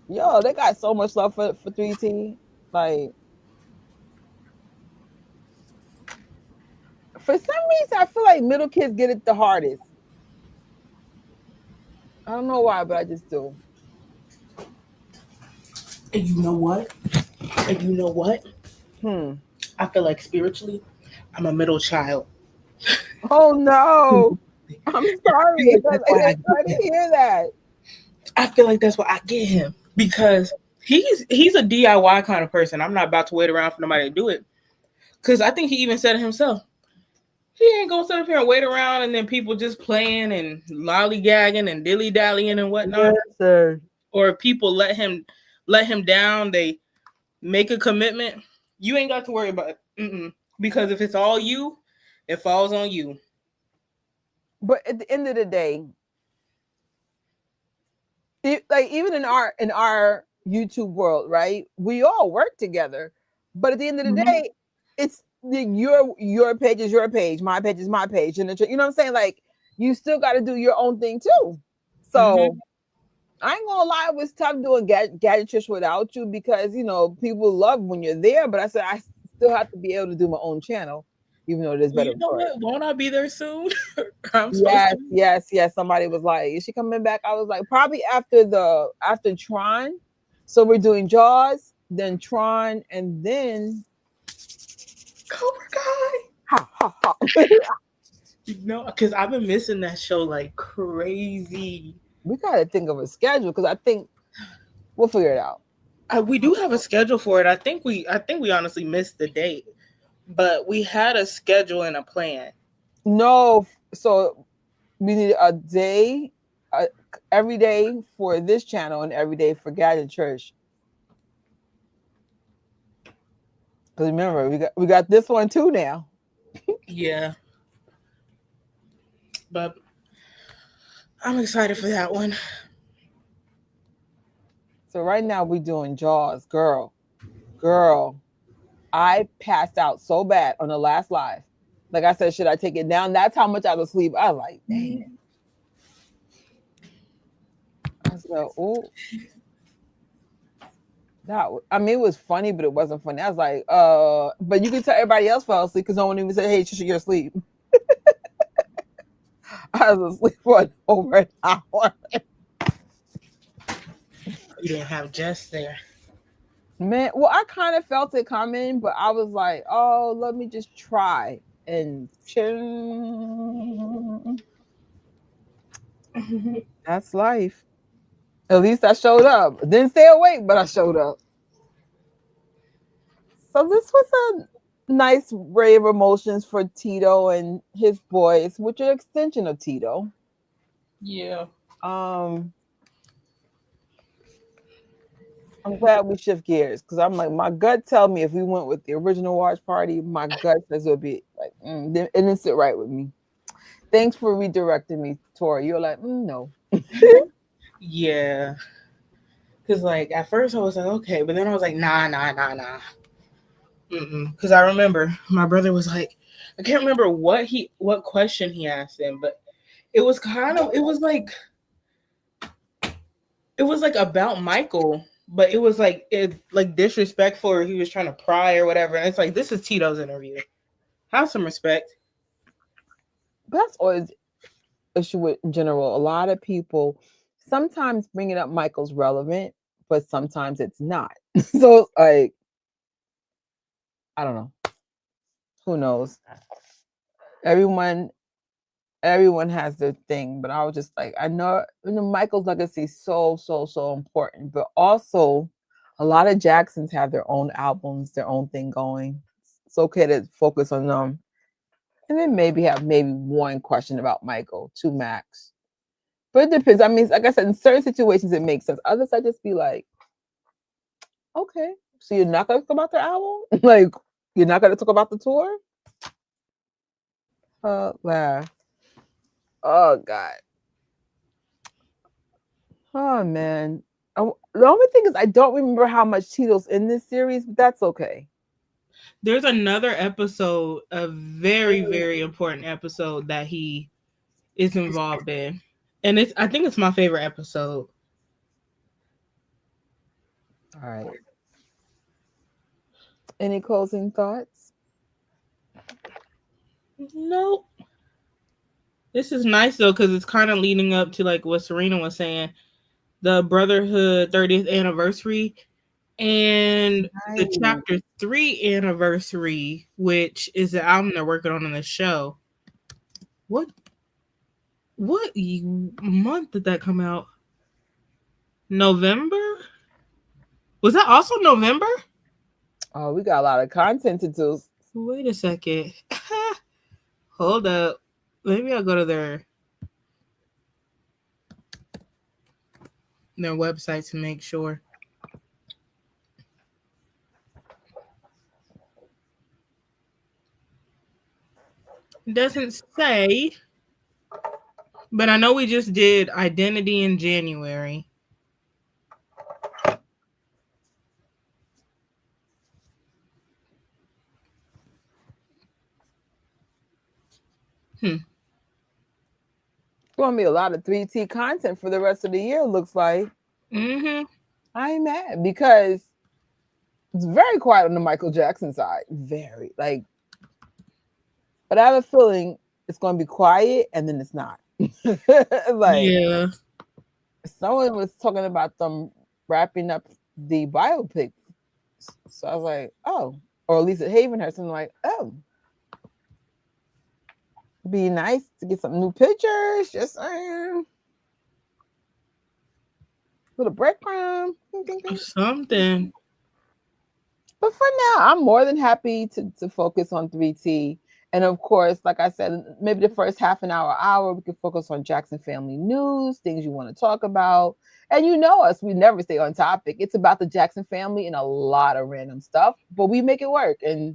Yo, they got so much love for 3T. Like, for some reason, I feel like middle kids get it the hardest. I don't know why, but I just do. And you know what? I feel like spiritually, I'm a middle child. Oh no. I'm sorry. I didn't hear that. I feel like that's what I get him because he's a DIY kind of person. I'm not about to wait around for nobody to do it. Because I think he even said it himself. He ain't gonna sit up here and wait around and then people just playing and lollygagging and dilly-dallying and whatnot. Yes, sir. Or if people let him down, they make a commitment. You ain't got to worry about it. Because if it's all you, it falls on you. But at the end of the day, like even in our YouTube world, right? We all work together, but at the end of the day, it's your page is your page, my page is my page, and you know what I'm saying? Like you still got to do your own thing too. So I ain't gonna lie, it was tough doing gadgetish without you because you know people love when you're there. But I said I still have to be able to do my own channel, even though it is better. You know what? Won't I be there soon? Yes. Somebody was like, "Is she coming back?" I was like, "Probably after Tron." So we're doing Jaws, then Tron, and then Cobra Kai. Ha ha ha. You know, because I've been missing that show like crazy. We gotta think of a schedule because I think we'll figure it out. We do have a schedule for it. I think we honestly missed the date, but we had a schedule and a plan. No, so we need a day, every day for this channel and every day for Gadget Church. Because remember, we got this one too now. Yeah, but I'm excited for that one. So right now we're doing Jaws. Girl, I passed out so bad on the last live. Like I said, should I take it down? That's how much I was asleep. I was like, dang. I was like, oh. It was funny, but it wasn't funny. I was like, but you can tell everybody else fell asleep because no one even said, hey, Trisha, you're asleep. I was asleep for over an hour. You didn't have Jess there. Man, well, I kind of felt it coming, but I was like, oh, let me just try. And that's life. At least I showed up. Didn't stay awake, but I showed up. So this was a nice ray of emotions for Tito and his boys, which are an extension of Tito. Yeah. I'm glad we shift gears because I'm like, my gut tells me if we went with the original watch party, my gut says it would be like, it didn't sit right with me. Thanks for redirecting me, Tori. You're like, no. Yeah. Because like at first I was like, okay, but then I was like, nah. Because I remember my brother was like, I can't remember what question he asked him, but it was like about Michael, but it was like disrespectful, or he was trying to pry or whatever. And it's like, this is Tito's interview. Have some respect. But that's always issue with in general. A lot of people sometimes bringing up Michael's relevant, but sometimes it's not. So like, I don't know. Who knows? Everyone has their thing, but I was just like, I know Michael's legacy is so important, but also a lot of Jacksons have their own albums, their own thing going. It's okay to focus on them. And then maybe have one question about Michael, two max. But it depends. I mean, like I said, in certain situations it makes sense. Others I just be like, okay, so you're not gonna talk about the album? Like, you're not gonna talk about the tour? Laugh. Oh God. Oh man. The only thing is I don't remember how much Tito's in this series, but that's okay. There's another episode, a very, very important episode that he is involved in. And I think it's my favorite episode. All right. Any closing thoughts? Nope. This is nice though, because it's kind of leading up to like what Serena was saying, the Brotherhood 30th anniversary and the Nice. chapter 3 anniversary, which is the album they're working on in the show. What month did that come out? November? Was that also November? Oh, we got a lot of content to do. Wait a second. Hold up. Maybe I'll go to their website to make sure. It doesn't say, but I know we just did Identity in January. Going to be a lot of 3T content for the rest of the year, looks like. Mm-hmm. I ain't mad because it's very quiet on the Michael Jackson side. Very. Like, but I have a feeling it's going to be quiet and then it's not. Like, yeah. Someone was talking about them wrapping up the biopic. So I was like, oh. Or Lisa Havenhurst. And I'm like, oh. Be nice to get some new pictures. Just little breadcrumb. Something. But for now, I'm more than happy to focus on 3T. And of course, like I said, maybe the first half an hour, we can focus on Jackson family news, things you want to talk about. And you know us, we never stay on topic. It's about the Jackson family and a lot of random stuff, but we make it work. And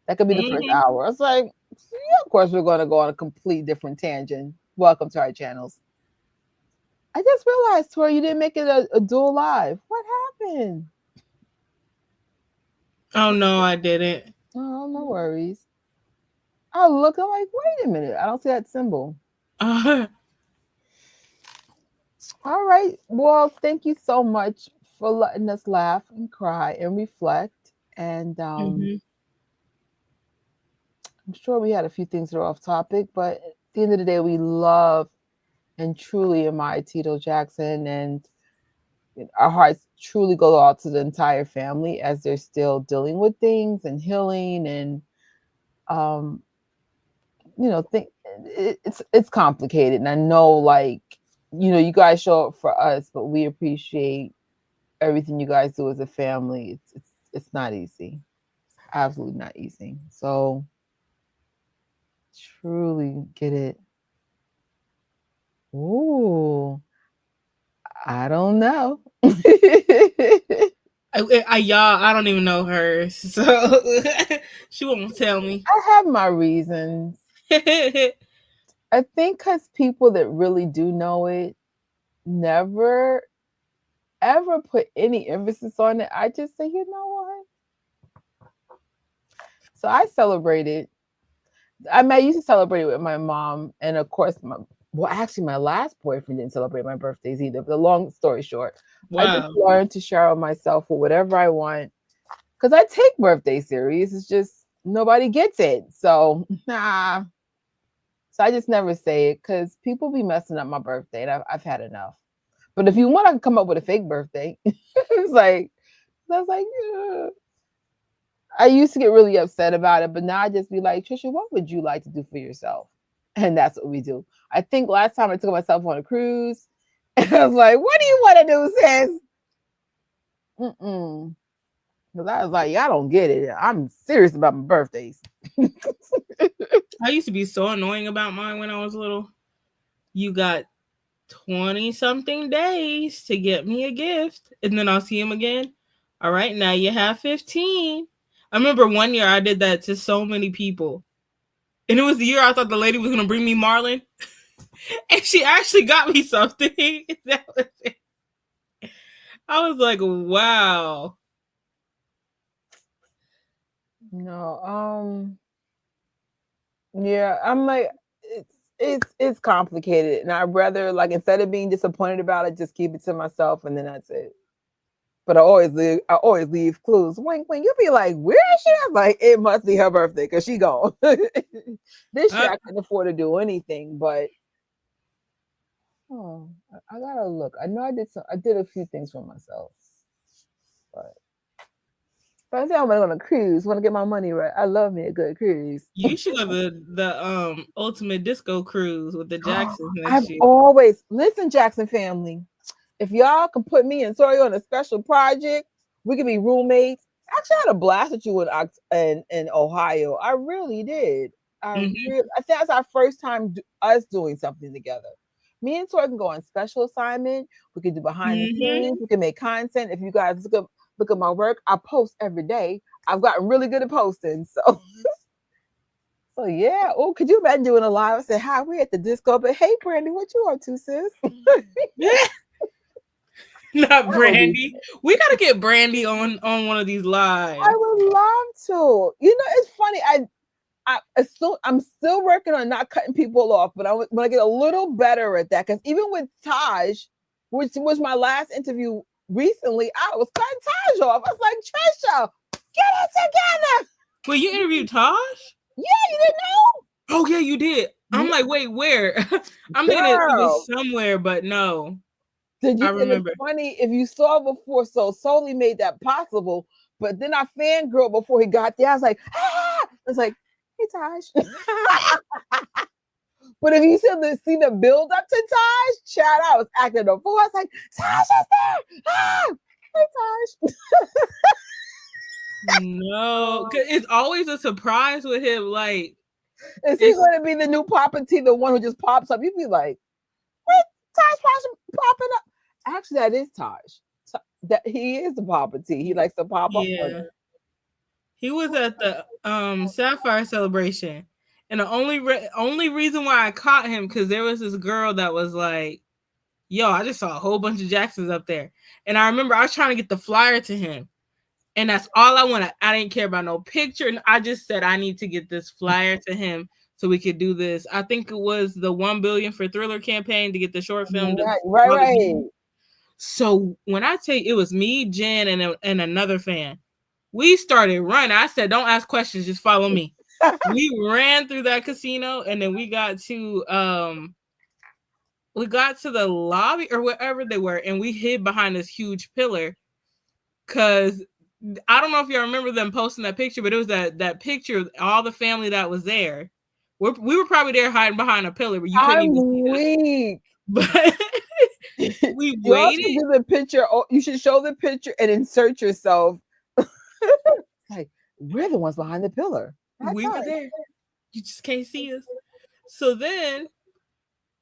that could be the first hour. It's like, yeah, of course, we're going to go on a complete different tangent. Welcome to our channels. I just realized, Tori, you didn't make it a dual live. What happened? Oh, no, I didn't. Oh, no worries. I look, I'm like, wait a minute. I don't see that symbol. All right. Well, thank you so much for letting us laugh and cry and reflect. And I'm sure we had a few things that are off topic, but at the end of the day, we love and truly admire Tito Jackson, and our hearts truly go out to the entire family as they're still dealing with things and healing and it's complicated. And I know, like, you guys show up for us, but we appreciate everything you guys do as a family. It's not easy. It's absolutely not easy. So truly get it. Ooh, I don't know. I don't even know her, so she won't tell me. I have my reasons. I think because people that really do know it never ever put any emphasis on it. I just say, you know what? So I celebrated. I used to celebrate it with my mom, and of course, my last boyfriend didn't celebrate my birthdays either. But the long story short, wow. I just learned to share with myself for whatever I want because I take birthday serious. It's just nobody gets it, so nah. So I just never say it because people be messing up my birthday, and I've had enough. But if you want to come up with a fake birthday, it's like, I was like, yeah. I used to get really upset about it, but now I just be like, Trisha, what would you like to do for yourself? And that's what we do. I think last time I took myself on a cruise, and I was like, what do you want to do, sis? Because I was like, y'all don't get it. I'm serious about my birthdays. I used to be so annoying about mine when I was little. You got 20-something days to get me a gift, and then I'll see him again. All right, now you have 15. I remember one year I did that to so many people. And it was the year I thought the lady was going to bring me Marlin. And she actually got me something. That was it. I was like, wow. No, yeah, I'm like, it's complicated. And I'd rather, like, instead of being disappointed about it, just keep it to myself and then that's it. but I always leave clues. Wink, wink. You'll be like, where is she? I'm like, it must be her birthday because she gone. This year I couldn't afford to do anything, but I gotta look. I know I did a few things for myself, but I think I'm gonna go on a cruise. Want to get my money right. I love me a good cruise. You should go the ultimate disco cruise with the Jacksons I've next year. always listen, Jackson family. If y'all can put me and Tori on a special project, we could be roommates. Actually, I had a blast with you in Ohio. I really did. I think that's our first time us doing something together. Me and Tori can go on special assignment. We can do behind the scenes. We can make content. If you guys look at my work, I post every day. I've gotten really good at posting. So yeah. Oh, could you imagine doing a live? I said, hi, we're at the disco, but hey, Brandy, what you up to, sis? Not Brandy. We gotta get Brandy on one of these lives. I would love to. You know, it's funny. I'm still working on not cutting people off, but I'm gonna get a little better at that. Because even with Taj, which was my last interview recently, I was cutting Taj off. I was like, Trisha, get it together. Well, you interviewed Taj? Yeah, you didn't know? Oh yeah, you did. I'm like, wait, where? I'm thinking it was somewhere, but no. Did you? I remember. It's funny if you saw before, so Soli made that possible. But then I fangirl before he got there. I was like, ah! I was like, hey Taj. But if you see the build up to Taj, shout out, I was acting a fool. I was like, Taj is there. Ah! Hey Taj. No, because it's always a surprise with him. Like, is he going to be the new Papa T, the one who just pops up? You'd be like, wait, Taj popping up. Actually, that is Taj. That he is the Papa T. He likes to pop up. Yeah. He was at the Sapphire celebration, and the only reason why I caught him because there was this girl that was like, "Yo, I just saw a whole bunch of Jacksons up there," and I remember I was trying to get the flyer to him, and that's all I wanted. I didn't care about no picture, and I just said I need to get this flyer to him so we could do this. I think it was the 1 billion for Thriller campaign to get the short film. Right. So when I tell you it was me, Jen, and another fan, we started running. I said, "Don't ask questions, just follow me." We ran through that casino, and then we got to the lobby or wherever they were, and we hid behind this huge pillar. Cause I don't know if y'all remember them posting that picture, but it was that picture of all the family that was there. We were probably there hiding behind a pillar, but you couldn't even see us. But we you waited. Also do the picture. You should show the picture and insert yourself. Like, we're the ones behind the pillar. We were there. You just can't see us. So then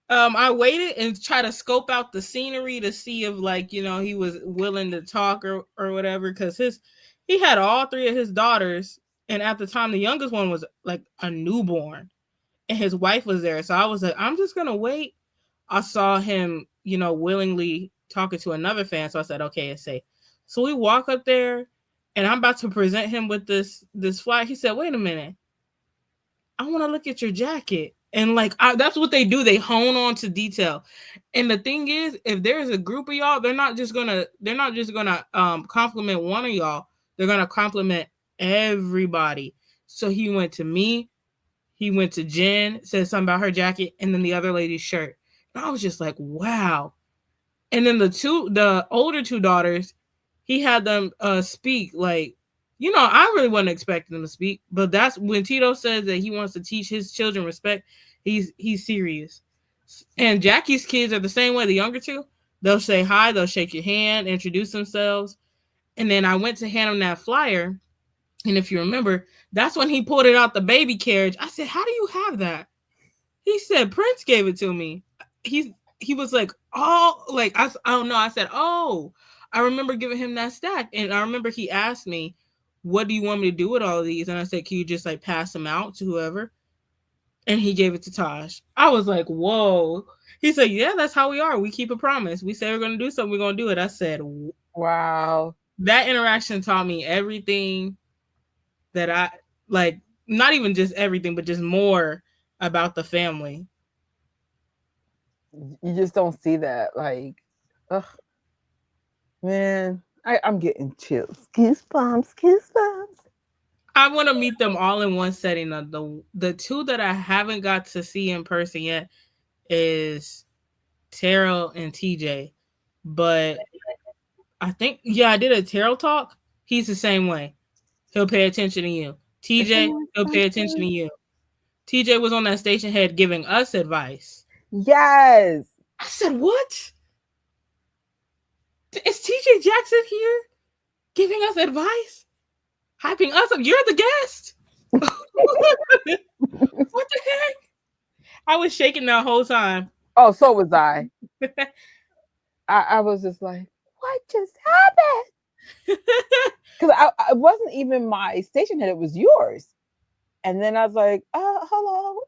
I waited and tried to scope out the scenery to see if, like, you know, he was willing to talk or whatever, because he had all three of his daughters, and at the time the youngest one was like a newborn, and his wife was there. So I was like, I'm just gonna wait. I saw him, you know, willingly talking to another fan, so I said, okay, it's safe. So we walk up there, and I'm about to present him with this flag. He said, wait a minute, I want to look at your jacket. And like, that's what they do. They hone on to detail. And the thing is, if there's a group of y'all, they're not just gonna compliment one of y'all. They're gonna compliment everybody. So he went to me, he went to Jen, said something about her jacket, and then the other lady's shirt. And I was just like, wow. And then the older two daughters, he had them speak. Like, you know, I really wasn't expecting them to speak, but that's when Tito says that he wants to teach his children respect. He's serious. And Jackie's kids are the same way. The younger two, they'll say hi, they'll shake your hand, introduce themselves. And then I went to hand him that flyer. And if you remember, that's when he pulled it out the baby carriage. I said, how do you have that? He said, Prince gave it to me. He was like, oh, like, I don't know. I said, oh, I remember giving him that stack. And I remember he asked me, what do you want me to do with all of these? And I said, can you just like pass them out to whoever? And he gave it to Taj. I was like, whoa. He said, yeah, that's how we are. We keep a promise. We say we're going to do something, we're going to do it. I said, wow. That interaction taught me everything that I like, not even just everything, but just more about the family. You just don't see that. Like, ugh, man, I'm getting chills. Goosebumps, goosebumps. I want to meet them all in one setting. The two that I haven't got to see in person yet is Taryll and TJ. But I think, I did a Taryll talk. He's the same way. He'll pay attention to you. TJ, he'll pay attention to you. TJ was on that station head giving us advice. Yes. I said, what? Is TJ Jackson here giving us advice? Hyping us up? You're the guest. What the heck? I was shaking that whole time. Oh, so was I. I was just like, what just happened? Because I wasn't even my station head, it was yours. And then I was like, hello.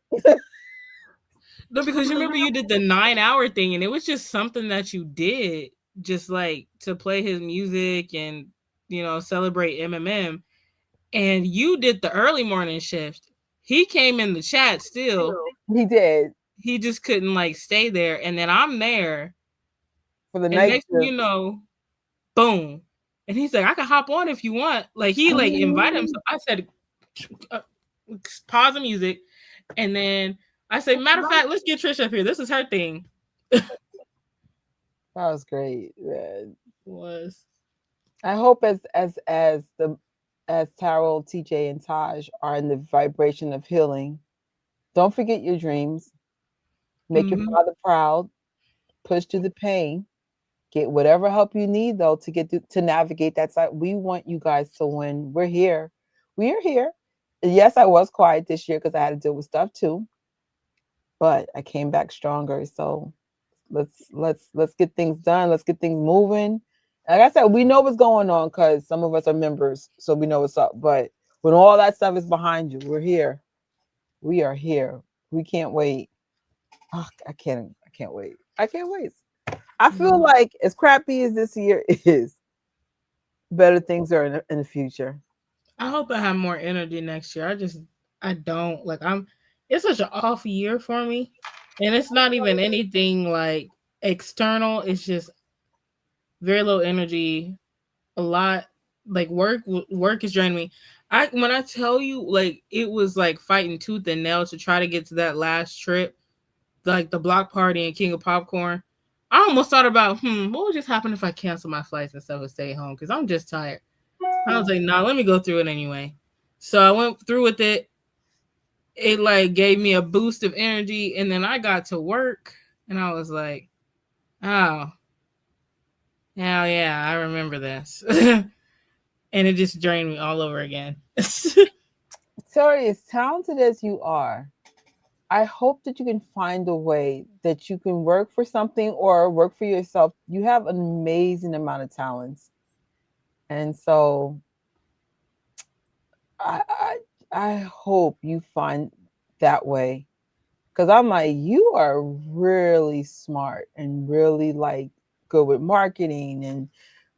No, because you remember you did the 9-hour thing, and it was just something that you did, just like to play his music and, celebrate MMM. And you did the early morning shift. He came in the chat still. He did. He just couldn't like stay there. And then I'm there for the and night. Next thing you know, boom. And he's like, I can hop on if you want. Like he like invited himself. I said, pause the music. And then I say, matter of fact, let's get Trish up here. This is her thing. That was great. Man. It was. I hope as Taryll, TJ, and Taj are in the vibration of healing, don't forget your dreams. Make your father proud. Push through the pain. Get whatever help you need, though, to get to navigate that side. We want you guys to win. We're here. We are here. Yes, I was quiet this year because I had to deal with stuff too, but I came back stronger. So let's get things done. Let's get things moving. Like I said, we know what's going on because some of us are members, so we know what's up. But when all that stuff is behind you, we're here. We are here. We can't wait. Oh, I can't wait. I can't wait. I feel like as crappy as this year is, better things are in the future. I hope I have more energy next year. I don't like it's such an off year for me. And it's not even anything like external. It's just very low energy. A lot like work is draining me. When I tell you like it was like fighting tooth and nail to try to get to that last trip, like the block party and King of Popcorn. I almost thought about, what would just happen if I cancel my flights and stuff and stay home? Because I'm just tired. I was like, let me go through it anyway. So I went through with it. It like gave me a boost of energy. And then I got to work and I was like, oh, hell yeah, I remember this. And it just drained me all over again. Tori, as talented as you are, I hope that you can find a way that you can work for something or work for yourself. You have an amazing amount of talents. And so I hope you find that way. Because I'm like, you are really smart and really like good with marketing and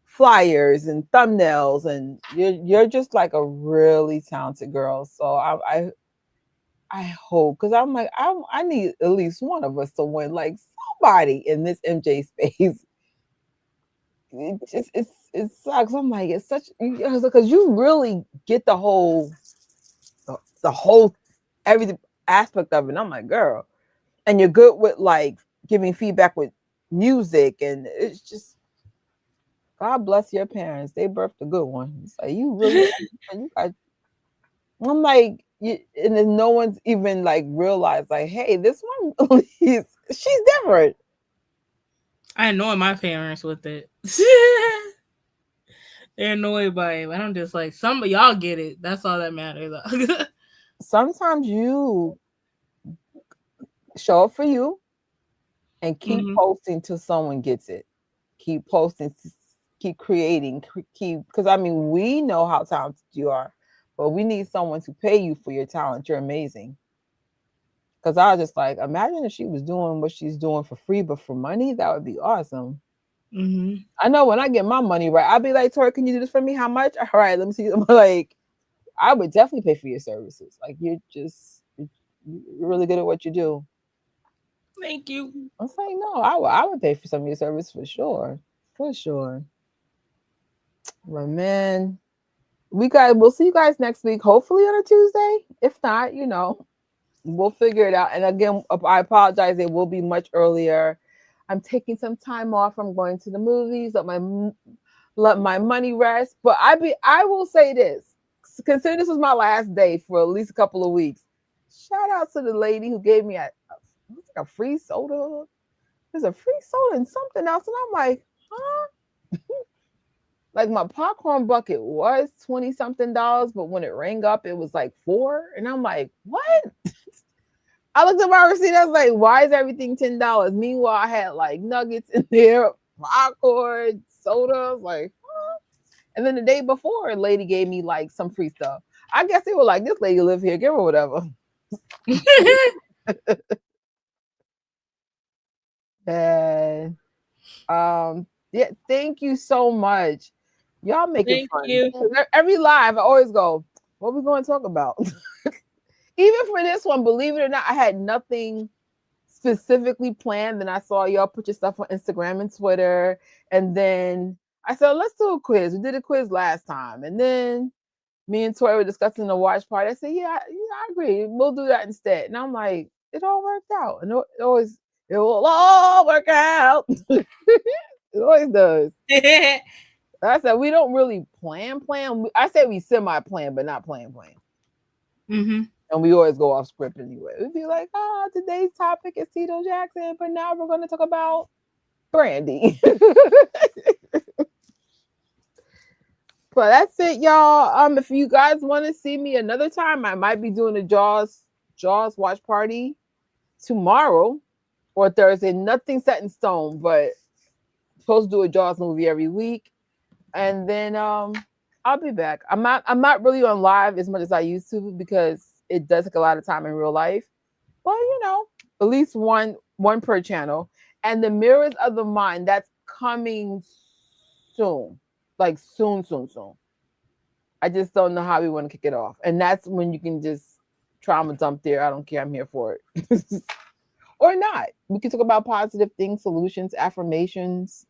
flyers and thumbnails. And you're just like a really talented girl. So I hope, because I'm like, I need at least one of us to win, like somebody in this MJ space. It sucks. I'm like, it's such, because you really get the whole every aspect of it. And I'm like, girl, and you're good with like giving feedback with music, and it's just, God bless your parents. They birthed a good one. It's like, you really, I'm like, and then no one's even like realized like, hey, this one, she's different. I annoy my parents with it. They're annoyed by it. I'm just like, some of y'all get it. That's all that matters. Sometimes you show up for you and keep posting till someone gets it. Keep posting, keep creating, because I mean, we know how talented you are. But we need someone to pay you for your talent. You're amazing. Because I was just like, imagine if she was doing what she's doing for free, but for money, that would be awesome. I know when I get my money right, I'll be like, Tori, can you do this for me? How much? All right, let me see. I'm like, I would definitely pay for your services. Like, you're really good at what you do. Thank you. I was like, no, I would pay for some of your service for sure. For sure. But man, we'll see you guys next week, hopefully on a Tuesday. If not, we'll figure it out. And again, I apologize, it will be much earlier. I'm taking some time off. I'm going to the movies, let my money rest. But I will say this. Consider this was my last day for at least a couple of weeks. Shout out to the lady who gave me a free soda. There's a free soda and something else. And I'm like, huh? Like my popcorn bucket was $20-something, but when it rang up, it was like $4. And I'm like, what? I looked at my receipt. I was like, why is everything $10? Meanwhile, I had like nuggets in there, popcorn, soda. I was like, huh? And then the day before, a lady gave me like some free stuff. I guess they were like, this lady live here, give her whatever. And yeah, thank you so much. Y'all make it fun. You. Every live, I always go, what are we going to talk about? Even for this one, believe it or not, I had nothing specifically planned. Then I saw y'all put your stuff on Instagram and Twitter. And then I said, let's do a quiz. We did a quiz last time. And then me and Tori were discussing the watch party. I said, yeah, I agree. We'll do that instead. And I'm like, it all worked out. And it will all work out. It always does. I said, we don't really plan. I say we semi-plan, but not plan. Mm-hmm. And we always go off script anyway. We'd be like, today's topic is Tito Jackson, but now we're going to talk about Brandy. But that's it, y'all. If you guys want to see me another time, I might be doing a Jaws watch party tomorrow or Thursday. Nothing set in stone, but I'm supposed to do a Jaws movie every week. And then I'll be back. I'm not really on live as much as I used to because it does take a lot of time in real life. But at least one per channel. And the Mirrors of the Mind, that's coming soon. Like soon. I just don't know how we want to kick it off. And that's when you can just trauma dump there. I don't care. I'm here for it. Or not. We can talk about positive things, solutions, affirmations.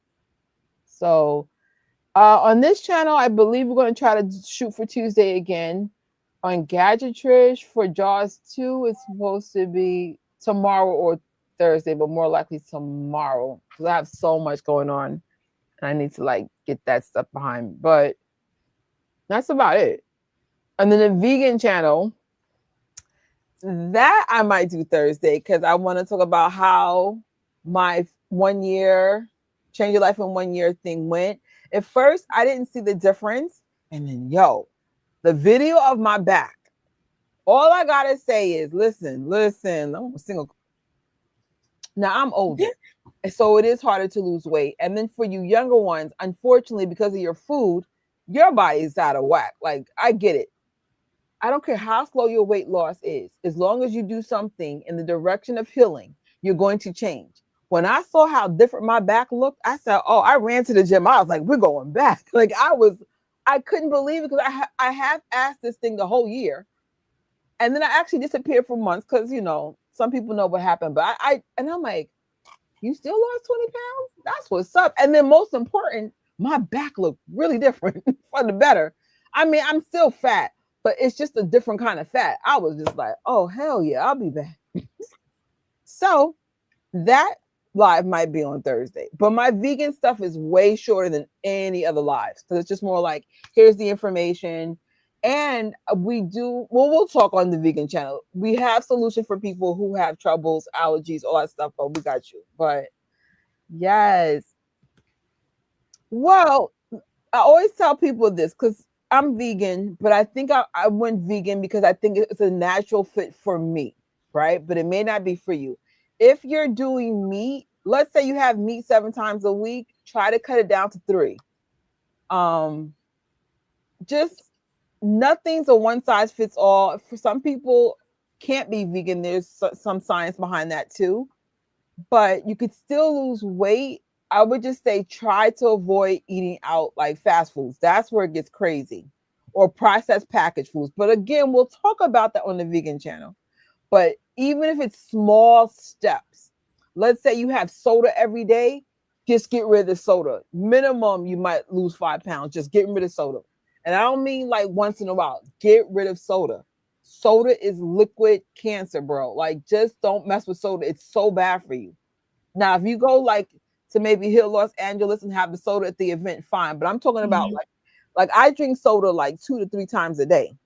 So on this channel, I believe we're going to try to shoot for Tuesday again. On Gadgetrish for Jaws 2, it's supposed to be tomorrow or Thursday, but more likely tomorrow because I have so much going on and I need to get that stuff behind me. But that's about it. And then the vegan channel, that I might do Thursday because I want to talk about how my 1 year Change Your Life in 1 year thing went. At first, I didn't see the difference. And then, the video of my back, all I got to say is, listen, I'm a single. Now, I'm older, so it is harder to lose weight. And then for you younger ones, unfortunately, because of your food, your body is out of whack. I get it. I don't care how slow your weight loss is. As long as you do something in the direction of healing, you're going to change. When I saw how different my back looked, I said, I ran to the gym. I was like, we're going back. I couldn't believe it because I have asked this thing the whole year. And then I actually disappeared for months because, some people know what happened. But I'm like, you still lost 20 pounds? That's what's up. And then most important, my back looked really different for the better. I mean, I'm still fat, but it's just a different kind of fat. I was just like, oh, hell yeah, I'll be back. So that live might be on Thursday, but my vegan stuff is way shorter than any other lives because it's just more like, here's the information. And we'll talk on the vegan channel. We have solution for people who have troubles, allergies, all that stuff, but we got you. But yes. Well, I always tell people this because I'm vegan, but I think I went vegan because I think it's a natural fit for me, right? But it may not be for you. If you're doing meat, let's say you have meat 7 times a week, try to cut it down to 3. Just nothing's a one size fits all. For some people can't be vegan. There's some science behind that too, but you could still lose weight. I would just say try to avoid eating out like fast foods. That's where it gets crazy, or processed packaged foods. But again, we'll talk about that on the vegan channel. But even if it's small steps, let's say you have soda every day, just get rid of the soda. Minimum, you might lose 5 pounds just getting rid of soda. And I don't mean like once in a while. Get rid of soda. Soda is liquid cancer, bro. Like, just don't mess with soda. It's so bad for you. Now, if you go like to maybe Hill, Los Angeles, and have the soda at the event, fine. But I'm talking about like I drink soda like 2 to 3 times a day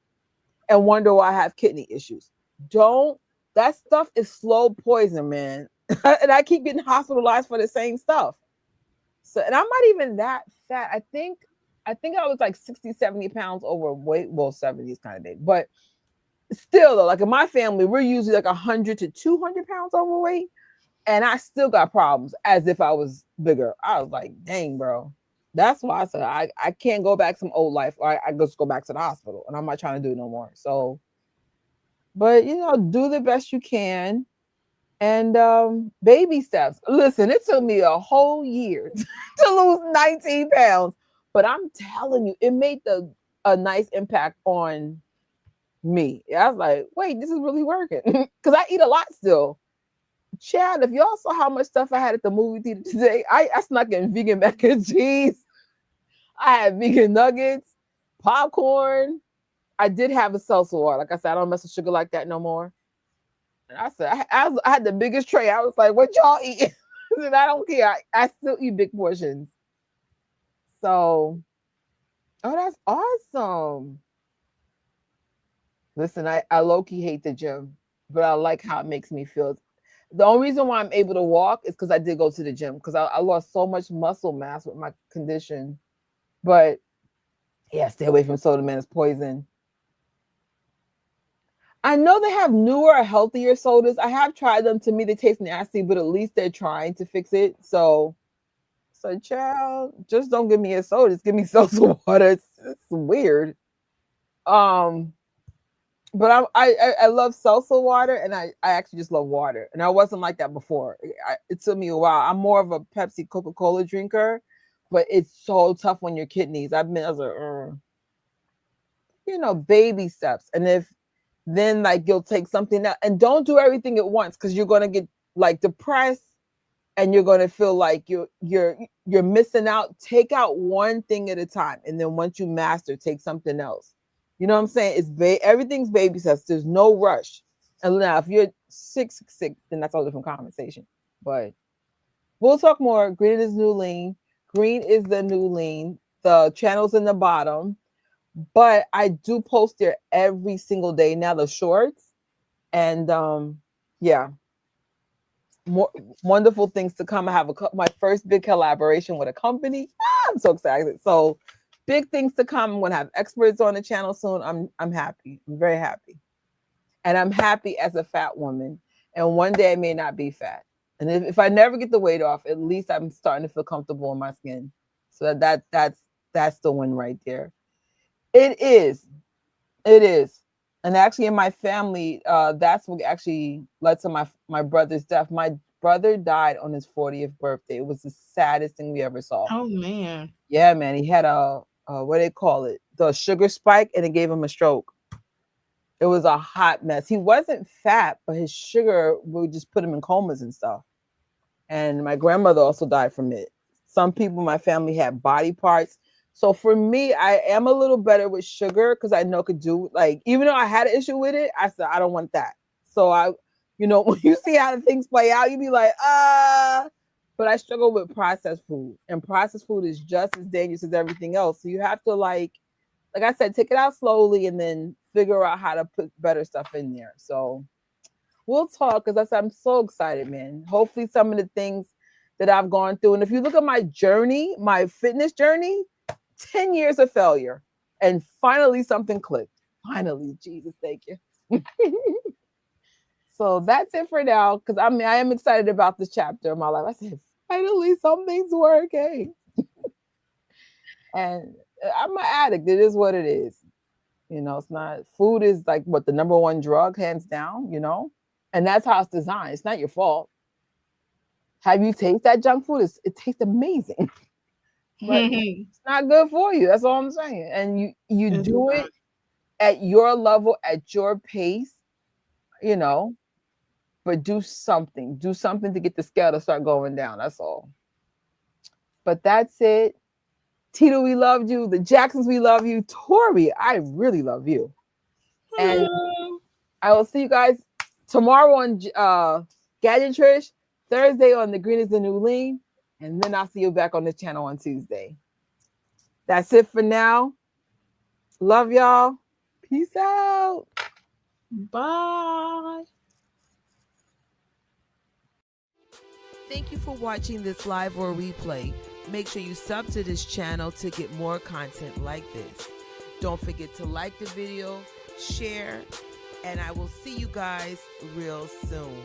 and wonder why I have kidney issues. That stuff is slow poison, man. And I keep getting hospitalized for the same stuff. So, and I'm not even that fat. I think I was like 60, 70 pounds overweight. Well, 70 is kind of big, but still though, like in my family, we're usually like 100 to 200 pounds overweight. And I still got problems as if I was bigger. I was like, dang, bro. That's why I said I can't go back to some old life. Or I just go back to the hospital, and I'm not trying to do it no more. So, but do the best you can. And baby steps. Listen, it took me a whole year to lose 19 pounds. But I'm telling you, it made a nice impact on me. I was like, wait, this is really working. Because I eat a lot still. Chad, if y'all saw how much stuff I had at the movie theater today, I snuck in vegan mac and cheese. I had vegan nuggets, popcorn. I did have a salsa water. Like I said, I don't mess with sugar like that no more. And I said, I had the biggest tray. I was like, what y'all eat? And I don't care. I still eat big portions. So, that's awesome. Listen, I low-key hate the gym, but I like how it makes me feel. The only reason why I'm able to walk is because I did go to the gym, because I lost so much muscle mass with my condition. But yeah, stay away from soda, man. It's poison. I know they have newer, healthier sodas. I have tried them. To me, they taste nasty, but at least they're trying to fix it. So child, just don't give me a soda. Just give me seltzer water. It's weird. But I love seltzer water, and I actually just love water. And I wasn't like that before. It took me a while. I'm more of a Pepsi, Coca-Cola drinker, but it's so tough on your kidneys. I was like, baby steps. And if then like you'll take something out, and don't do everything at once, because you're gonna get like depressed, and you're gonna feel like you're missing out. Take out one thing at a time, and then once you master, take something else. You know what I'm saying? Everything's baby steps. There's no rush. And now, if you're sick, then that's a different conversation. But we'll talk more. Green is new lean. Green is the new lean. The channel's in the bottom. But I do post there every single day now, the shorts. And yeah, more wonderful things to come. I have my first big collaboration with a company. I'm so excited. So big things to come. I'm going to have experts on the channel soon. I'm happy. I'm very happy. And I'm happy as a fat woman. And one day I may not be fat. And if I never get the weight off, at least I'm starting to feel comfortable in my skin. So that's the win right there. It is. And actually in my family, that's what actually led to my brother's death. My brother died on his 40th birthday. It was the saddest thing we ever saw. Oh, man. Yeah, man. He had what do they call it? The sugar spike, and it gave him a stroke. It was a hot mess. He wasn't fat, but his sugar would just put him in comas and stuff. And my grandmother also died from it. Some people in my family had body parts. So for me, I am a little better with sugar, because I know it could do, like, even though I had an issue with it, I said, I don't want that. So when you see how the things play out, you be like, but I struggle with processed food, and processed food is just as dangerous as everything else. So you have to like I said, take it out slowly and then figure out how to put better stuff in there. So we'll talk, because I'm so excited, man. Hopefully some of the things that I've gone through. And if you look at my journey, my fitness journey, 10 years of failure, and finally something clicked. Finally, Jesus, thank you. So that's it for now, because I am excited about this chapter of my life. I said, finally something's working. And I'm an addict. It is what it is. It's not, food is like the number one drug, hands down, and that's how it's designed. It's not your fault. Have you tasted that junk food? It tastes amazing. But it's not good for you. That's all I'm saying. And you do it at your level, at your pace, but do something to get the scale to start going down. That's all. But that's it. Tito, we loved you. The Jacksons, we love you. Tori, I really love you. And I will see you guys tomorrow on Gadget Trish, Thursday on The Green is the New Lean, and then I'll see you back on the channel on Tuesday. That's it for now. Love y'all. Peace out. Bye. Thank you for watching this live or replay. Make sure you sub to this channel to get more content like this. Don't forget to like the video, share, and I will see you guys real soon.